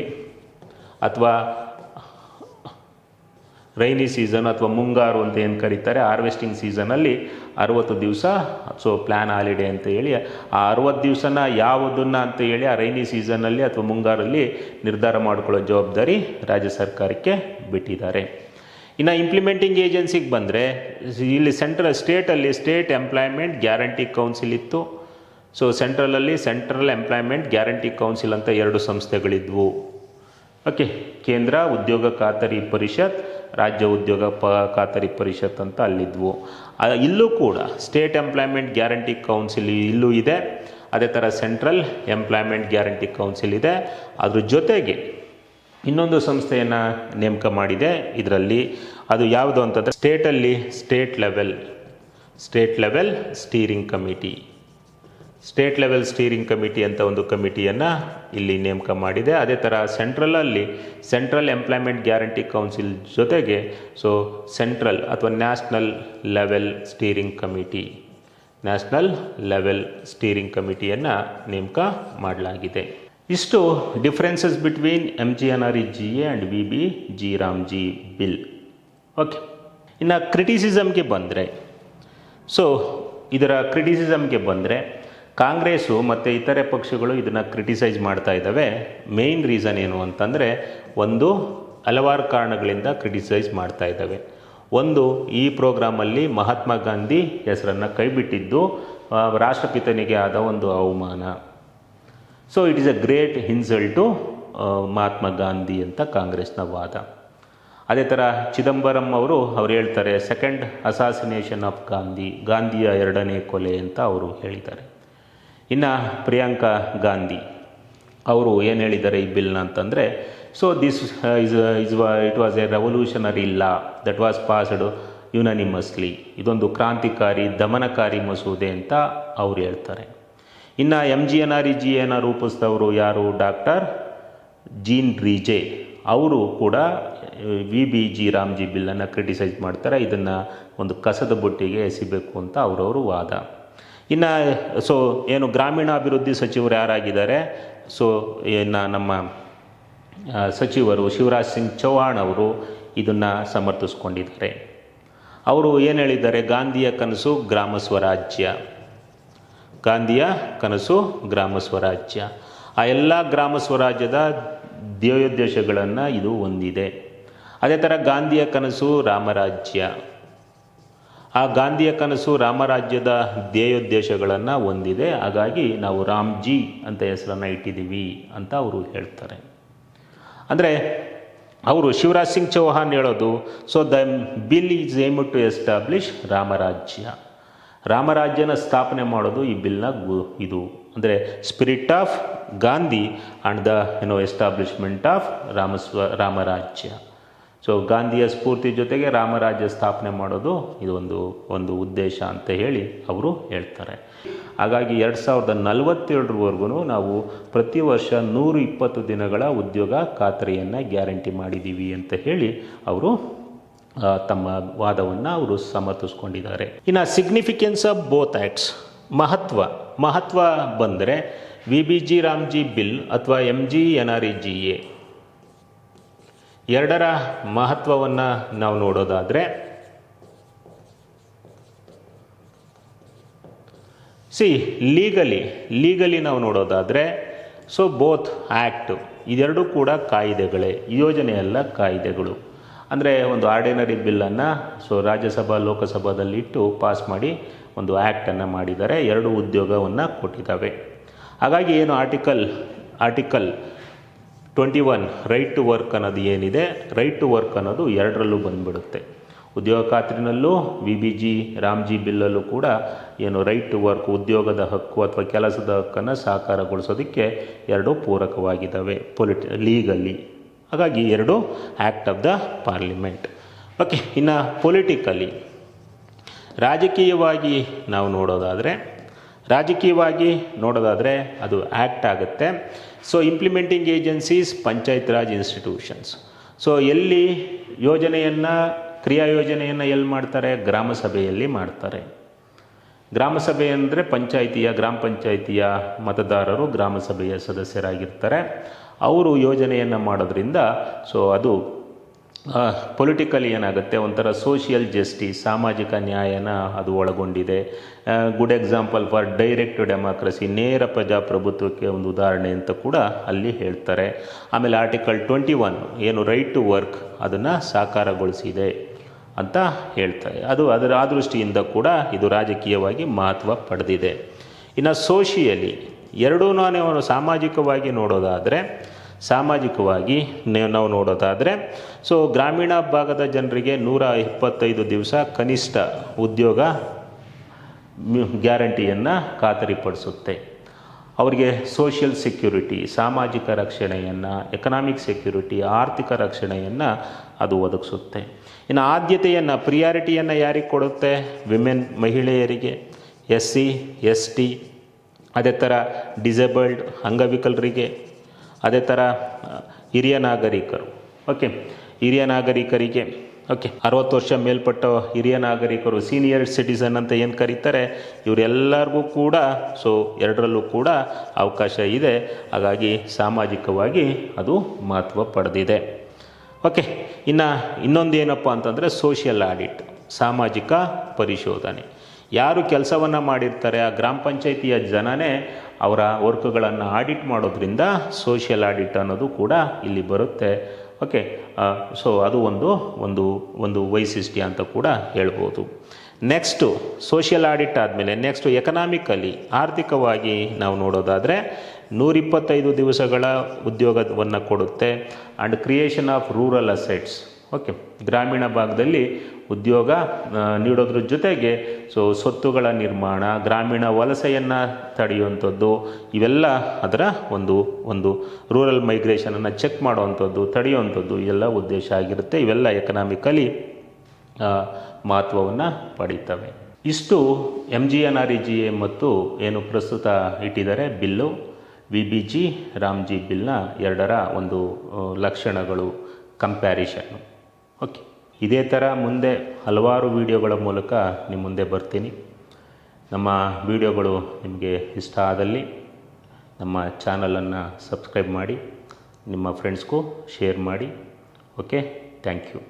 ಅಥವಾ ಮುಂಗಾರು ಅಂತ ಏನು ಕರೀತಾರೆ, ಹಾರ್ವೆಸ್ಟಿಂಗ್ ಸೀಸನಲ್ಲಿ 60 ದಿವಸ ಪ್ಲ್ಯಾನ್ ಹಾಲಿಡೇ ಅಂತ ಹೇಳಿ, ಆ 60 ದಿವಸನ ಯಾವುದನ್ನು ಅಂತ ಹೇಳಿ ಆ ರೈನಿ ಸೀಸನ್ನಲ್ಲಿ ಅಥವಾ ಮುಂಗಾರಲ್ಲಿ ನಿರ್ಧಾರ ಮಾಡಿಕೊಳ್ಳೋ ಜವಾಬ್ದಾರಿ ರಾಜ್ಯ ಸರ್ಕಾರಕ್ಕೆ ಬಿಟ್ಟಿದ್ದಾರೆ. ಇನ್ನು ಇಂಪ್ಲಿಮೆಂಟಿಂಗ್ ಏಜೆನ್ಸಿಗೆ ಬಂದರೆ, ಇಲ್ಲಿ ಸ್ಟೇಟ್ ಎಂಪ್ಲಾಯ್ಮೆಂಟ್ ಗ್ಯಾರಂಟಿ ಕೌನ್ಸಿಲ್ ಇತ್ತು. ಸೆಂಟ್ರಲಲ್ಲಿ ಸೆಂಟ್ರಲ್ ಎಂಪ್ಲಾಯ್ಮೆಂಟ್ ಗ್ಯಾರಂಟಿ ಕೌನ್ಸಿಲ್ ಅಂತ 2 ಸಂಸ್ಥೆಗಳಿದ್ವು. ಓಕೆ, ಕೇಂದ್ರ ಉದ್ಯೋಗ ಖಾತರಿ ಪರಿಷತ್, ರಾಜ್ಯ ಉದ್ಯೋಗ ಖಾತರಿ ಪರಿಷತ್ ಅಂತ ಅಲ್ಲಿದ್ವು. ಇಲ್ಲೂ ಕೂಡ ಸ್ಟೇಟ್ ಎಂಪ್ಲಾಯ್ಮೆಂಟ್ ಗ್ಯಾರಂಟಿ ಕೌನ್ಸಿಲ್ ಇಲ್ಲೂ ಇದೆ, ಅದೇ ಥರ ಸೆಂಟ್ರಲ್ ಎಂಪ್ಲಾಯ್ಮೆಂಟ್ ಗ್ಯಾರಂಟಿ ಕೌನ್ಸಿಲ್ ಇದೆ. ಅದ್ರ ಜೊತೆಗೆ ಇನ್ನೊಂದು ಸಂಸ್ಥೆಯನ್ನು ನೇಮಕ ಮಾಡಿದೆ ಇದರಲ್ಲಿ. ಅದು ಯಾವುದು ಅಂತಂದರೆ ಸ್ಟೇಟ್ ಲೆವೆಲ್ ಸ್ಟೀರಿಂಗ್ ಕಮಿಟಿ ಅಂತ ಒಂದು ಕಮಿಟಿಯನ್ನು ಇಲ್ಲಿ ನೇಮಕ ಮಾಡಿದೆ. ಅದೇ ಥರ ಸೆಂಟ್ರಲಲ್ಲಿ ಸೆಂಟ್ರಲ್ ಎಂಪ್ಲಾಯ್ಮೆಂಟ್ ಗ್ಯಾರಂಟಿ ಕೌನ್ಸಿಲ್ ಜೊತೆಗೆ ಸೆಂಟ್ರಲ್ ಅಥವಾ ನ್ಯಾಷನಲ್ ಲೆವೆಲ್ ಸ್ಟೀರಿಂಗ್ ಕಮಿಟಿಯನ್ನು ನೇಮಕ ಮಾಡಲಾಗಿದೆ. ಇಷ್ಟು differences between MGNREGA and VBG Ramji bill. Okay, ಇನ್ನು ಕ್ರಿಟಿಸಿಸಮ್ಗೆ ಬಂದರೆ, ಇದರ ಕ್ರಿಟಿಸಿಸಮ್ಗೆ ಬಂದರೆ ಕಾಂಗ್ರೆಸ್ಸು ಮತ್ತು ಇತರೆ ಪಕ್ಷಗಳು ಇದನ್ನು ಕ್ರಿಟಿಸೈಸ್ ಮಾಡ್ತಾ ಇದ್ದಾವೆ. ಮೇಯ್ನ್ ರೀಸನ್ ಏನು ಅಂತಂದರೆ, ಹಲವಾರು ಕಾರಣಗಳಿಂದ ಕ್ರಿಟಿಸೈಸ್ ಮಾಡ್ತಾ ಇದ್ದಾವೆ. ಒಂದು, ಈ ಪ್ರೋಗ್ರಾಮಲ್ಲಿ ಮಹಾತ್ಮ ಗಾಂಧಿ ಹೆಸರನ್ನು ಕೈಬಿಟ್ಟಿದ್ದು ರಾಷ್ಟ್ರಪಿತನಿಗೆ ಆದ ಒಂದು ಅವಮಾನ. It is a great insult to Mahatma Gandhi ಅಂತ ಕಾಂಗ್ರೆಸ್ನ ವಾದ. ಅದೇ ಥರ ಚಿದಂಬರಂ ಅವರು ಹೇಳ್ತಾರೆ, ಸೆಕೆಂಡ್ ಅಸಾಸಿನೇಷನ್ ಆಫ್ ಗಾಂಧಿಯ 2ನೇ ಕೊಲೆ ಅಂತ ಅವರು ಹೇಳಿದ್ದಾರೆ. ಇನ್ನು ಪ್ರಿಯಾಂಕಾ ಗಾಂಧಿ ಅವರು ಏನು ಹೇಳಿದ್ದಾರೆ ಈ ಬಿಲ್ನ ಅಂತಂದರೆ, it was A revolutionary law that was passed unanimously. ಇದೊಂದು ಕ್ರಾಂತಿಕಾರಿ ದಮನಕಾರಿ ಮಸೂದೆ ಅಂತ ಅವ್ರು ಹೇಳ್ತಾರೆ. ಇನ್ನು MGNREGA ರೂಪಿಸಿದವರು ಯಾರು? Doctor Jean Dreze. ಅವರು ಕೂಡ VBG ರಾಮ್ಜಿ ಬಿಲ್ಲನ್ನು ಕ್ರಿಟಿಸೈಸ್ ಮಾಡ್ತಾರೆ. ಇದನ್ನು ಒಂದು ಕಸದ ಬುಟ್ಟಿಗೆ ಎಸಿಬೇಕು ಅಂತ ಅವರವರು ವಾದ. ಇನ್ನು ಏನು ಗ್ರಾಮೀಣಾಭಿವೃದ್ಧಿ ಸಚಿವರು ಯಾರಾಗಿದ್ದಾರೆ, ನಮ್ಮ ಸಚಿವರು ಶಿವರಾಜ್ ಸಿಂಗ್ ಚೌಹಾಣ್ ಅವರು ಇದನ್ನು ಸಮರ್ಥಿಸ್ಕೊಂಡಿದ್ದಾರೆ. ಅವರು ಏನು ಹೇಳಿದ್ದಾರೆ, ಗಾಂಧಿಯ ಕನಸು ಗ್ರಾಮ ಸ್ವರಾಜ್ಯ. ಆ ಎಲ್ಲ ಗ್ರಾಮ ಸ್ವರಾಜ್ಯದ ಧ್ಯೇಯೋದ್ದೇಶಗಳನ್ನು ಇದು ಹೊಂದಿದೆ. ಅದೇ ಥರ ಗಾಂಧಿಯ ಕನಸು ರಾಮರಾಜ್ಯ. ಆ ಗಾಂಧಿಯ ಕನಸು ರಾಮರಾಜ್ಯದ ಧ್ಯೇಯೋದ್ದೇಶಗಳನ್ನು ಹೊಂದಿದೆ. ಹಾಗಾಗಿ ನಾವು ರಾಮ್ಜಿ ಅಂತ ಹೆಸರನ್ನು ಇಟ್ಟಿದ್ದೀವಿ ಅಂತ ಅವರು ಹೇಳ್ತಾರೆ. ಅಂದರೆ ಅವರು ಶಿವರಾಜ್ ಸಿಂಗ್ ಚೌಹಾಣ್ ಹೇಳೋದು, the bill is aim to establish ರಾಮರಾಜ್ಯನ ಸ್ಥಾಪನೆ ಮಾಡೋದು ಈ ಬಿಲ್ನ ಇದು. ಅಂದರೆ spirit of Gandhi and the establishment of Ramrajya. ಗಾಂಧಿಯ ಸ್ಫೂರ್ತಿ ಜೊತೆಗೆ ರಾಮರಾಜ್ಯ ಸ್ಥಾಪನೆ ಮಾಡೋದು ಇದು ಒಂದು ಉದ್ದೇಶ ಅಂತ ಹೇಳಿ ಅವರು ಹೇಳ್ತಾರೆ. ಹಾಗಾಗಿ 2047 ನಾವು ಪ್ರತಿ ವರ್ಷ 120 ದಿನಗಳ ಉದ್ಯೋಗ ಖಾತರಿಯನ್ನು ಗ್ಯಾರಂಟಿ ಮಾಡಿದ್ದೀವಿ ಅಂತ ಹೇಳಿ ಅವರು ತಮ್ಮ ವಾದವನ್ನು ಅವರು ಸಮರ್ಥಿಸ್ಕೊಂಡಿದ್ದಾರೆ. ಇನ್ನು ಸಿಗ್ನಿಫಿಕೆನ್ಸ್ ಆಫ್ ಬೋತ್ ಆ್ಯಕ್ಟ್ಸ್, ಮಹತ್ವ ಬಂದರೆ VBG ರಾಮ್ಜಿ ಬಿಲ್ ಅಥವಾ MGNREGA ಎರಡರ ಮಹತ್ವವನ್ನು ನಾವು ನೋಡೋದಾದರೆ, ಲೀಗಲಿ ನಾವು ನೋಡೋದಾದರೆ ಬೋತ್ ಆ್ಯಕ್ಟ್ ಇದೆರಡೂ ಕೂಡ ಕಾಯ್ದೆಗಳೇ, ಯೋಜನೆಯಲ್ಲ ಕಾಯ್ದೆಗಳು. ಅಂದರೆ ಒಂದು ಆರ್ಡಿನರಿ ಬಿಲ್ಲನ್ನು ರಾಜ್ಯಸಭಾ ಲೋಕಸಭಾದಲ್ಲಿ ಇಟ್ಟು ಪಾಸ್ ಮಾಡಿ ಒಂದು ಆ್ಯಕ್ಟನ್ನು ಮಾಡಿದ್ದಾರೆ, 2 ಉದ್ಯೋಗವನ್ನು ಕೊಟ್ಟಿದ್ದಾವೆ. ಹಾಗಾಗಿ ಏನು ಆರ್ಟಿಕಲ್ 21 ರೈಟ್ ಟು ವರ್ಕ್ ಅನ್ನೋದು ಏನಿದೆ, ರೈಟ್ ಟು ವರ್ಕ್ ಅನ್ನೋದು ಎರಡರಲ್ಲೂ ಬಂದುಬಿಡುತ್ತೆ. ಉದ್ಯೋಗ ಖಾತ್ರಿನಲ್ಲೂ VBG ರಾಮ್ಜಿ ಬಿಲ್ಲಲ್ಲೂ ಕೂಡ ಏನು ರೈಟ್ ಟು ವರ್ಕ್, ಉದ್ಯೋಗದ ಹಕ್ಕು ಅಥವಾ ಕೆಲಸದ ಹಕ್ಕನ್ನು ಸಾಕಾರಗೊಳಿಸೋದಕ್ಕೆ 2 ಪೂರಕವಾಗಿದ್ದಾವೆ ಲೀಗಲಿ. ಹಾಗಾಗಿ 2 act of the parliament. Okay, ಇನ್ನು ಪೊಲಿಟಿಕಲಿ ರಾಜಕೀಯವಾಗಿ ನಾವು ನೋಡೋದಾದರೆ ಅದು ಆ್ಯಕ್ಟ್ ಆಗುತ್ತೆ. Implementing agencies panchayat Raj institutions. ಎಲ್ಲಿ ಯೋಜನೆಯನ್ನು ಕ್ರಿಯಾ ಯೋಜನೆಯನ್ನು ಎಲ್ಲಿ ಮಾಡ್ತಾರೆ? ಗ್ರಾಮ ಸಭೆಯಲ್ಲಿ ಮಾಡ್ತಾರೆ. ಗ್ರಾಮ ಸಭೆ ಅಂದರೆ ಗ್ರಾಮ ಪಂಚಾಯಿತಿಯ ಮತದಾರರು ಗ್ರಾಮ ಸಭೆಯ ಸದಸ್ಯರಾಗಿರ್ತಾರೆ. ಅವರು ಯೋಜನೆಯನ್ನು ಮಾಡೋದ್ರಿಂದ ಅದು ಪೊಲಿಟಿಕಲಿ ಏನಾಗುತ್ತೆ, ಒಂಥರ ಸೋಷಿಯಲ್ ಜಸ್ಟಿಸ್, ಸಾಮಾಜಿಕ ನ್ಯಾಯನ ಅದು ಒಳಗೊಂಡಿದೆ. Good example for direct democracy, ನೇರ ಪ್ರಜಾಪ್ರಭುತ್ವಕ್ಕೆ ಒಂದು ಉದಾಹರಣೆ ಅಂತ ಕೂಡ ಅಲ್ಲಿ ಹೇಳ್ತಾರೆ. ಆಮೇಲೆ ಆರ್ಟಿಕಲ್ 21 ಏನು ರೈಟ್ ಟು ವರ್ಕ್ ಅದನ್ನು ಸಾಕಾರಗೊಳಿಸಿದೆ ಅಂತ ಹೇಳ್ತಾರೆ. ಆ ದೃಷ್ಟಿಯಿಂದ ಕೂಡ ಇದು ರಾಜಕೀಯವಾಗಿ ಮಹತ್ವ ಪಡೆದಿದೆ. ಇನ್ನು ಸೋಷಿಯಲಿ ಎರಡೂ ನಾವು ಸಾಮಾಜಿಕವಾಗಿ ನೋಡೋದಾದರೆ ಗ್ರಾಮೀಣ ಭಾಗದ ಜನರಿಗೆ 125 ದಿವಸ ಕನಿಷ್ಠ ಉದ್ಯೋಗ ಗ್ಯಾರಂಟಿಯನ್ನು ಖಾತರಿಪಡಿಸುತ್ತೆ. ಅವರಿಗೆ ಸೋಷಿಯಲ್ ಸೆಕ್ಯೂರಿಟಿ, ಸಾಮಾಜಿಕ ರಕ್ಷಣೆಯನ್ನು, ಎಕನಾಮಿಕ್ ಸೆಕ್ಯೂರಿಟಿ, ಆರ್ಥಿಕ ರಕ್ಷಣೆಯನ್ನು ಅದು ಒದಗಿಸುತ್ತೆ. ಇನ್ನು ಆದ್ಯತೆಯನ್ನು, ಪ್ರಿಯಾರಿಟಿಯನ್ನು ಯಾರಿಗೆ ಕೊಡುತ್ತೆ? ಮಹಿಳೆಯರಿಗೆ, SC ST, ಅದೇ ಥರ ಡಿಸೇಬಲ್ಡ್ ಅಂಗವಿಕಲರಿಗೆ, ಅದೇ ಥರ ಹಿರಿಯ ನಾಗರಿಕರು. ಹಿರಿಯ ನಾಗರಿಕರಿಗೆ 60 ವರ್ಷ ಮೇಲ್ಪಟ್ಟ ಹಿರಿಯ ನಾಗರಿಕರು, ಸೀನಿಯರ್ ಸಿಟಿಸನ್ ಅಂತ ಏನು ಕರೀತಾರೆ, ಇವರೆಲ್ಲರಿಗೂ ಕೂಡ ಎರಡರಲ್ಲೂ ಕೂಡ ಅವಕಾಶ ಇದೆ. ಹಾಗಾಗಿ ಸಾಮಾಜಿಕವಾಗಿ ಅದು ಮಹತ್ವ ಪಡೆದಿದೆ. ಇನ್ನೊಂದು ಏನಪ್ಪ ಅಂತಂದರೆ ಸೋಷಿಯಲ್ ಆಡಿಟ್, ಸಾಮಾಜಿಕ ಪರಿಶೋಧನೆ. ಯಾರು ಕೆಲಸವನ್ನು ಮಾಡಿರ್ತಾರೆ ಆ ಗ್ರಾಮ ಪಂಚಾಯಿತಿಯ ಜನನೇ ಅವರ ವರ್ಕ್ಗಳನ್ನು ಆಡಿಟ್ ಮಾಡೋದ್ರಿಂದ ಸೋಷಿಯಲ್ ಆಡಿಟ್ ಅನ್ನೋದು ಕೂಡ ಇಲ್ಲಿ ಬರುತ್ತೆ. ಅದು ಒಂದು ವೈಶಿಷ್ಟ್ಯ ಅಂತ ಕೂಡ ಹೇಳ್ಬೋದು. ನೆಕ್ಸ್ಟು ಸೋಷಿಯಲ್ ಆಡಿಟ್ ಆದಮೇಲೆ ಎಕನಾಮಿಕಲಿ, ಆರ್ಥಿಕವಾಗಿ ನಾವು ನೋಡೋದಾದರೆ 125 ದಿವಸಗಳ ಉದ್ಯೋಗವನ್ನು ಕೊಡುತ್ತೆ. And creation of rural assets. ಗ್ರಾಮೀಣ ಭಾಗದಲ್ಲಿ ಉದ್ಯೋಗ ನೀಡೋದ್ರ ಜೊತೆಗೆ ಸ್ವತ್ತುಗಳ ನಿರ್ಮಾಣ, ಗ್ರಾಮೀಣ ವಲಸೆಯನ್ನು ತಡೆಯುವಂಥದ್ದು, ಇವೆಲ್ಲ ಅದರ ಒಂದು ರೂರಲ್ ಮೈಗ್ರೇಷನನ್ನು ಚೆಕ್ ಮಾಡುವಂಥದ್ದು, ತಡೆಯುವಂಥದ್ದು ಎಲ್ಲ ಉದ್ದೇಶ ಆಗಿರುತ್ತೆ. ಇವೆಲ್ಲ ಎಕನಾಮಿಕಲಿ ಮಹತ್ವವನ್ನು ಪಡೀತವೆ. ಇಷ್ಟು MGNREGA ಮತ್ತು ಏನು ಪ್ರಸ್ತುತ ಇಟ್ಟಿದ್ದಾರೆ ಬಿಲ್ಲು, VBG ರಾಮ್ಜಿ ಬಿಲ್ನ ಎರಡರ ಒಂದು ಲಕ್ಷಣಗಳು, ಕಂಪ್ಯಾರಿಷನ್ನು. ಇದೇ ಥರ ಮುಂದೆ ಹಲವಾರು ವಿಡಿಯೋಗಳ ಮೂಲಕ ನಿಮ್ಮ ಮುಂದೆ ಬರ್ತೀನಿ. ನಮ್ಮ ವಿಡಿಯೋಗಳು ನಿಮಗೆ ಇಷ್ಟ ಆದಲ್ಲಿ ನಮ್ಮ ಚಾನಲನ್ನು ಸಬ್ಸ್ಕ್ರೈಬ್ ಮಾಡಿ, ನಿಮ್ಮ ಫ್ರೆಂಡ್ಸ್ಗೂ ಶೇರ್ ಮಾಡಿ. Thank you.